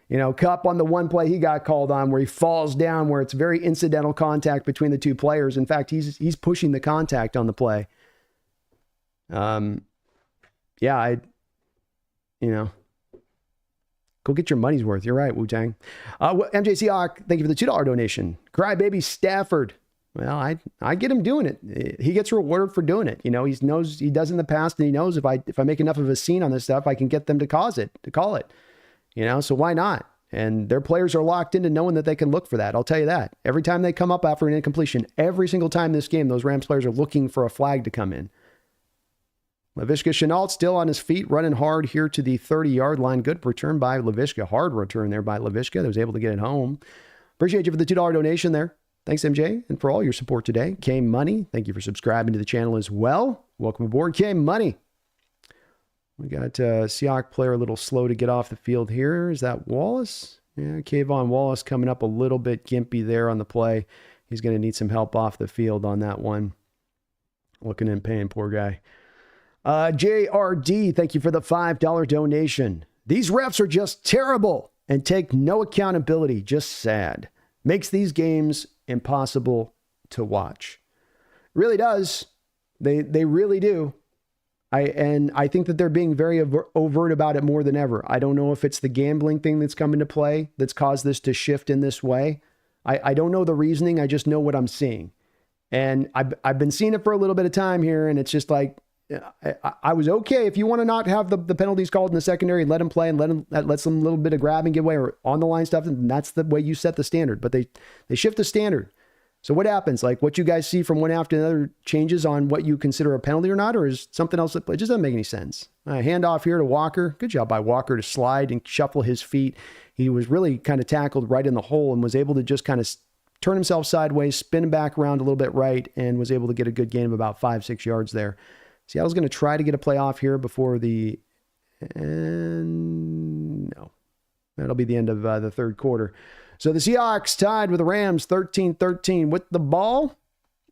You know, Kupp on the one play he got called on where he falls down, where it's very incidental contact between the 2 players. In fact, he's pushing the contact on the play. Yeah, go get your money's worth. You're right, Wu-Tang. MJ Seahawk, thank you for the $2 donation. Crybaby Stafford. Well, I get him doing it. He gets rewarded for doing it. You know, he knows he does in the past, and he knows if I make enough of a scene on this stuff, I can get them to call it. You know, so why not? And their players are locked into knowing that they can look for that. I'll tell you that. Every time they come up after an incompletion, every single time this game, those Rams players are looking for a flag to come in. Laviska Shenault still on his feet, running hard here to the 30-yard line. Good return by Laviska. Hard return there by Laviska. That was able to get it home. Appreciate you for the $2 donation there. Thanks, MJ, and for all your support today. K Money, thank you for subscribing to the channel as well. Welcome aboard, K Money. We got Seahawks player a little slow to get off the field here. Is that Wallace? Yeah, Kayvon Wallace coming up a little bit gimpy there on the play. He's going to need some help off the field on that one. Looking in pain, poor guy. JRD, thank you for the $5 donation. These refs are just terrible and take no accountability. Just sad. Makes these games impossible to watch. Really does. They really do. I think that they're being very overt about it more than ever. I don't know if it's the gambling thing that's come into play that's caused this to shift in this way. I don't know the reasoning. I just know what I'm seeing. And I've been seeing it for a little bit of time here, and it's just like, I was okay if you want to not have the penalties called in the secondary, let them play and let some little bit of grab and give away or on the line stuff, and that's the way you set the standard. But they shift the standard. So what happens? Like what you guys see from one after another changes on what you consider a penalty or not, or is something else that it just doesn't make any sense. Hand off here to Walker. Good job by Walker to slide and shuffle his feet. He was really kind of tackled right in the hole and was able to just kind of turn himself sideways, spin back around a little bit right, and was able to get a good gain of about 5-6 yards there. Seattle's going to try to get a play off here before the end. No, that'll be the end of the third quarter. So the Seahawks tied with the Rams 13-13 with the ball.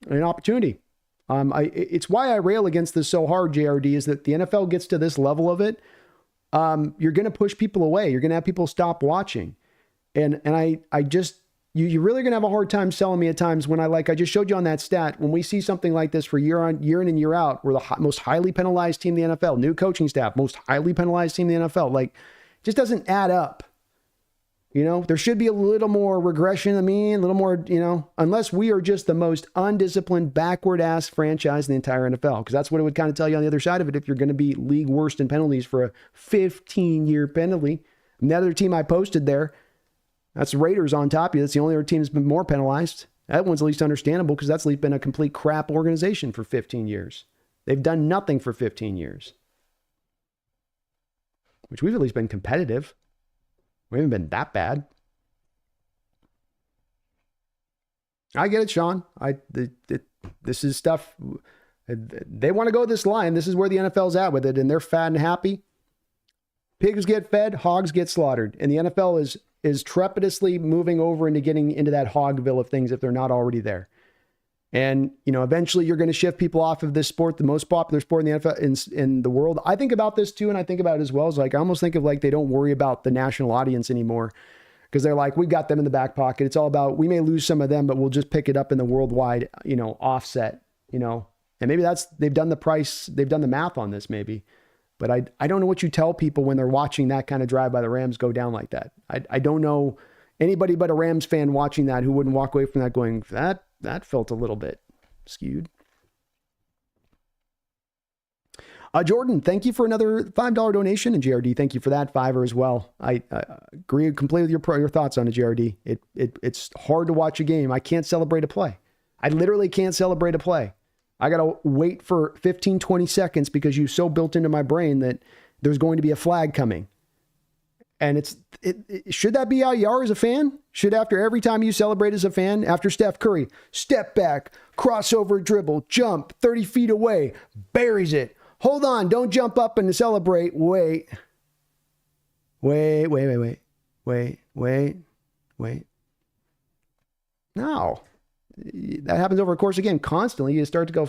An opportunity. It's why I rail against this so hard, JRD, is that the NFL gets to this level of it. You're going to push people away. You're going to have people stop watching. And I just, you're really going to have a hard time selling me at times when I just showed you on that stat, when we see something like this for year in and year out, we're the most highly penalized team in the NFL, new coaching staff, most highly penalized team in the NFL. Like, it just doesn't add up. You know, there should be a little more regression to me, a little more, unless we are just the most undisciplined, backward-ass franchise in the entire NFL, because that's what it would kind of tell you on the other side of it if you're going to be league worst in penalties for a 15-year penalty. And the other team I posted there, that's the Raiders on top of you. That's the only other team that's been more penalized. That one's at least understandable because that's been a complete crap organization for 15 years. They've done nothing for 15 years, which we've at least been competitive. We haven't been that bad. I get it, Sean. This is stuff. They want to go this line. This is where the NFL's at with it, and they're fat and happy. Pigs get fed, hogs get slaughtered, and the NFL is trepidously moving over into getting into that hogville of things if they're not already there. And, eventually you're going to shift people off of this sport, the most popular sport in the NFL in the world. I think about this too, and I think about it as well. As I almost think of they don't worry about the national audience anymore because they're like, we've got them in the back pocket. It's all about, we may lose some of them, but we'll just pick it up in the worldwide, offset, and maybe they've done the math on this maybe. But I don't know what you tell people when they're watching that kind of drive by the Rams go down like that. I don't know anybody but a Rams fan watching that who wouldn't walk away from that going, that felt a little bit skewed. Jordan, thank you for another $5 donation. And JRD, thank you for that $5 as well. I agree completely with your thoughts on it, JRD. It's hard to watch a game. I can't celebrate a play. I literally can't celebrate a play. I got to wait for 15, 20 seconds because you so built into my brain that there's going to be a flag coming. And should that be how you are as a fan? Should after every time you celebrate as a fan, after Steph Curry, step back, crossover dribble, jump 30 feet away, buries it. Hold on, don't jump up and celebrate. Wait. No. That happens over a course of game constantly. You start to go,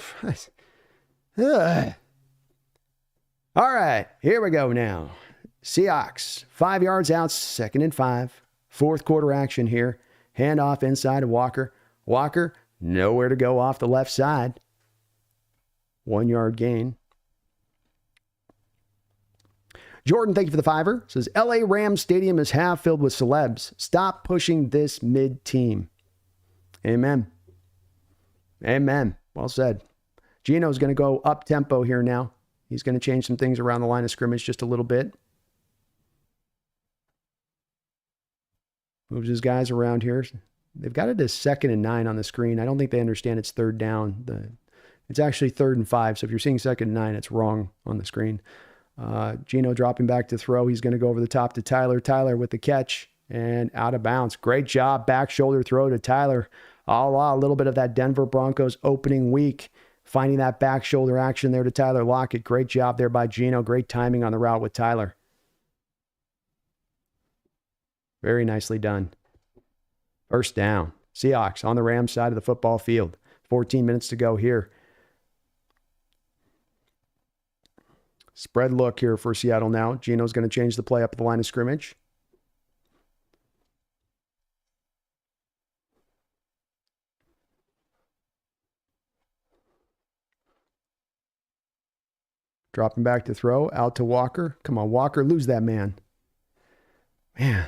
ugh. All right, here we go now. Seahawks, 5 yards out, 2nd and 5. Fourth quarter action here. Handoff inside of Walker. Walker, nowhere to go off the left side. 1 yard gain. Jordan, thank you for the $5. Says, LA Rams Stadium is half filled with celebs. Stop pushing this mid-team. Amen. Amen. Well said. Gino's going to go up tempo here now. He's going to change some things around the line of scrimmage just a little bit. Moves his guys around here. They've got it as 2nd and 9 on the screen. I don't think they understand it's 3rd down. It's actually 3rd and 5. So if you're seeing 2nd and 9, it's wrong on the screen. Gino dropping back to throw. He's going to go over the top to Tyler. Tyler with the catch and out of bounds. Great job. Back shoulder throw to Tyler. A little bit of that Denver Broncos opening week. Finding that back shoulder action there to Tyler Lockett. Great job there by Gino. Great timing on the route with Tyler. Very nicely done. First down. Seahawks on the Rams side of the football field. 14 minutes to go here. Spread look here for Seattle now. Gino's going to change the play up at the line of scrimmage. Dropping back to throw. Out to Walker. Come on, Walker. Lose that man. Man.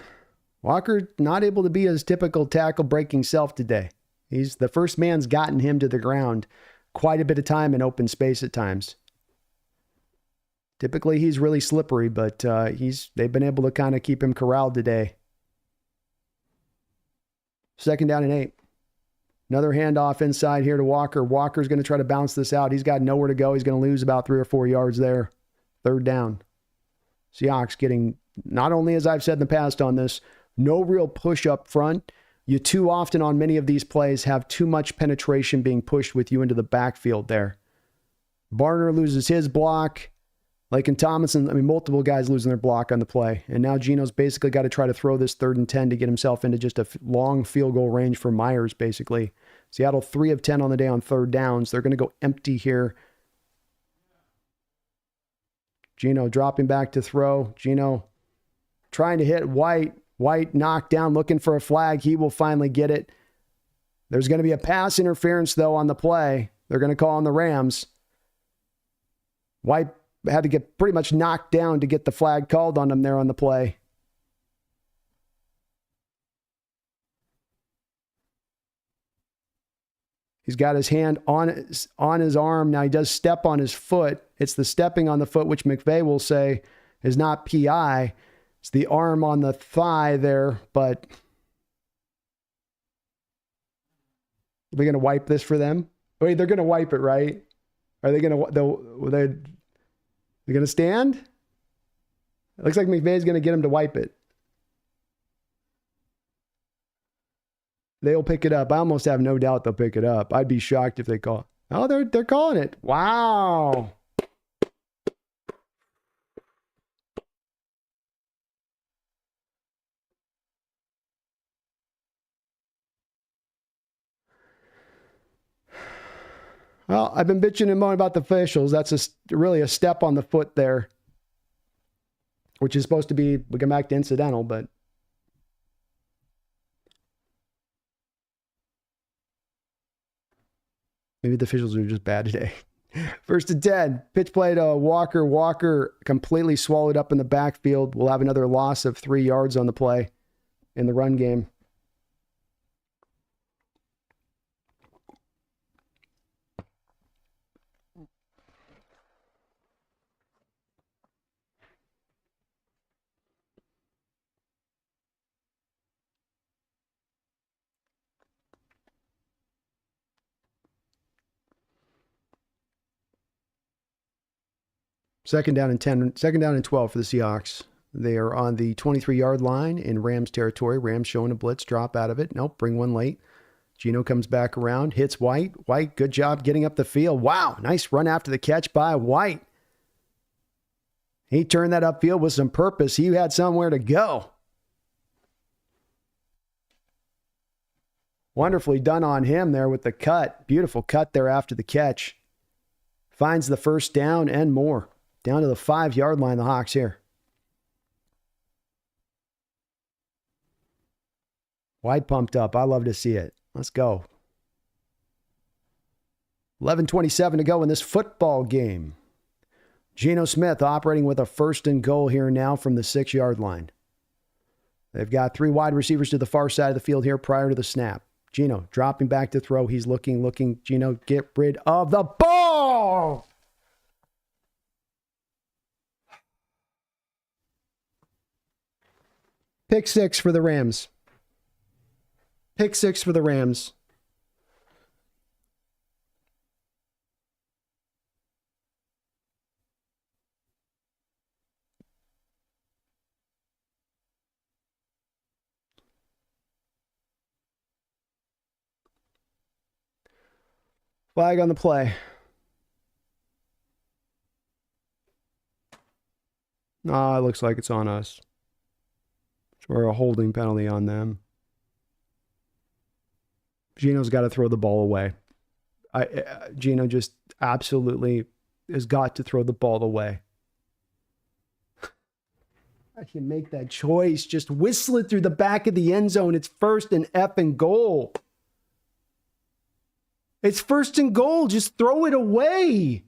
Walker not able to be his typical tackle-breaking self today. The first man's gotten him to the ground quite a bit of time in open space at times. Typically, he's really slippery, but they've been able to kind of keep him corralled today. 2nd down and 8. Another handoff inside here to Walker. Walker's going to try to bounce this out. He's got nowhere to go. He's going to lose about 3 or 4 yards there. 3rd down. Seahawks getting, not only as I've said in the past on this, no real push up front. You too often on many of these plays have too much penetration being pushed with you into the backfield there. Barner loses his block. Like in Tomlinson, multiple guys losing their block on the play. And now Gino's basically got to try to throw this 3rd and 10 to get himself into just a long field goal range for Myers, basically. Seattle 3 of 10 on the day on 3rd downs. They're going to go empty here. Gino dropping back to throw. Gino trying to hit White. White knocked down, looking for a flag. He will finally get it. There's going to be a pass interference, though, on the play. They're going to call on the Rams. White had to get pretty much knocked down to get the flag called on him there on the play. He's got his hand on his arm. Now he does step on his foot. It's the stepping on the foot, which McVay will say is not PI. It's the arm on the thigh there, but are they going to wipe this for them? Wait, they're going to wipe it, right? Are they going to, they're going to stand? It looks like McVay's going to get him to wipe it. They'll pick it up. I almost have no doubt they'll pick it up. I'd be shocked if they call. Oh, they're calling it. Wow. Well, I've been bitching and moaning about the officials. That's really a step on the foot there, which is supposed to be, we come back to incidental, but maybe the officials are just bad today. First and 10. Pitch play to Walker. Walker completely swallowed up in the backfield. We'll have another loss of 3 yards on the play in the run game. Second down and 10, second down and 12 for the Seahawks. They are on the 23-yard line in Rams territory. Rams showing a blitz, drop out of it. Nope, bring one late. Geno comes back around, hits White. White, good job getting up the field. Wow, nice run after the catch by White. He turned that upfield with some purpose. He had somewhere to go. Wonderfully done on him there with the cut. Beautiful cut there after the catch. Finds the first down and more. Down to the 5-yard line, the Hawks here. Wide pumped up. I love to see it. Let's go. 11:27 to go in this football game. Geno Smith operating with a first and goal here now from the 6-yard line. They've got 3 wide receivers to the far side of the field here prior to the snap. Geno dropping back to throw. He's looking. Geno, get rid of the ball. Pick 6 for the Rams. Pick 6 for the Rams. Flag on the play. It looks like it's on us. Or a holding penalty on them. Geno's got to throw the ball away. Geno just absolutely has got to throw the ball away. I can make that choice. Just whistle it through the back of the end zone. It's first and effing goal. It's first and goal. Just throw it away.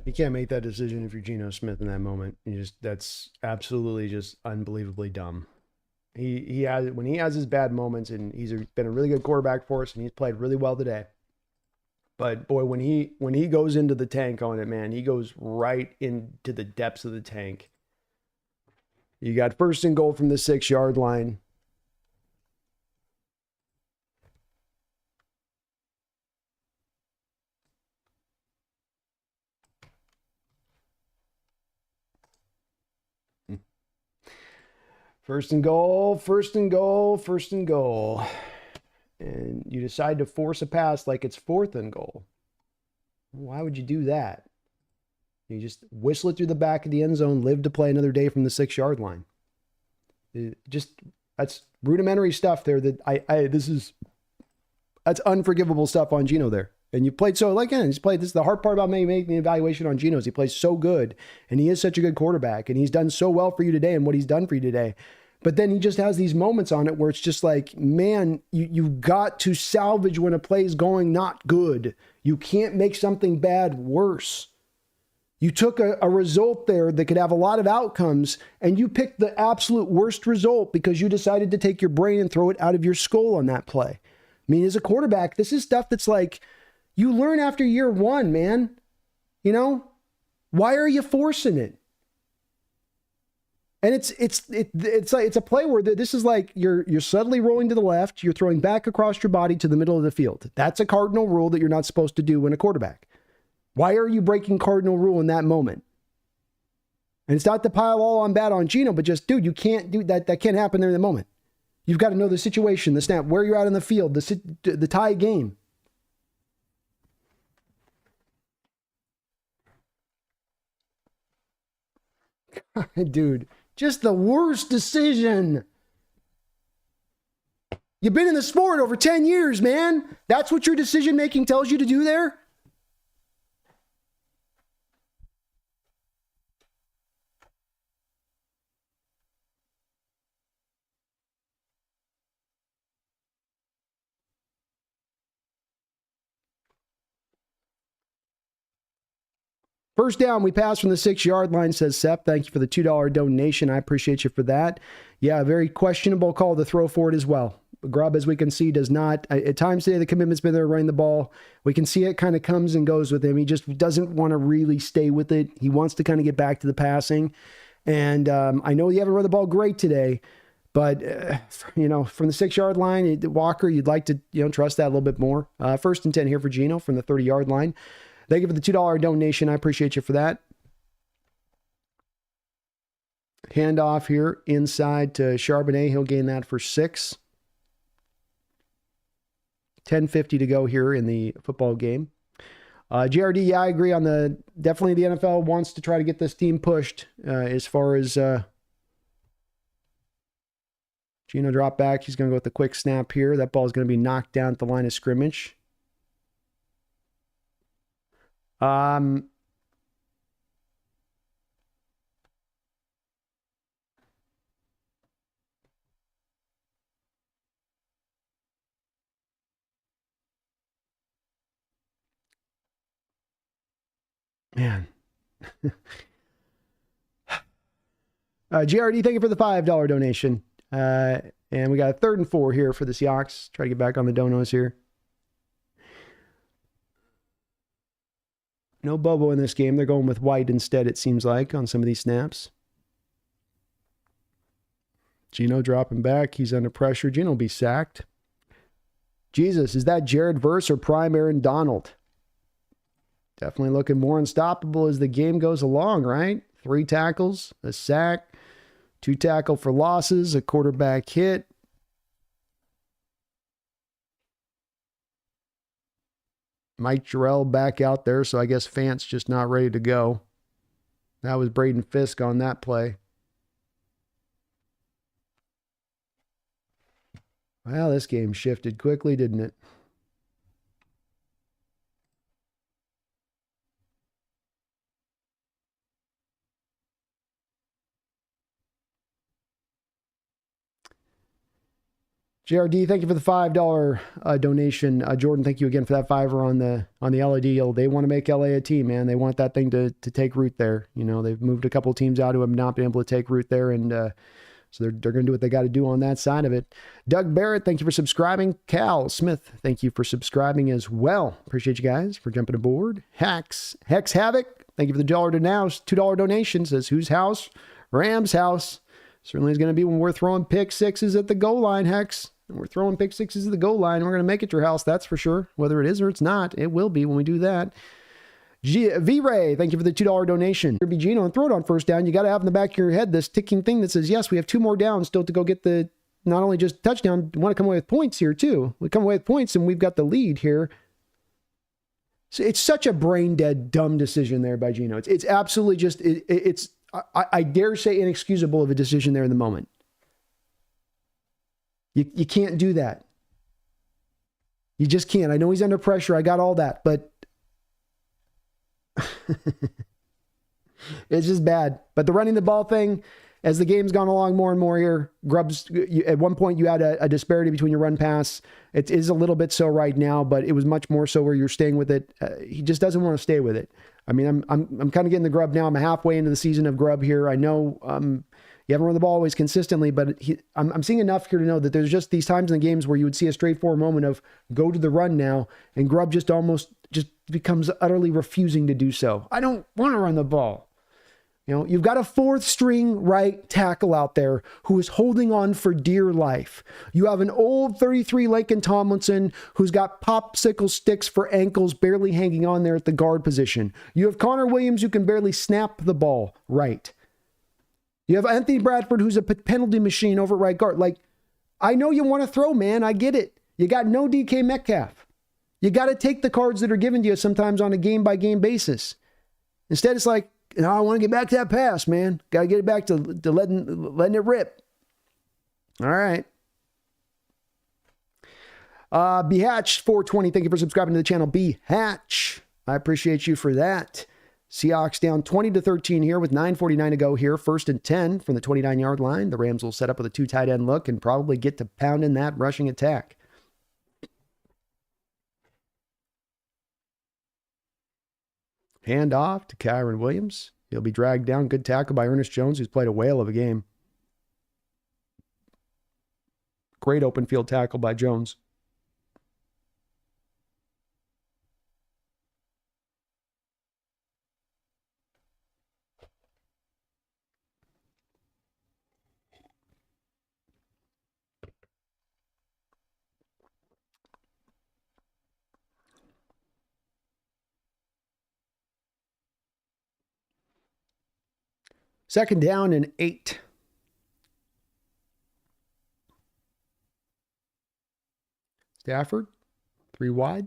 You can't make that decision if you're Geno Smith in that moment. That's absolutely just unbelievably dumb. He has, when he has his bad moments, and he's been a really good quarterback for us, and he's played really well today. But boy, when he goes into the tank on it, man, he goes right into the depths of the tank. You got first and goal from the 6-yard line. First and goal, first and goal, first and goal. And you decide to force a pass like it's fourth and goal. Why would you do that? You just whistle it through the back of the end zone, live to play another day from the 6-yard line. That's rudimentary stuff there that that's unforgivable stuff on Geno there. And you played so, like, again, he's played, this is the hard part about making the evaluation on Geno is he plays so good, and he is such a good quarterback, and he's done so well for you today and what he's done for you today. But then he just has these moments on it where it's just like, man, you've got to salvage when a play is going not good. You can't make something bad worse. You took a result there that could have a lot of outcomes, and you picked the absolute worst result because you decided to take your brain and throw it out of your skull on that play. I mean, as a quarterback, this is stuff that's like, you learn after year one, man. You know, why are you forcing it? And it's like, it's a play where this is like you're subtly rolling to the left, you're throwing back across your body to the middle of the field. That's a cardinal rule that you're not supposed to do when a quarterback. Why are you breaking cardinal rule in that moment? And it's not to pile all on bad on Geno, but just, dude, you can't do that. That can't happen there in the moment. You've got to know the situation, the snap, where you're at in the field, the tie game. Dude, just the worst decision. You've been in the sport over 10 years, man. That's what your decision making tells you to do there? First down, we pass from the 6-yard line, says Sep. Thank you for the $2 donation. I appreciate you for that. Yeah, a very questionable call to throw for it as well. Grubb, as we can see, does not. At times today, the commitment's been there running the ball. We can see it kind of comes and goes with him. He just doesn't want to really stay with it. He wants to kind of get back to the passing. And I know you haven't run the ball great today, but, from the 6-yard line, Walker, you'd like to, trust that a little bit more. First and 10 here for Geno from the 30-yard line. Thank you for the $2 donation. I appreciate you for that. Handoff here inside to Charbonnet. He'll gain that for 6. 10:50 to go here in the football game. GRD, yeah, I agree on definitely the NFL wants to try to get this team pushed as far as Geno drop back. He's going to go with the quick snap here. That ball is going to be knocked down at the line of scrimmage. Man, GRD, thank you for the $5 donation. And we got a 3rd and 4 here for the Seahawks. Try to get back on the donos here. No Bobo in this game. They're going with White instead, it seems like, on some of these snaps. Geno dropping back. He's under pressure. Geno will be sacked. Jesus, is that Jared Verse or prime Aaron Donald? Definitely looking more unstoppable as the game goes along, right? 3 tackles, a sack, 2 tackle for losses, a quarterback hit. Mike Jarrell back out there, so I guess Fant's just not ready to go. That was Braden Fisk on that play. Well, this game shifted quickly, didn't it? JRD, thank you for the $5 donation. Jordan, thank you again for that $5 on the LA deal. They want to make LA a team, man. They want that thing to take root there. They've moved a couple of teams out who have not been able to take root there, and so they're going to do what they got to do on that side of it. Doug Barrett, thank you for subscribing. Cal Smith, thank you for subscribing as well. Appreciate you guys for jumping aboard. Hex Havoc, thank you for the $2 donation. Says, whose house? Rams' house. Certainly is going to be when we're throwing pick sixes at the goal line, Hex. And we're throwing pick sixes at the goal line. We're going to make it your house, that's for sure. Whether it is or it's not, it will be when we do that. V-Ray, thank you for the $2 donation. Geno and throw it on first down. You got to have in the back of your head this ticking thing that says, yes, we have 2 more downs still to go get the, not only just touchdown, we want to come away with points here too. We come away with points and we've got the lead here. So it's such a brain dead, dumb decision there by Geno. It's absolutely just, it's, I dare say inexcusable of a decision there in the moment. You can't do that. You just can't. I know he's under pressure. I got all that, but it's just bad. But the running the ball thing, as the game's gone along more and more here, Grubb's, at one point you had a disparity between your run pass. It is a little bit so right now, but it was much more so where you're staying with it. He just doesn't want to stay with it. I mean, I'm kind of getting the Grubb now. I'm halfway into the season of Grubb here. I know you haven't run the ball always consistently, but I'm seeing enough here to know that there's just these times in the games where you would see a straightforward moment of go to the run now, and Grubb just becomes utterly refusing to do so. I don't want to run the ball. You know, you've got a fourth string right tackle out there who is holding on for dear life. You have an old 33 Laken Tomlinson who's got popsicle sticks for ankles barely hanging on there at the guard position. You have Connor Williams who can barely snap the ball right. You have Anthony Bradford who's a penalty machine over at right guard. Like, I know you want to throw, man. I get it. You got no DK Metcalf. You got to take the cards that are given to you sometimes on a game-by-game basis. Instead, it's like, no, I want to get back to that pass, man. Got to get it back to letting it rip. All right. Hatch 420, thank you for subscribing to the channel. Hatch, I appreciate you for that. Seahawks down 20-13 here with 9:49 to go here. 1st and 10 from the 29-yard line. The Rams will set up with a 2 tight end look and probably get to pounding that rushing attack. Hand off to Kyron Williams. He'll be dragged down. Good tackle by Ernest Jones, who's played a whale of a game. Great open field tackle by Jones. Second down and 8. Stafford, 3 wide.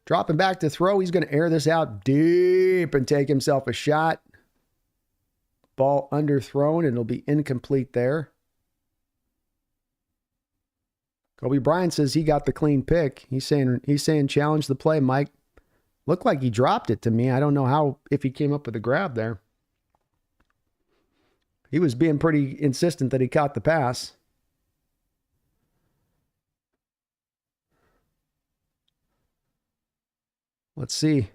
Dropping back to throw. He's going to air this out deep and take himself a shot. Ball underthrown, and it'll be incomplete there. Kobe Bryant says he got the clean pick. He's saying challenge the play, Mike. Looked like he dropped it to me. I don't know if he came up with a grab there. He was being pretty insistent that he caught the pass. Let's see.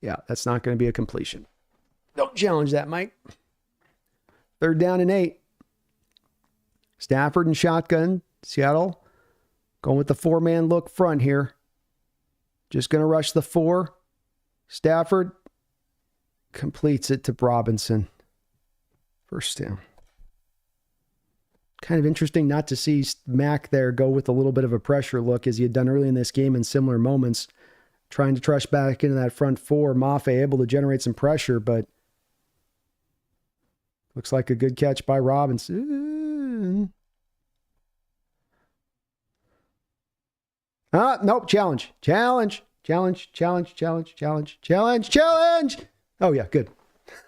Yeah, that's not going to be a completion. Don't challenge that, Mike. 3rd down and 8. Stafford and shotgun. Seattle going with the 4-man look front here. Just going to rush the 4. Stafford completes it to Robinson. 1st down. Kind of interesting not to see Mack there go with a little bit of a pressure look as he had done early in this game in similar moments. Trying to trush back into that front 4. Mafe able to generate some pressure, but looks like a good catch by Robinson. Nope. Challenge. Oh, yeah, good.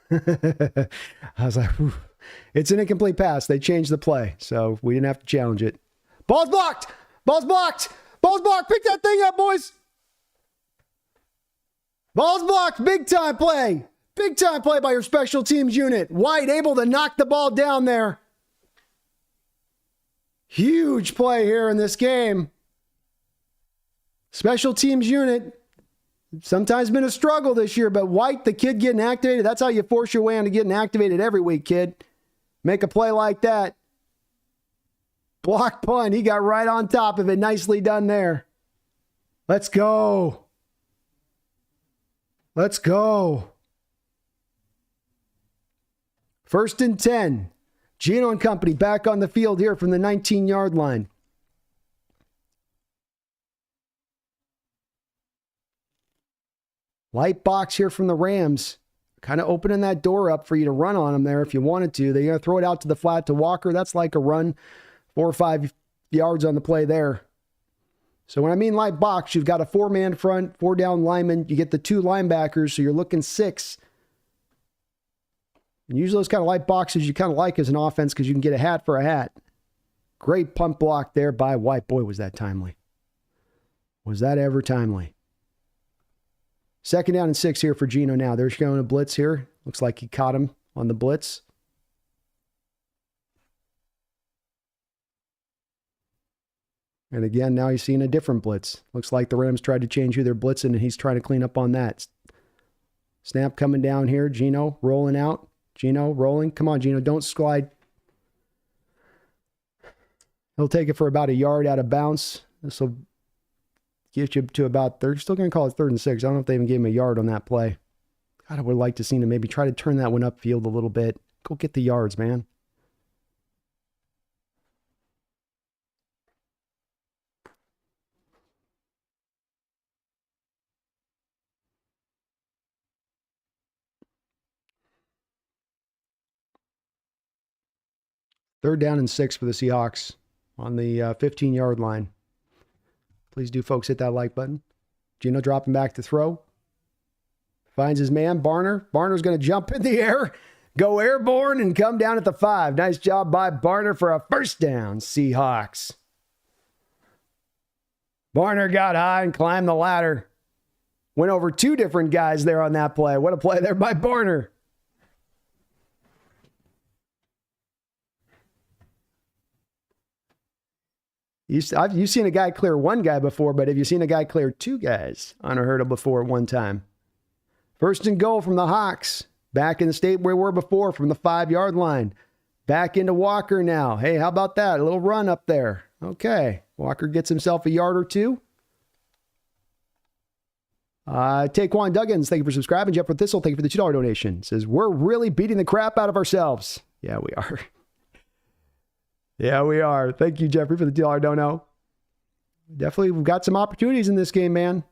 I was like, whew. It's an incomplete pass. They changed the play, so we didn't have to challenge it. Ball's blocked. Pick that thing up, boys. Ball's blocked. Big time play by your special teams unit. White able to knock the ball down there. Huge play here in this game. Special teams unit. Sometimes been a struggle this year, but White, the kid getting activated, that's how you force your way into getting activated every week, kid. Make a play like that. Block punt. He got right on top of it. Nicely done there. Let's go. 1st and 10. Gino and company back on the field here from the 19-yard line. Light box here from the Rams. Kind of opening that door up for you to run on them there if you wanted to. They're going to throw it out to the flat to Walker. That's like a run. 4 or 5 yards on the play there. So when I mean light box, you've got a 4-man front, 4 down linemen. You get the 2 linebackers, so you're looking 6. And usually those kind of light boxes you kind of like as an offense because you can get a hat for a hat. Great punt block there by White. Boy, was that timely. Was that ever timely? 2nd down and 6 here for Geno now. They're showing a blitz here. Looks like he caught him on the blitz. And again, now he's seeing a different blitz. Looks like the Rams tried to change who they're blitzing, and he's trying to clean up on that. Snap coming down here. Geno rolling out. Geno rolling. Come on, Geno. Don't slide. He'll take it for about a yard out of bounds. This will get you to about third. Still going to call it 3rd and 6. I don't know if they even gave him a yard on that play. God, I would like to see him maybe try to turn that one upfield a little bit. Go get the yards, man. Third down and 6 for the Seahawks on the 15-yard line. Please do, folks, hit that like button. Geno dropping back to throw. Finds his man, Barner. Barner's going to jump in the air, go airborne, and come down at the 5. Nice job by Barner for a first down, Seahawks. Barner got high and climbed the ladder. Went over 2 different guys there on that play. What a play there by Barner. You've seen a guy clear 1 guy before, but have you seen a guy clear 2 guys on a hurdle before at one time? 1st and goal from the Hawks. Back in the state where we were before from the 5-yard line. Back into Walker now. Hey, how about that? A little run up there. Okay. Walker gets himself a yard or 2. Taquan Duggins, thank you for subscribing. Jeff with Thistle, thank you for the $2 donation. Says, we're really beating the crap out of ourselves. Yeah, we are. Yeah, we are. Thank you, Jeffrey, for the $2 dono. Definitely, we've got some opportunities in this game, man.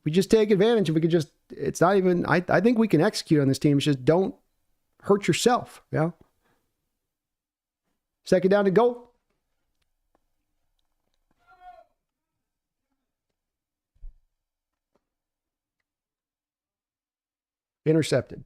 We just take advantage. If we could just, it's not even, I think we can execute on this team. It's just don't hurt yourself. Yeah. 2nd down to go. Intercepted.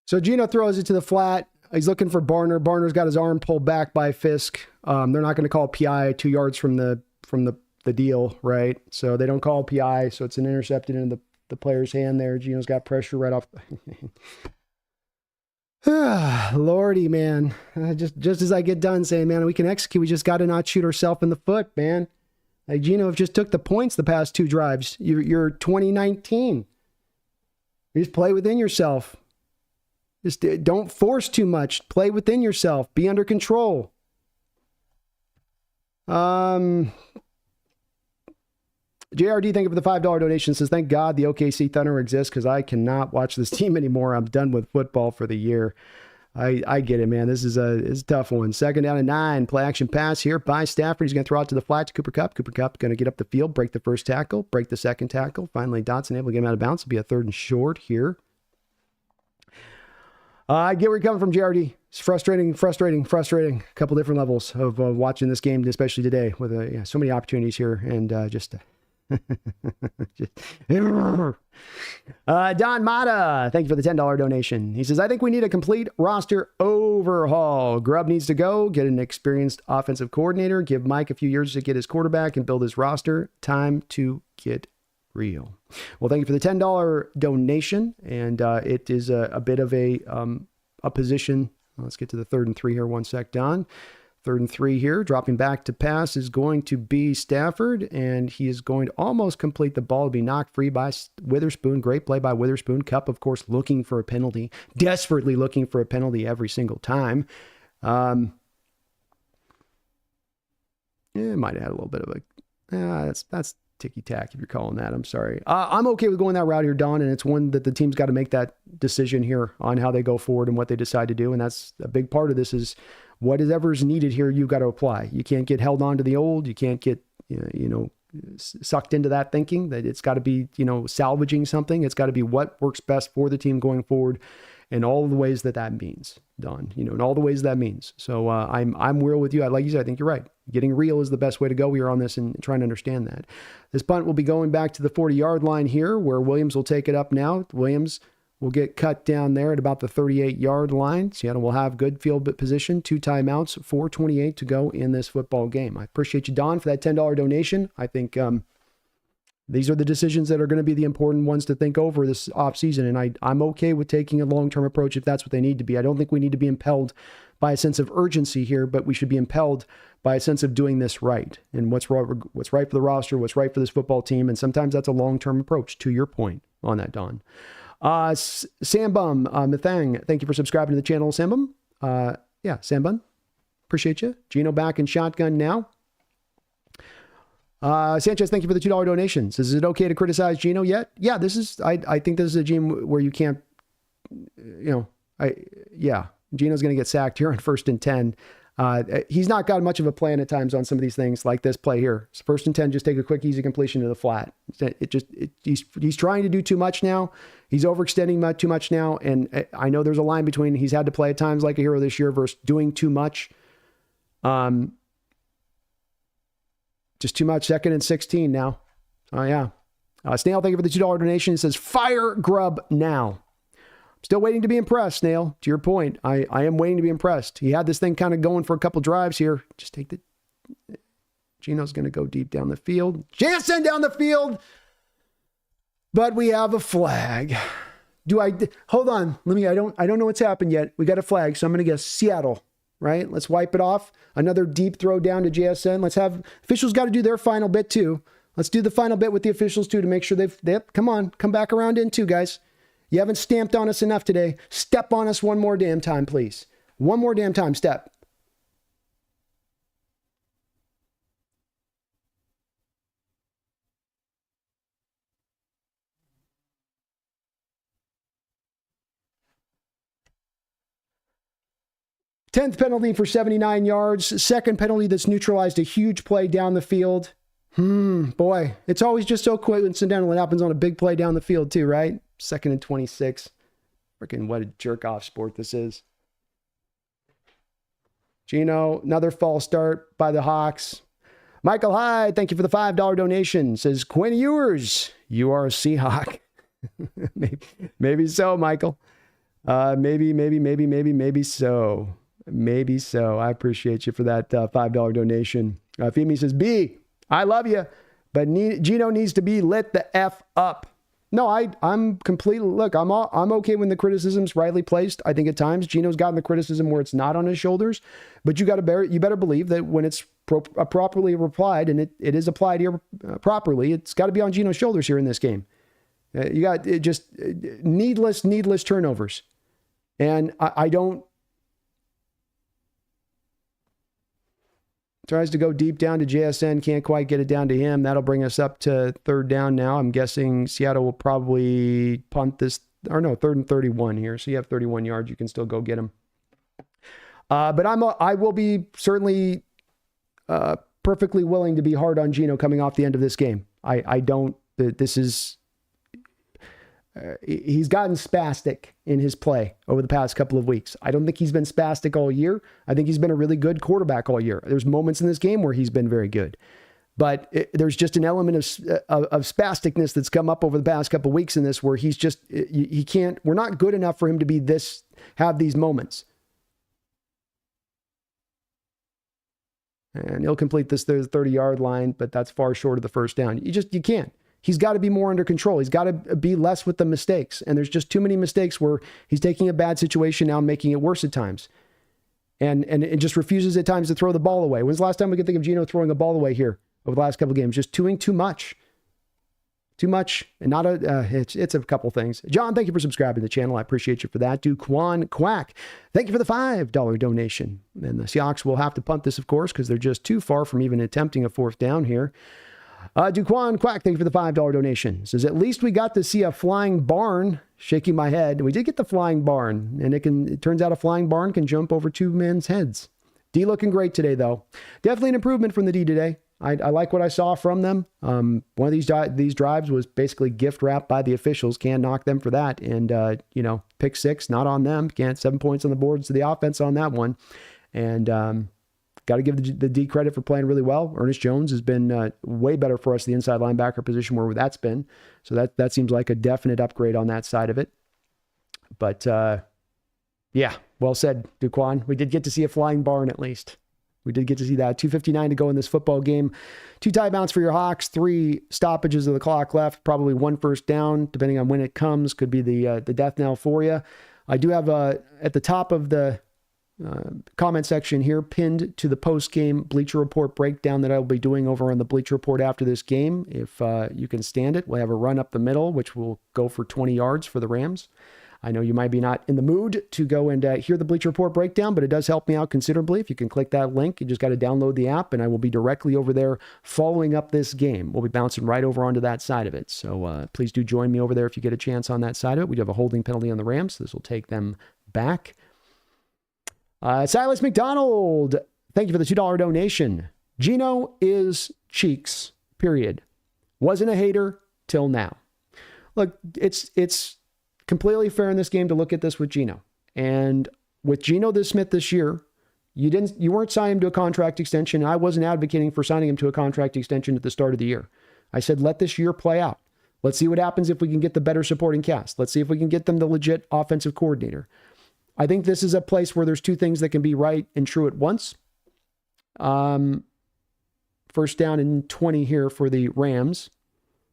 So Geno throws it to the flat. He's looking for Barner. Barner's got his arm pulled back by Fisk. They're not going to call PI 2 yards from the deal, right? So they don't call PI. So it's an intercepted into the player's hand there. Geno's got pressure right off. Lordy, man. Just as I get done saying, man, we can execute. We just got to not shoot ourselves in the foot, man. Like Geno have just took the points the past 2 drives. You're 2019. You just play within yourself. Just don't force too much. Play within yourself. Be under control. JRD, thank you for the $5 donation. Says, thank God the OKC Thunder exists because I cannot watch this team anymore. I'm done with football for the year. I get it, man. This is a tough one. 2nd down and 9. Play action pass here by Stafford. He's going to throw out to the flat to Cooper Kupp. Cooper Kupp going to get up the field, break the first tackle, break the second tackle. Finally, Dotson able to get him out of bounds. It'll be a 3rd and short here. I get where you're coming from, JRD. It's frustrating. A couple different levels of watching this game, especially today, with so many opportunities here, and just Don Mata, thank you for the $10 donation. He says, I think we need a complete roster overhaul. Grubb needs to go, get an experienced offensive coordinator, give Mike a few years to get his quarterback and build his roster. Time to get real. Well, thank you for the $10 donation, and it is a bit of a position. Let's get to the 3rd and 3 here. 1 sec, Don. 3rd and 3 here. Dropping back to pass is going to be Stafford, and he is going to almost complete the ball. To be knocked free by Witherspoon. Great play by Witherspoon. Kupp, of course, looking for a penalty. Desperately looking for a penalty every single time. It might have had a little bit of a... that's ticky-tack if you're calling that. I'm sorry. I'm okay with going that route here, Don, and it's one that the team's got to make that decision here on how they go forward and what they decide to do, and that's a big part of this is whatever's needed here, you've got to apply. You can't get held on to the old. You can't get, sucked into that thinking that it's got to be, salvaging something. It's got to be what works best for the team going forward in all of the ways that means, Don, in all the ways that means. So I'm real with you. Like you said, I think you're right. Getting real is the best way to go here on this and trying to understand that. This punt will be going back to the 40-yard line here where Williams will take it up now. Williams will get cut down there at about the 38-yard line. Seattle will have good field position, 2 timeouts, 4:28 to go in this football game. I appreciate you, Don, for that $10 donation. I think these are the decisions that are going to be the important ones to think over this offseason, and I'm okay with taking a long-term approach if that's what they need to be. I don't think we need to be impelled by a sense of urgency here, but we should be impelled by a sense of doing this right and what's right for the roster, what's right for this football team, and sometimes that's a long-term approach, to your point on that, Don. Sambum, Mithang, thank you for subscribing to the channel, Sambum. Sambum, appreciate you. Gino back in shotgun now. Sanchez, thank you for the $2 donations. Is it okay to criticize Gino yet? Yeah, I think this is a game where you can't, Gino's going to get sacked here on 1st and 10. He's not got much of a plan at times on some of these things like this play here. It's 1st and 10, just take a quick, easy completion to the flat. He's trying to do too much now. He's overextending too much now. And I know there's a line between he's had to play at times like a hero this year versus doing too much. Just too much. 2nd and 16 now. Oh, yeah. Snail, thank you for the $2 donation. It says, fire Grub now. Still waiting to be impressed, Snail. To your point, I am waiting to be impressed. He had this thing kind of going for a couple drives here. Just take Gino's going to go deep down the field. Jansen down the field. But we have a flag. Hold on. I don't know what's happened yet. We got a flag, so I'm going to guess Seattle, right? Let's wipe it off. Another deep throw down to JSN. Let's have officials got to do their final bit too. Let's do the final bit with the officials too to make sure come back around in too, guys. You haven't stamped on us enough today. Step on us one more damn time, please. One more damn time, step. Tenth penalty for 79 yards. Second penalty that's neutralized a huge play down the field. Boy, it's always just so coincidental when it happens on a big play down the field too, right? 2nd and 26. Freaking what a jerk-off sport this is. Gino, another false start by the Hawks. Michael Hyde, thank you for the $5 donation. Says, Quinn Ewers, you are a Seahawk. maybe so, Michael. Maybe so. Maybe so. I appreciate you for that $5 donation. Femi says, B, I love you, but Gino needs to be lit the F up. No, I'm completely, look, I'm okay when the criticism's rightly placed. I think at times Gino's gotten the criticism where it's not on his shoulders, but you better believe that when it's properly applied, and it is applied here properly, it's got to be on Gino's shoulders here in this game. You got just needless turnovers. And I don't, tries to go deep down to JSN, can't quite get it down to him. That'll bring us up to 3rd down now. I'm guessing Seattle will probably punt this, 3rd and 31 here. So you have 31 yards. You can still go get him. But I will be certainly perfectly willing to be hard on Gino coming off the end of this game. He's gotten spastic in his play over the past couple of weeks. I don't think he's been spastic all year. I think he's been a really good quarterback all year. There's moments in this game where he's been very good. But there's just an element of spasticness that's come up over the past couple of weeks in this where he's just, he can't, we're not good enough for him to be have these moments. And he'll complete this 30-yard line, but that's far short of the 1st down. You can't. He's got to be more under control. He's got to be less with the mistakes. And there's just too many mistakes where he's taking a bad situation now and making it worse at times. And it just refuses at times to throw the ball away. When's the last time we could think of Geno throwing a ball away here over the last couple of games? Just doing too much. Too much, and not it's a couple things. John, thank you for subscribing to the channel. I appreciate you for that. Duquan Quack, thank you for the $5 donation. And the Seahawks will have to punt this, of course, because they're just too far from even attempting a fourth down here. Duquan Quack, thank you for the $5 donation. Says, at least we got to see a flying barn. Shaking my head. We did get the flying barn, and it turns out a flying barn can jump over two men's heads. D looking great today, though. Definitely an improvement from the D today. I like what I saw from them. One of these drives was basically gift wrapped by the officials. Can't knock them for that. And, pick six, not on them. Can't 7 points on the boards to the offense on that one. And got to give the D credit for playing really well. Ernest Jones has been way better for us, the inside linebacker position where that's been. So that seems like a definite upgrade on that side of it. But, yeah, well said, Duquan. We did get to see a flying barn at least. We did get to see that. 2:59 to go in this football game. 2 timeouts for your Hawks, 3 stoppages of the clock left, probably 1 first down, depending on when it comes. Could be the death knell for you. I do have at the top of the comment section here pinned to the post-game Bleacher Report breakdown that I will be doing over on the Bleacher Report after this game. If you can stand it, we'll have a run up the middle, which will go for 20 yards for the Rams. I know you might be not in the mood to go and hear the Bleacher Report breakdown, but it does help me out considerably. If you can click that link, you just got to download the app, and I will be directly over there following up this game. We'll be bouncing right over onto that side of it. So please do join me over there if you get a chance on that side of it. We do have a holding penalty on the Rams. This will take them back. Silas McDonald, thank you for the $2 donation. Geno is cheeks, period. Wasn't a hater till now. Look, it's completely fair in this game to look at this with Geno. And with Geno Smith this year, you weren't signing him to a contract extension. I wasn't advocating for signing him to a contract extension at the start of the year. I said, let this year play out. Let's see what happens if we can get the better supporting cast. Let's see if we can get them the legit offensive coordinator. I think this is a place where there's 2 things that can be right and true at once. First down and 20 here for the Rams.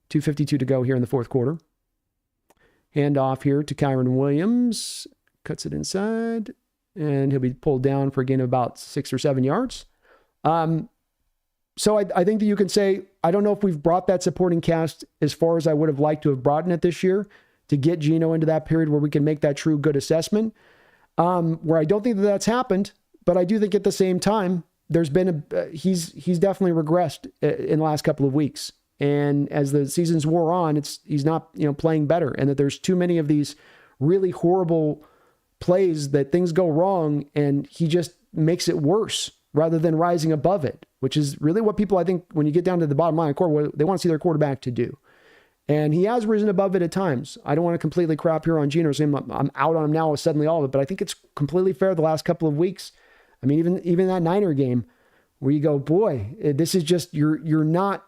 2:52 to go here in the fourth quarter. Hand off here to Kyron Williams. Cuts it inside. And he'll be pulled down for a gain of about 6 or 7 yards. So I think that you can say, I don't know if we've brought that supporting cast as far as I would have liked to have brought in it this year to get Geno into that period where we can make that true good assessment. Where I don't think that that's happened, but I do think at the same time, there's been he's definitely regressed in the last couple of weeks. And as the seasons wore on, he's not playing better, and that there's too many of these really horrible plays that things go wrong, and he just makes it worse rather than rising above it, which is really what people, I think, when you get down to the bottom line, what they want to see their quarterback to do. And he has risen above it at times. I don't want to completely crap here on Geno. I'm out on him now with suddenly all of it, but I think it's completely fair the last couple of weeks. I mean, even that Niner game where you go, boy, this is just, you're not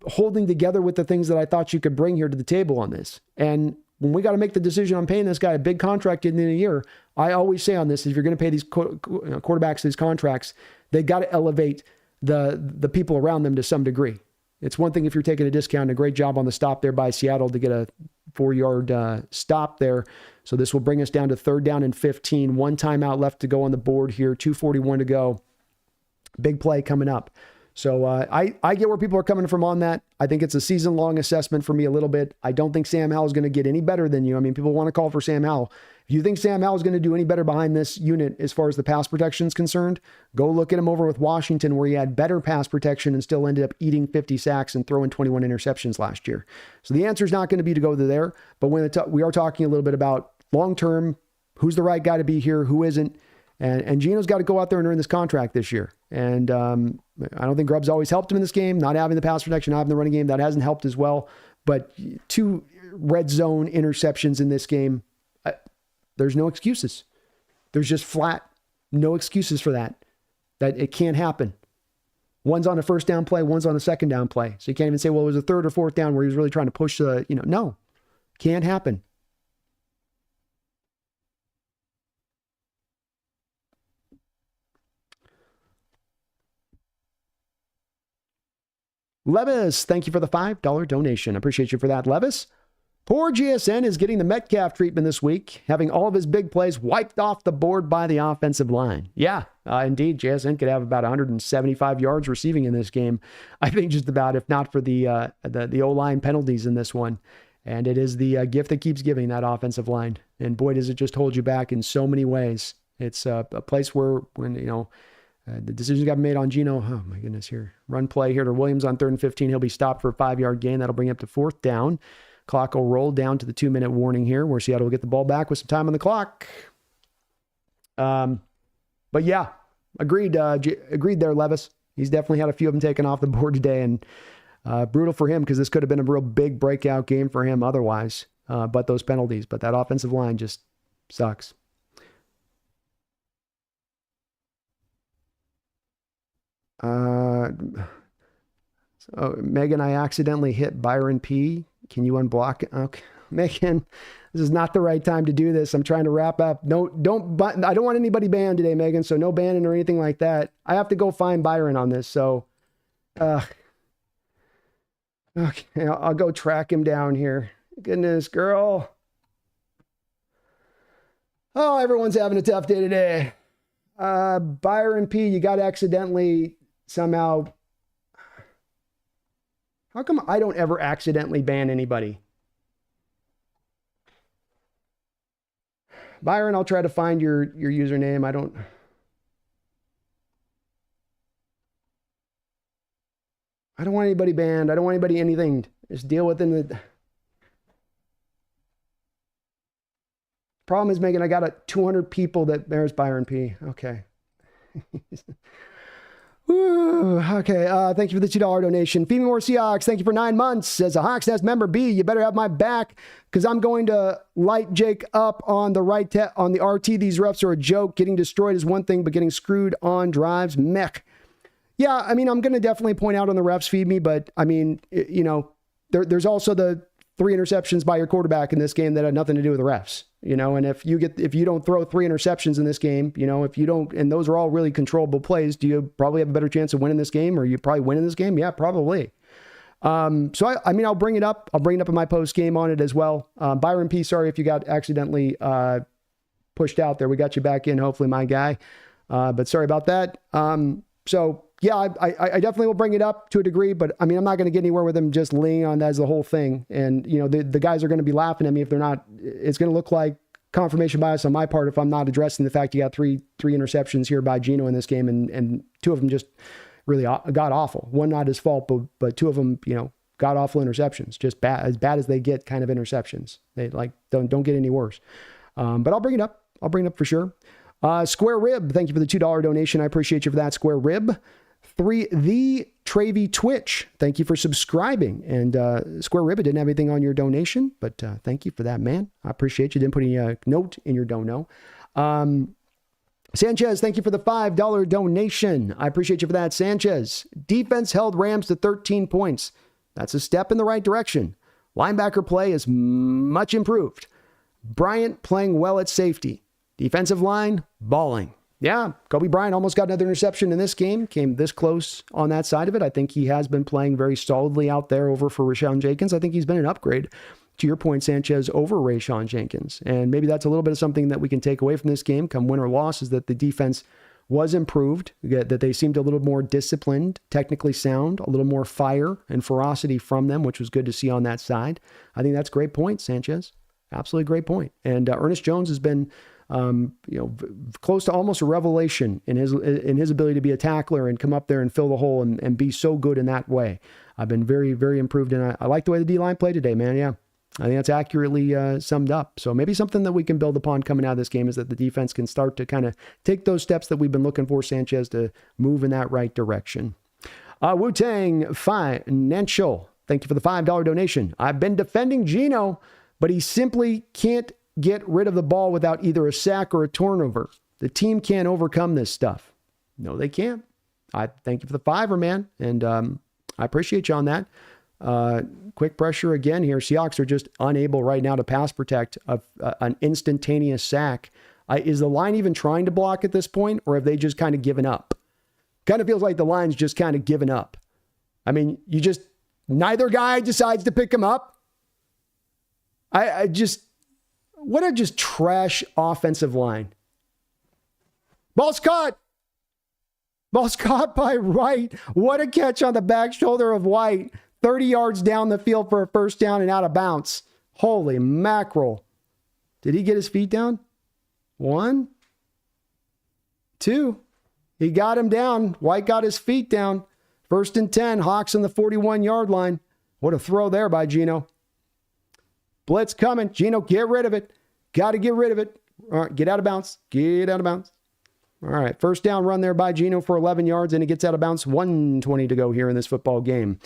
holding together with the things that I thought you could bring here to the table on this. And when we got to make the decision on paying this guy a big contract in a year, I always say on this, if you're going to pay these quarterbacks these contracts, they got to elevate the people around them to some degree. It's one thing if you're taking a discount, a great job on the stop there by Seattle to get a 4-yard stop there. So this will bring us down to 3rd down and 15. 1 timeout left to go on the board here. 2:41 to go. Big play coming up. So I get where people are coming from on that. I think it's a season-long assessment for me a little bit. I don't think Sam Howell is going to get any better than you. I mean, people want to call for Sam Howell. If you think Sam Howell is going to do any better behind this unit as far as the pass protection is concerned, go look at him over with Washington where he had better pass protection and still ended up eating 50 sacks and throwing 21 interceptions last year. So the answer is not going to be to go there. But when we are talking a little bit about long-term, who's the right guy to be here, who isn't, and Geno's got to go out there and earn this contract this year. And I don't think Grubb's always helped him in this game. Not having the pass protection, not having the running game, that hasn't helped as well. But 2 red zone interceptions in this game, there's no excuses. There's just flat no excuses for that it can't happen. One's on a first down play, one's on a second down play. So you can't even say, well, it was a 3rd or 4th down where he was really trying to push no, can't happen. Levis, thank you for the $5 donation. I appreciate you for that, Levis. Poor GSN is getting the Metcalf treatment this week, having all of his big plays wiped off the board by the offensive line. Yeah, indeed, GSN could have about 175 yards receiving in this game. I think just about, if not for the O-line penalties in this one. And it is the gift that keeps giving, that offensive line. And boy, does it just hold you back in so many ways. It's a place where, when, the decisions got made on Geno. Oh, my goodness, here. Run play here to Williams on 3rd and 15. He'll be stopped for a 5-yard gain. That'll bring up to 4th down. Clock will roll down to the 2-minute warning here, where Seattle will get the ball back with some time on the clock. But yeah, agreed. Agreed there, Levis. He's definitely had a few of them taken off the board today, and brutal for him, because this could have been a real big breakout game for him otherwise. But those penalties, but that offensive line just sucks. So Megan, I accidentally hit Byron P. Can you unblock it? Okay, Megan, this is not the right time to do this. I'm trying to wrap up. I don't want anybody banned today, Megan. So no banning or anything like that. I have to go find Byron on this. So, okay, I'll go track him down here. Goodness, girl. Oh, everyone's having a tough day today. Byron P, you got accidentally somehow. How come I don't ever accidentally ban anybody? Byron, I'll try to find your username. I don't want anybody banned. I don't want anybody anything. Just deal with it. Problem is, Megan, I got 200 people that there's Byron P. Okay. Woo, okay, thank you for the $2 donation. Feed me more Seahawks. Thank you for 9 months. As a Hawks Nest member, B, you better have my back, because I'm going to light Jake up on the on the RT. These refs are a joke. Getting destroyed is one thing, but getting screwed on drives, mech. Yeah, I mean, I'm going to definitely point out on the refs, feed me, but I mean, there's also the 3 interceptions by your quarterback in this game that had nothing to do with the refs. And if you don't throw 3 interceptions in this game, if you don't, and those are all really controllable plays, do you probably have a better chance of winning this game, or you probably win in this game? Yeah, probably. So I mean, I'll bring it up. I'll bring it up in my post game on it as well. Byron P, sorry if you got accidentally pushed out there. We got you back in, hopefully, my guy. But sorry about that. So yeah, I definitely will bring it up to a degree, but I mean, I'm not going to get anywhere with him just leaning on that as the whole thing. And, the guys are going to be laughing at me if they're not. It's going to look like confirmation bias on my part if I'm not addressing the fact you got three interceptions here by Geno in this game, and 2 of them just really got awful. One not his fault, but 2 of them, got awful interceptions, just as bad as they get kind of interceptions. They don't get any worse. But I'll bring it up. I'll bring it up for sure. Square Rib, thank you for the $2 donation. I appreciate you for that, Square Rib. 3, the Travy Twitch, thank you for subscribing. And Square Rib, didn't have anything on your donation, but thank you for that, man. I appreciate you. Didn't put any note in your dono. Sanchez, thank you for the $5 donation. I appreciate you for that, Sanchez. Defense held Rams to 13 points. That's a step in the right direction. Linebacker play is much improved. Bryant playing well at safety. Defensive line, balling. Yeah, Kobe Bryant almost got another interception in this game. Came this close on that side of it. I think he has been playing very solidly out there over for Rashawn Jenkins. I think he's been an upgrade, to your point, Sanchez, over Rashawn Jenkins. And maybe that's a little bit of something that we can take away from this game, come win or loss, is that the defense was improved, that they seemed a little more disciplined, technically sound, a little more fire and ferocity from them, which was good to see on that side. I think that's a great point, Sanchez. Absolutely great point. And Ernest Jones has been close to almost a revelation in his ability to be a tackler and come up there and fill the hole and be so good in that way. I've been very, very improved, and I like the way the D-line played today, man. Yeah, I think that's accurately summed up. So maybe something that we can build upon coming out of this game is that the defense can start to kind of take those steps that we've been looking for, Sanchez, to move in that right direction. Wu-Tang Financial, thank you for the $5 donation. I've been defending Geno, but he simply can't get rid of the ball without either a sack or a turnover. The team can't overcome this stuff. No, they can't. I thank you for the $5, man. And I appreciate you on that. Quick pressure again here. Seahawks are just unable right now to pass protect an instantaneous sack. Is the line even trying to block at this point, or have they just kind of given up? Kind of feels like the line's just kind of given up. I mean, neither guy decides to pick him up. I just, what a just trash offensive line. Ball's caught. Ball's caught by Wright. What a catch on the back shoulder of White. 30 yards down the field for a first down and out of bounds. Holy mackerel. Did he get his feet down? 1, 2. He got him down. White got his feet down. 1st and 10. Hawks on the 41-yard line. What a throw there by Geno. Blitz coming. Geno, get rid of it. Got to get rid of it. All right, get out of bounds. Get out of bounds. All right, first down run there by Geno for 11 yards, and he gets out of bounds. 1:20 to go here in this football game.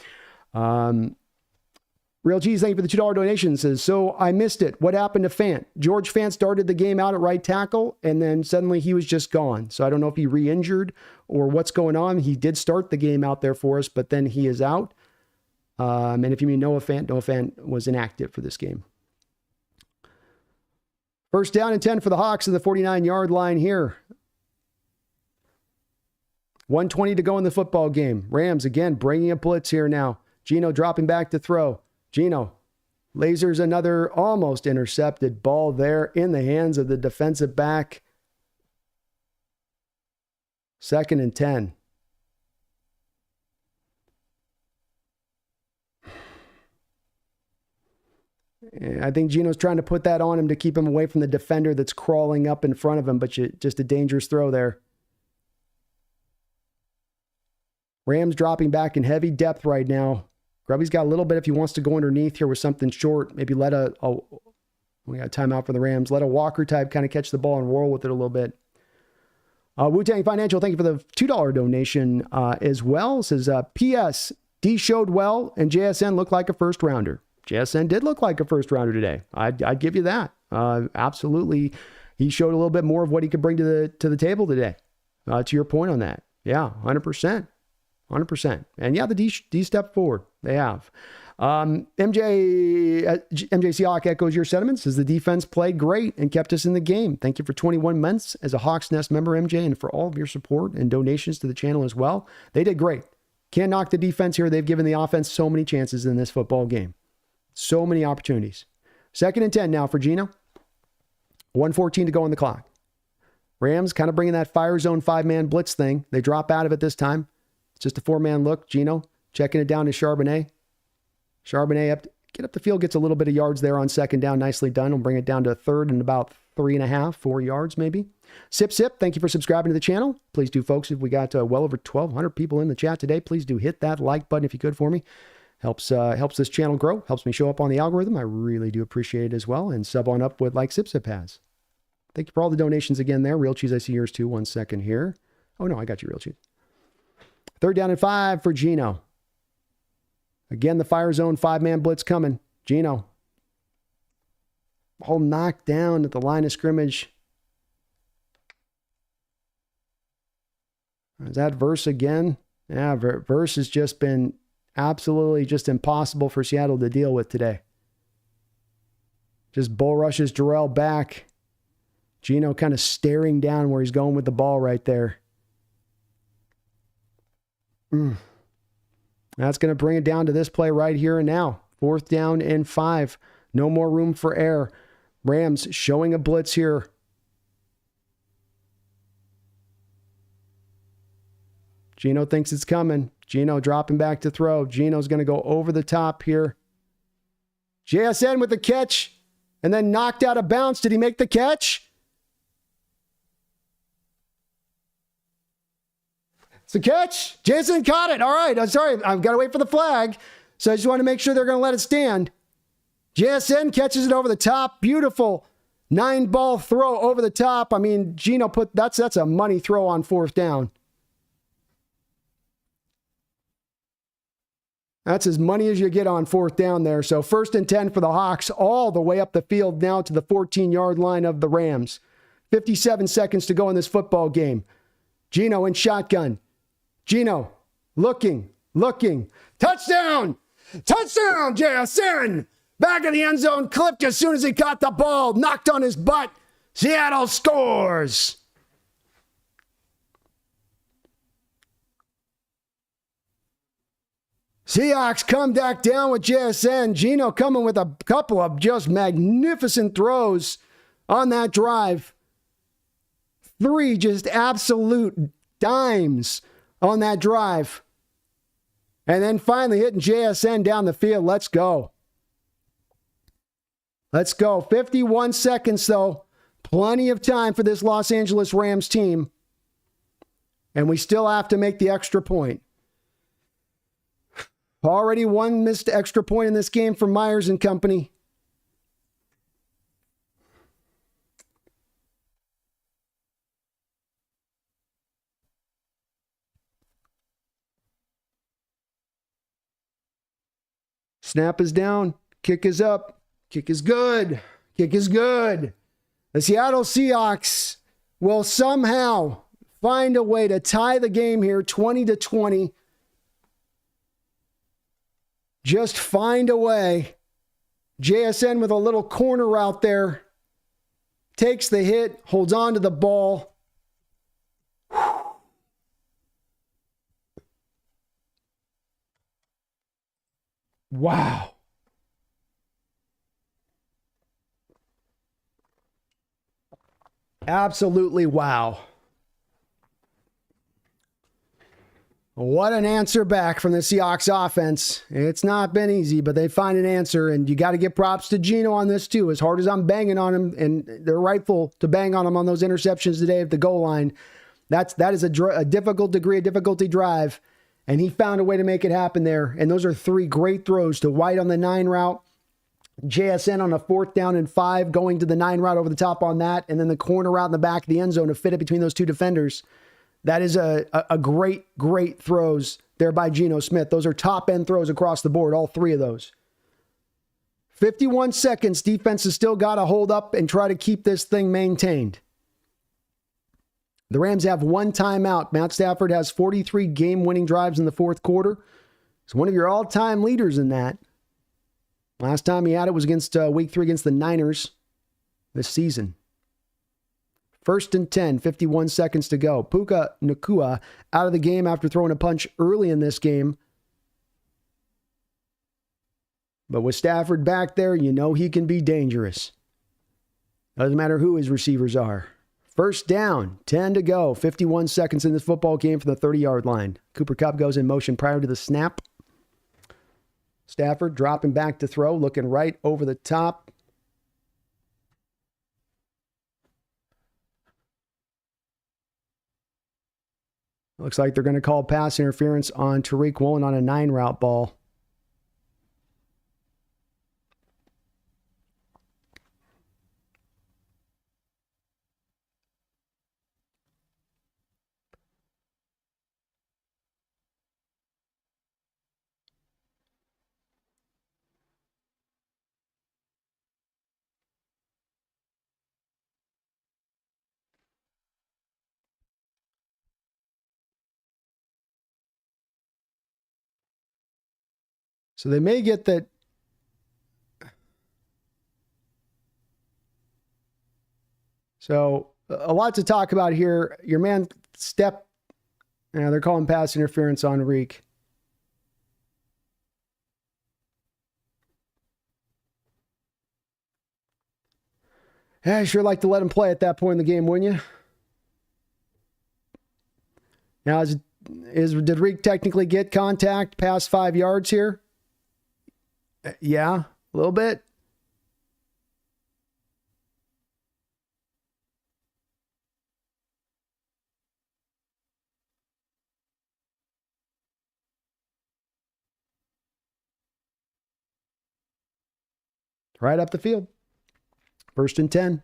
Real Cheese, thank you for the $2 donation. Says, so I missed it. What happened to Fant? George Fant started the game out at right tackle, and then suddenly he was just gone. So I don't know if he re-injured or what's going on. He did start the game out there for us, but then he is out. And if you mean Noah Fant was inactive for this game. First down and 10 for the Hawks in the 49-yard line here. 1:20 to go in the football game. Rams, again, bringing a blitz here now. Geno dropping back to throw. Geno lasers another almost intercepted ball there in the hands of the defensive back. 2nd and 10. I think Geno's trying to put that on him to keep him away from the defender that's crawling up in front of him, but just a dangerous throw there. Rams dropping back in heavy depth right now. Grubby's got a little bit if he wants to go underneath here with something short. Maybe let we got a timeout for the Rams. Let a Walker type kind of catch the ball and roll with it a little bit. Wu-Tang Financial, thank you for the $2 donation as well. It says, P.S. D showed well and JSN looked like a first rounder. JSN did look like a first rounder today. I'd give you that. Absolutely. He showed a little bit more of what he could bring to the table today. To your point on that. Yeah, 100%. 100%. And yeah, the D stepped forward. They have. MJ Seahawk echoes your sentiments. Says the defense played great and kept us in the game. Thank you for 21 months as a Hawks Nest member, MJ, and for all of your support and donations to the channel as well. They did great. Can't knock the defense here. They've given the offense so many chances in this football game. So many opportunities. 2nd and 10 now for Geno. 1:14 to go on the clock. Rams kind of bringing that fire zone 5-man blitz thing. They drop out of it this time. It's just a 4-man look. Geno checking it down to Charbonnet. Charbonnet get up the field, gets a little bit of yards there on 2nd down. Nicely done. We'll bring it down to 3rd and about 3.5, 4 yards maybe. Sip, thank you for subscribing to the channel. Please do, folks. If we got well over 1,200 people in the chat today, please do hit that like button if you could for me. Helps this channel grow. Helps me show up on the algorithm. I really do appreciate it as well. And sub on up with like Sip has. Thank you for all the donations again there. Real Cheese, I see yours too. 1 second here. Oh, no, I got you, Real Cheese. 3rd down and 5 for Geno. Again, the fire zone 5-man blitz coming. Geno. Ball knocked down at the line of scrimmage. Is that Verse again? Yeah, Verse has just been absolutely just impossible for Seattle to deal with today. Just bull rushes Jarrell back. Geno kind of staring down where he's going with the ball right there. That's going to bring it down to this play right here and now. 4th down and 5. No more room for error. Rams showing a blitz here. Geno thinks it's coming. Geno dropping back to throw. Geno's going to go over the top here. JSN with the catch and then knocked out of bounds. Did he make the catch? It's a catch. JSN caught it. All right. I'm sorry. I've got to wait for the flag. So I just want to make sure they're going to let it stand. JSN catches it over the top. Beautiful 9-ball throw over the top. I mean, Geno that's a money throw on 4th down. That's as money as you get on 4th down there. So 1st and 10 for the Hawks, all the way up the field now to the 14-yard line of the Rams. 57 seconds to go in this football game. Geno in shotgun. Geno looking. Touchdown! Touchdown, JSN! Back of the end zone, clipped as soon as he caught the ball. Knocked on his butt. Seattle scores! Seahawks come back down with JSN. Geno coming with a couple of just magnificent throws on that drive. 3 just absolute dimes on that drive. And then finally hitting JSN down the field. Let's go. Let's go. 51 seconds, though. Plenty of time for this Los Angeles Rams team. And we still have to make the extra point. Already one missed extra point in this game from Myers and company. Snap is down. Kick is up. Kick is good. Kick is good. The Seattle Seahawks will somehow find a way to tie the game here 20-20. Just find a way. JSN with a little corner route there. Takes the hit, holds on to the ball. Wow. Absolutely wow. What an answer back from the Seahawks offense. It's not been easy, but they find an answer, and you got to give props to Geno on this too. As hard as I'm banging on him, and they're rightful to bang on him on those interceptions today at the goal line, that is a difficult degree of difficulty drive, and he found a way to make it happen there. And those are 3 great throws to White on the 9 route, JSN on a 4th down and 5, going to the 9 route over the top on that, and then the corner route in the back of the end zone to fit it between those 2 defenders. That is a great, great throws there by Geno Smith. Those are top-end throws across the board, all 3 of those. 51 seconds. Defense has still got to hold up and try to keep this thing maintained. The Rams have 1 timeout. Matt Stafford has 43 game-winning drives in the 4th quarter. He's one of your all-time leaders in that. Last time he had it was against week 3 against the Niners this season. 1st and 10, 51 seconds to go. Puka Nacua out of the game after throwing a punch early in this game. But with Stafford back there, you know he can be dangerous. Doesn't matter who his receivers are. 1st down, 10 to go. 51 seconds in this football game from the 30-yard line. Cooper Kupp goes in motion prior to the snap. Stafford dropping back to throw, looking right over the top. Looks like they're going to call pass interference on Tariq Woolen on a 9 route ball. So they may get that. So a lot to talk about here. Your man Step, they're calling pass interference on Reek. Yeah, I sure like to let him play at that point in the game, wouldn't you? Now, did Reek technically get contact past 5 yards here? Yeah, a little bit. Right up the field. 1st and 10.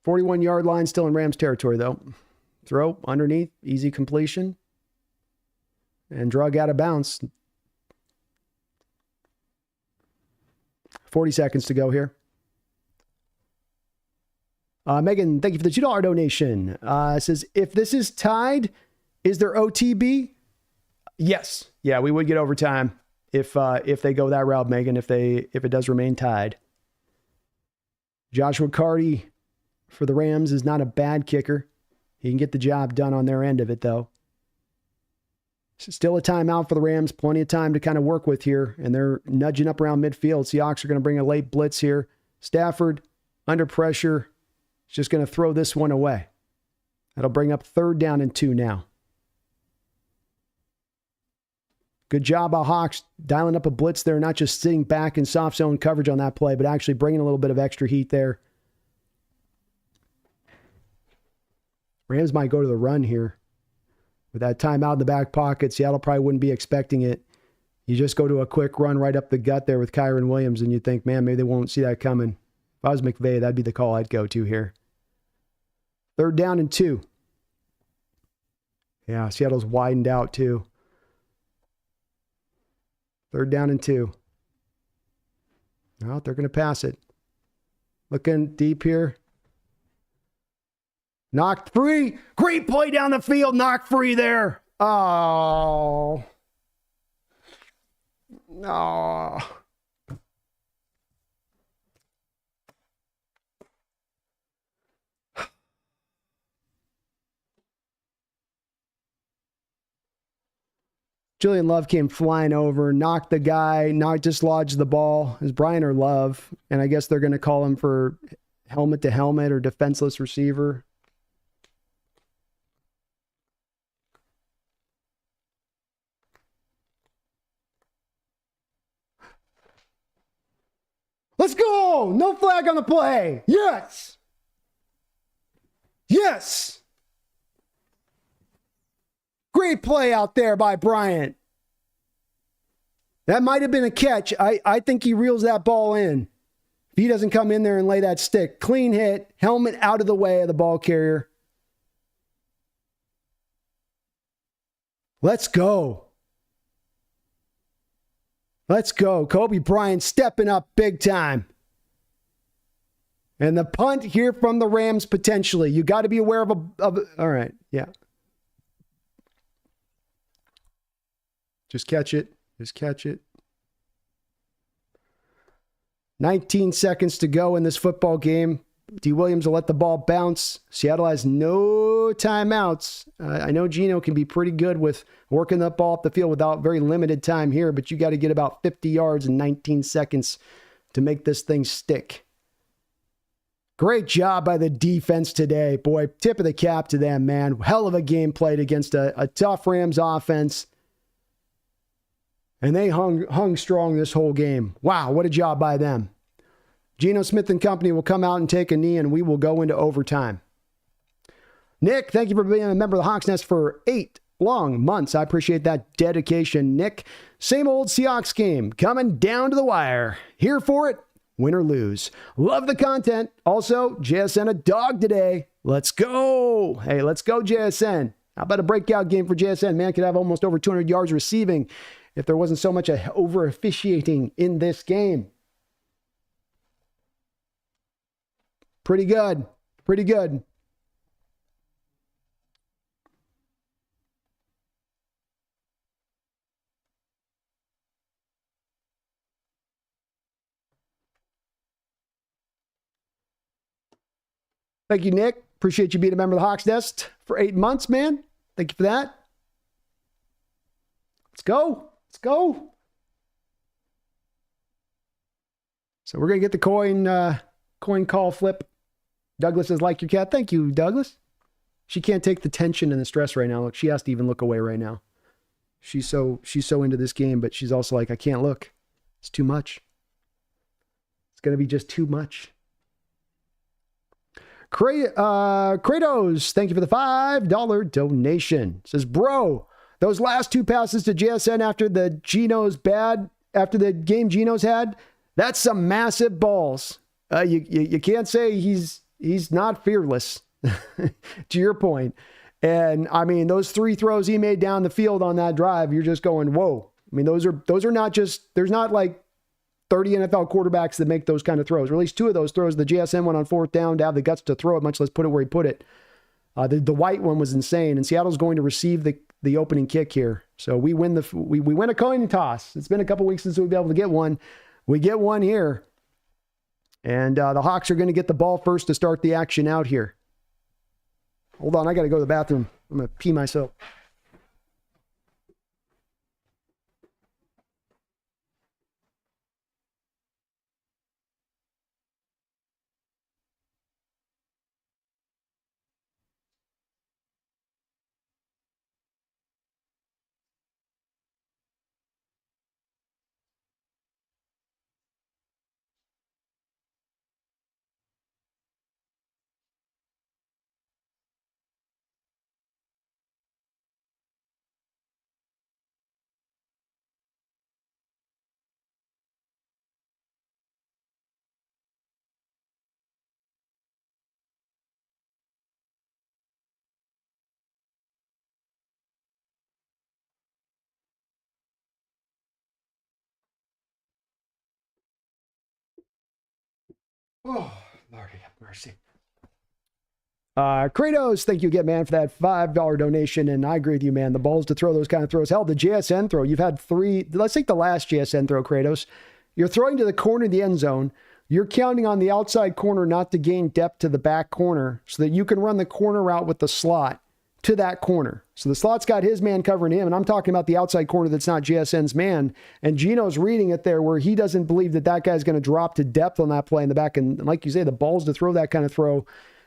.41-yard line still in Rams territory, though. Throw underneath, easy completion. And drug out of bounds. 40 seconds to go here. Megan, thank you for the $2 donation. Says, if this is tied, is there OTB? Yes. Yeah, we would get overtime if they go that route, Megan, if it does remain tied. Joshua Carty for the Rams is not a bad kicker. He can get the job done on their end of it, though. Still a timeout for the Rams. Plenty of time to kind of work with here, and they're nudging up around midfield. Seahawks are going to bring a late blitz here. Stafford, under pressure, is just going to throw this one away. That'll bring up 3rd down and 2 now. Good job by Hawks dialing up a blitz there, not just sitting back in soft zone coverage on that play, but actually bringing a little bit of extra heat there. Rams might go to the run here. With that timeout in the back pocket, Seattle probably wouldn't be expecting it. You just go to a quick run right up the gut there with Kyron Williams, and you think, man, maybe they won't see that coming. If I was McVay, that'd be the call I'd go to here. 3rd down and 2. Yeah, Seattle's widened out too. 3rd down and 2. No, they're going to pass it. Looking deep here. Knocked free. Great play down the field. Knocked free there. Oh. No. Julian Love came flying over, knocked the guy, dislodged the ball. It was Brian or Love, and I guess they're going to call him for helmet to helmet or defenseless receiver. Let's go! No flag on the play. Yes! Yes! Great play out there by Bryant. That might have been a catch. I think he reels that ball in. If he doesn't come in there and lay that stick. Clean hit, helmet out of the way of the ball carrier. Let's go. Let's go. Kobe Bryant stepping up big time. And the punt here from the Rams potentially. You got to be aware of all right, yeah. Just catch it. Just catch it. 19 seconds to go in this football game. D. Williams will let the ball bounce. Seattle has no timeouts. I know Geno can be pretty good with working the ball up the field without very limited time here, but you got to get about 50 yards in 19 seconds to make this thing stick. Great job by the defense today. Boy, tip of the cap to them, man. Hell of a game played against a tough Rams offense. And they hung strong this whole game. Wow, what a job by them. Geno Smith and company will come out and take a knee, and we will go into overtime. Nick, thank you for being a member of the Hawks Nest for 8 long months. I appreciate that dedication, Nick. Same old Seahawks game, coming down to the wire. Here for it, win or lose. Love the content. Also, JSN a dog today. Let's go. Hey, let's go, JSN. How about a breakout game for JSN? Man could have almost over 200 yards receiving if there wasn't so much over officiating in this game. Pretty good. Pretty good. Thank you, Nick. Appreciate you being a member of the Hawks Nest for 8 months, man. Thank you for that. Let's go. Let's go. So we're going to get the coin call flip. Douglas says, like your cat. Thank you, Douglas. She can't take the tension and the stress right now. Look, she has to even look away right now. She's so into this game, but she's also like, I can't look. It's too much. It's going to be just too much. Kratos, thank you for the $5 donation. Says, bro, those last 2 passes to JSN after the game Geno's had, that's some massive balls. You can't say he's not fearless, to your point. And I mean, those 3 throws he made down the field on that drive, you're just going, whoa. I mean, those are not just, there's not like 30 NFL quarterbacks that make those kind of throws, or at least 2 of those throws. The JSN one on 4th down to have the guts to throw it, much less put it where he put it. The White one was insane, and Seattle's going to receive the opening kick here. So we win we win a coin toss. It's been a couple weeks since we've been able to get one. We get one here. And the Hawks are going to get the ball first to start the action out here. Hold on, I got to go to the bathroom. I'm going to pee myself. Oh, Lord have mercy. Kratos, thank you again, man, for that $5 donation. And I agree with you, man. The balls to throw those kind of throws. Hell, the JSN throw. You've had 3. Let's take the last JSN throw, Kratos. You're throwing to the corner of the end zone. You're counting on the outside corner not to gain depth to the back corner so that you can run the corner route with the slot to that corner. So the slot's got his man covering him, and I'm talking about the outside corner that's not JSN's man. And Gino's reading it there where he doesn't believe that that guy's going to drop to depth on that play in the back. And like you say, the balls to throw that kind of throw.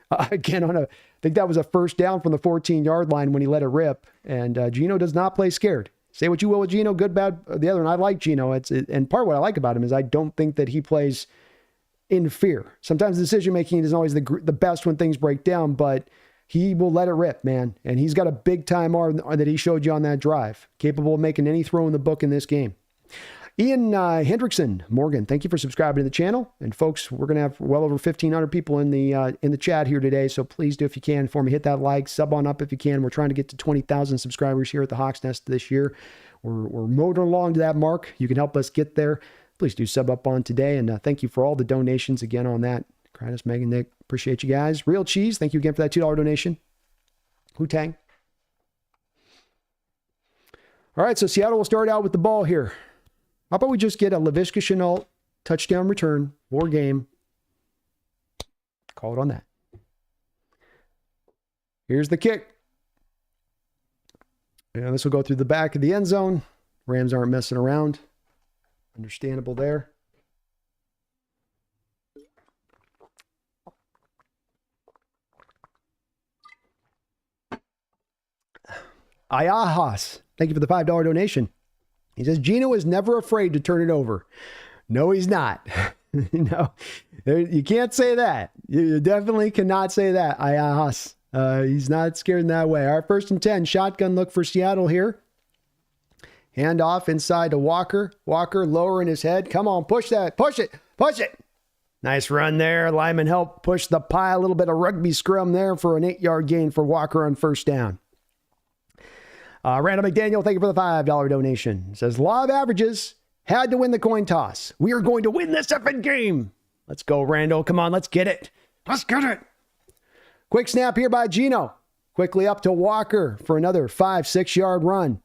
Again, I think that was a first down from the 14-yard line when he let it rip. And Gino does not play scared. Say what you will with Gino, good, bad, the other. And I like Gino. And part of what I like about him is I don't think that he plays in fear. Sometimes decision-making isn't always the best when things break down, but he will let it rip, man. And he's got a big-time arm that he showed you on that drive. Capable of making any throw in the book in this game. Ian Hendrickson, Morgan, thank you for subscribing to the channel. And folks, we're going to have well over 1,500 people in the chat here today. So please do, if you can, for me, hit that like, sub on up if you can. We're trying to get to 20,000 subscribers here at the Hawks Nest this year. We're motoring along to that mark. You can help us get there. Please do sub up on today. And thank you for all the donations again on that. Kratos, Megan, Nick, appreciate you guys. Real Cheese, thank you again for that $2 donation. Wu-Tang. All right, so Seattle will start out with the ball here. How about we just get a Laviska Shenault touchdown return, 4 game. Call it on that. Here's the kick. And this will go through the back of the end zone. Rams aren't messing around. Understandable there. Ayahas, thank you for the $5 donation. He says, Gino is never afraid to turn it over. No, he's not. No, you can't say that. You definitely cannot say that, Ayahas. He's not scared in that way. All right, 1st and 10. Shotgun look for Seattle here. Hand off inside to Walker. Walker lowering his head. Come on, push that. Push it. Push it. Nice run there. Lyman helped push the pie. A little bit of rugby scrum there for an 8-yard gain for Walker on 1st down. Randall McDaniel, thank you for the $5 donation. Says, law of averages. Had to win the coin toss. We are going to win this effing game. Let's go, Randall. Come on, let's get it. Let's get it. Quick snap here by Gino. Quickly up to Walker for another 5-6 yard run.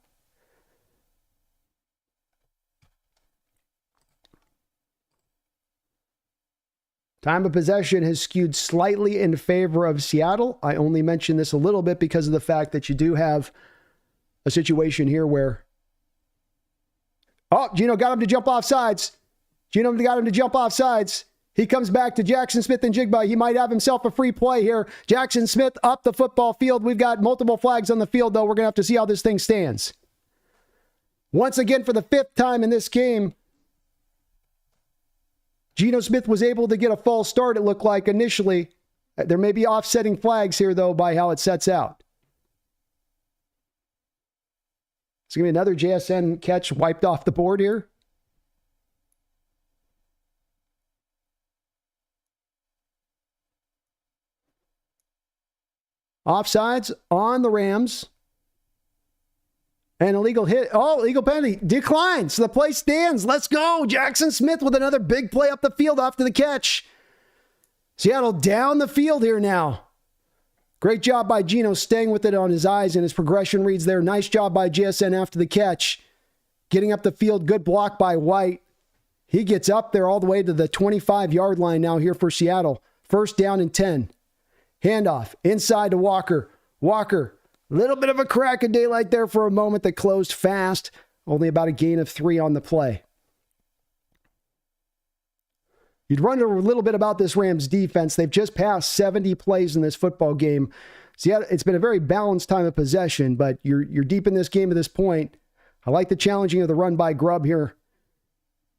Time of possession has skewed slightly in favor of Seattle. I only mention this a little bit because of the fact that you do have a situation here where, oh, Gino got him to jump off sides. Gino got him to jump off sides. He comes back to Jackson Smith and Jigba. He might have himself a free play here. Jackson Smith up the football field. We've got multiple flags on the field, though. We're going to have to see how this thing stands. Once again, for the 5th time in this game, Geno Smith was able to get a false start, it looked like initially. There may be offsetting flags here, though, by how it sets out. It's going to be another JSN catch wiped off the board here. Offsides on the Rams. An illegal hit. Oh, illegal penalty. Declines. So the play stands. Let's go. Jackson Smith with another big play up the field after the catch. Seattle down the field here now. Great job by Geno staying with it on his eyes and his progression reads there. Nice job by JSN after the catch. Getting up the field. Good block by White. He gets up there all the way to the 25-yard line now here for Seattle. First down and 10. Handoff inside to Walker. Walker, little bit of a crack of daylight there for a moment that closed fast. Only about a gain of 3 on the play. You'd wonder a little bit about this Rams defense. They've just passed 70 plays in this football game. So yeah, it's been a very balanced time of possession, but you're deep in this game at this point. I like the challenging of the run by Grubb here.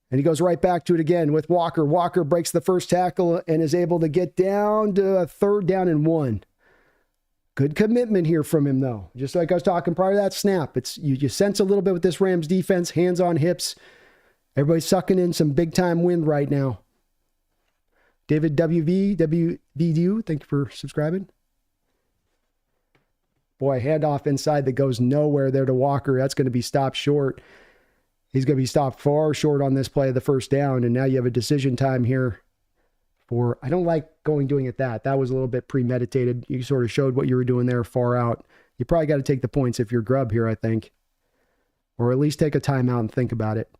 And he goes right back to it again with Walker. Walker breaks the first tackle and is able to get down to a 3rd down and 1. Good commitment here from him, though. Just like I was talking prior to that snap. It's you sense a little bit with this Rams defense, hands on hips. Everybody's sucking in some big-time wind right now. David WVDU, thank you for subscribing. Boy, handoff inside that goes nowhere there to Walker. That's going to be stopped short. He's going to be stopped far short on this play of the first down, and now you have a decision time here for, I don't like doing it that. That was a little bit premeditated. You sort of showed what you were doing there far out. You probably got to take the points if you're Grubb here, I think. Or at least take a timeout and think about it.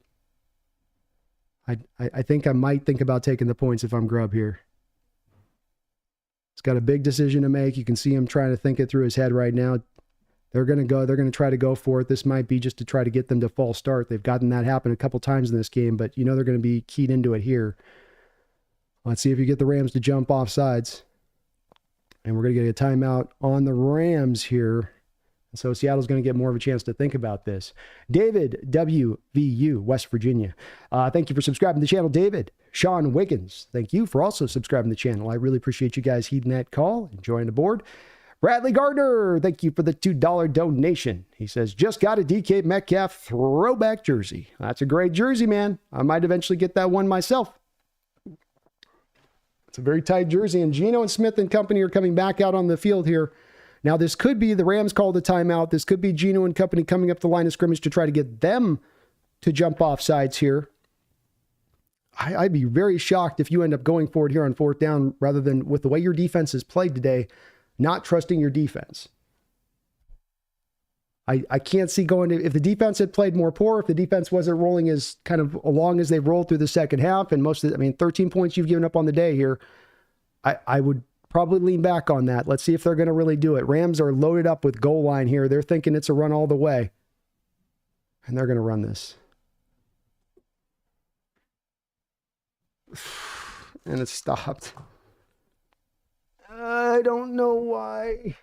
I think I might think about taking the points if I'm Grubb here. He's got a big decision to make. You can see him trying to think it through his head right now. They're going to go. They're going to try to go for it. This might be just to try to get them to false start. They've gotten that happen a couple times in this game, but you know they're going to be keyed into it here. Let's see if you get the Rams to jump off sides. And we're going to get a timeout on the Rams here. So Seattle's going to get more of a chance to think about this. David WVU, West Virginia. Thank you for subscribing to the channel, David. Sean Wiggins, thank you for also subscribing to the channel. I really appreciate you guys heeding that call and joining the board. Bradley Gardner, thank you for the $2 donation. He says, just got a DK Metcalf throwback jersey. That's a great jersey, man. I might eventually get that one myself. It's a very tight jersey, and Geno and Smith and company are coming back out on the field here. Now, this could be the Rams called a timeout. This could be Geno and company coming up the line of scrimmage to try to get them to jump off sides here. I'd be very shocked if you end up going for it here on 4th down rather than with the way your defense has played today, not trusting your defense. I can't see going to, if the defense had played more poor, if the defense wasn't rolling as kind of along as they've rolled through the second half, and 13 points you've given up on the day here, I would probably lean back on that. Let's see if they're going to really do it. Rams are loaded up with goal line here. They're thinking it's a run all the way. And they're going to run this. And it stopped. I don't know why.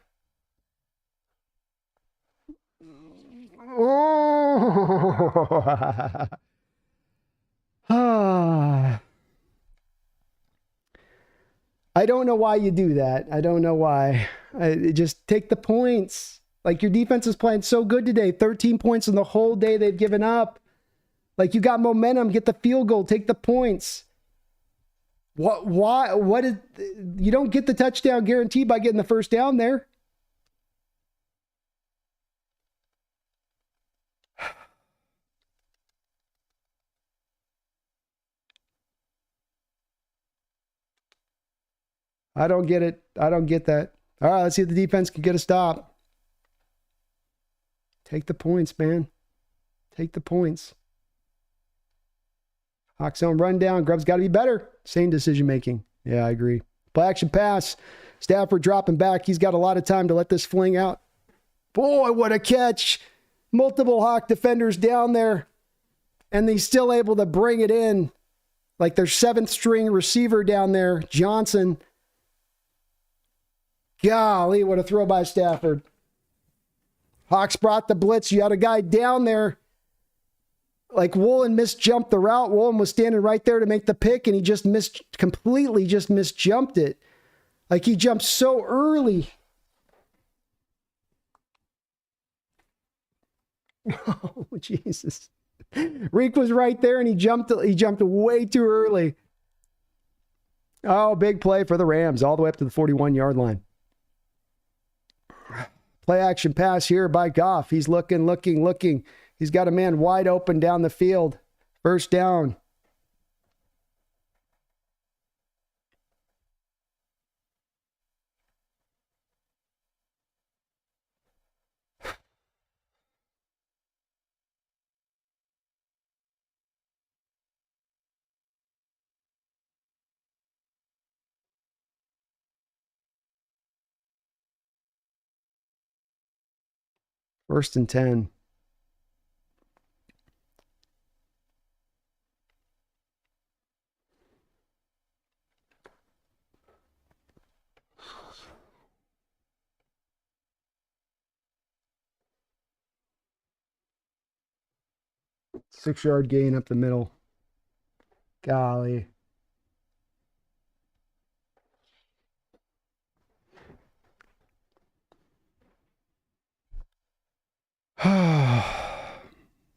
Oh. I don't know why you do that. I don't know why. Just take the points. Like, your defense is playing so good today. 13 points in the whole day they've given up. Like, you got momentum. Get the field goal. Take the points. You don't get the touchdown guarantee by getting the first down there. I don't get it. I don't get that. All right, let's see if the defense can get a stop. Take the points, man. Take the points. Hawk zone rundown. Grubb's got to be better. Same decision making. Yeah, I agree. Play action pass. Stafford dropping back. He's got a lot of time to let this fling out. Boy, what a catch. Multiple Hawk defenders down there. And he's still able to bring it in. Like their 7th string receiver down there, Johnson. Golly, what a throw by Stafford. Hawks brought the blitz. You had a guy down there. Like Woolen misjumped the route. Woolen was standing right there to make the pick, and he just completely misjumped it. Like he jumped so early. Oh, Jesus. Reek was right there, and he jumped way too early. Oh, big play for the Rams, all the way up to the 41-yard line. Play action pass here by Goff. He's looking. He's got a man wide open down the field. First down. First and 10. Six-yard gain up the middle. Golly.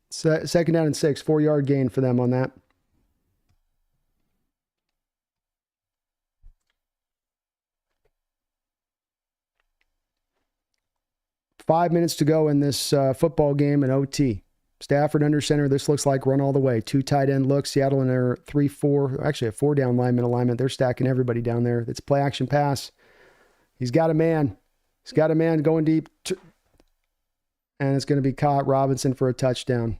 Second down and 6. 4-yard gain for them on that. Five minutes to go in this football game in OT. Stafford under center. This looks like run all the way. 2 tight end looks. Seattle in their 3-4. Actually, a 4-down lineman alignment. They're stacking everybody down there. It's play action pass. He's got a man. He's got a man going deep. And it's going to be caught. Robinson for a touchdown.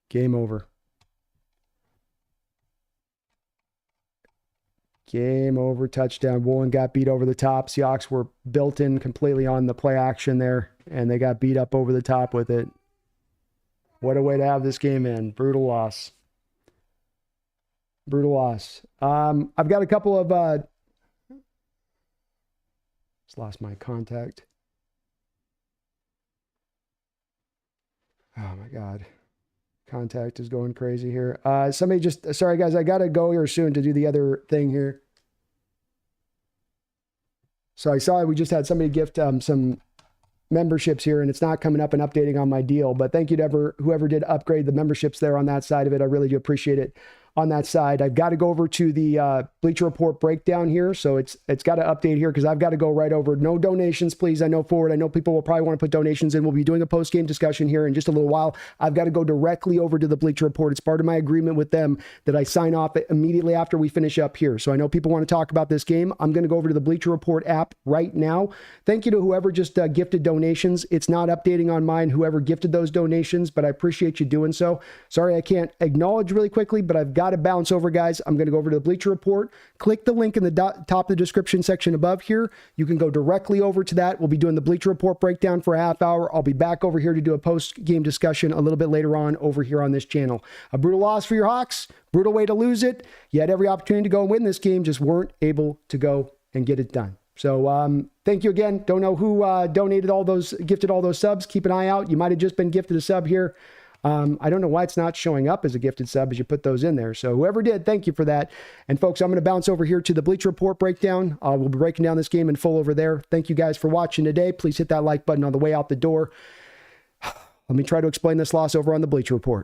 Game over. Game over, touchdown. Woolen got beat over the top. Seahawks were built in completely on the play action there, and they got beat up over the top with it. What a way to have this game in. Brutal loss. Brutal loss. I've got a couple of... just lost my contact. Oh, my God. Contact is going crazy here. Somebody just... Sorry, guys. I got to go here soon to do the other thing here. So I saw we just had somebody gift some memberships here, and it's not coming up and updating on my deal. But thank you to whoever did upgrade the memberships there on that side of it. I really do appreciate it. On that side, I've got to go over to the Bleacher Report breakdown here. So it's got to update here because I've got to go right over. No donations, please. I know forward. I know people will probably want to put donations in. We'll be doing a post-game discussion here in just a little while. I've got to go directly over to the Bleacher Report. It's part of my agreement with them that I sign off immediately after we finish up here. So I know people want to talk about this game. I'm going to go over to the Bleacher Report app right now. Thank you to whoever just gifted donations. It's not updating on mine, whoever gifted those donations, but I appreciate you doing so. Sorry, I can't acknowledge really quickly, but I've got to bounce over, guys. I'm going to go over to the Bleacher Report. Click the link in the top of the description section above here. You can go directly over to that. We'll be doing the Bleacher Report breakdown for a half hour. I'll be back over here to do a post-game discussion a little bit later on over here on this channel. A brutal loss for your Hawks. Brutal way to lose it. You had every opportunity to go and win this game, just weren't able to go and get it done. So thank you again. Don't know who gifted all those subs. Keep an eye out. You might have just been gifted a sub here. I don't know why it's not showing up as a gifted sub as you put those in there. So whoever did, thank you for that. And folks, I'm going to bounce over here to the Bleacher Report breakdown. We'll be breaking down this game in full over there. Thank you guys for watching today. Please hit that like button on the way out the door. Let me try to explain this loss over on the Bleacher Report.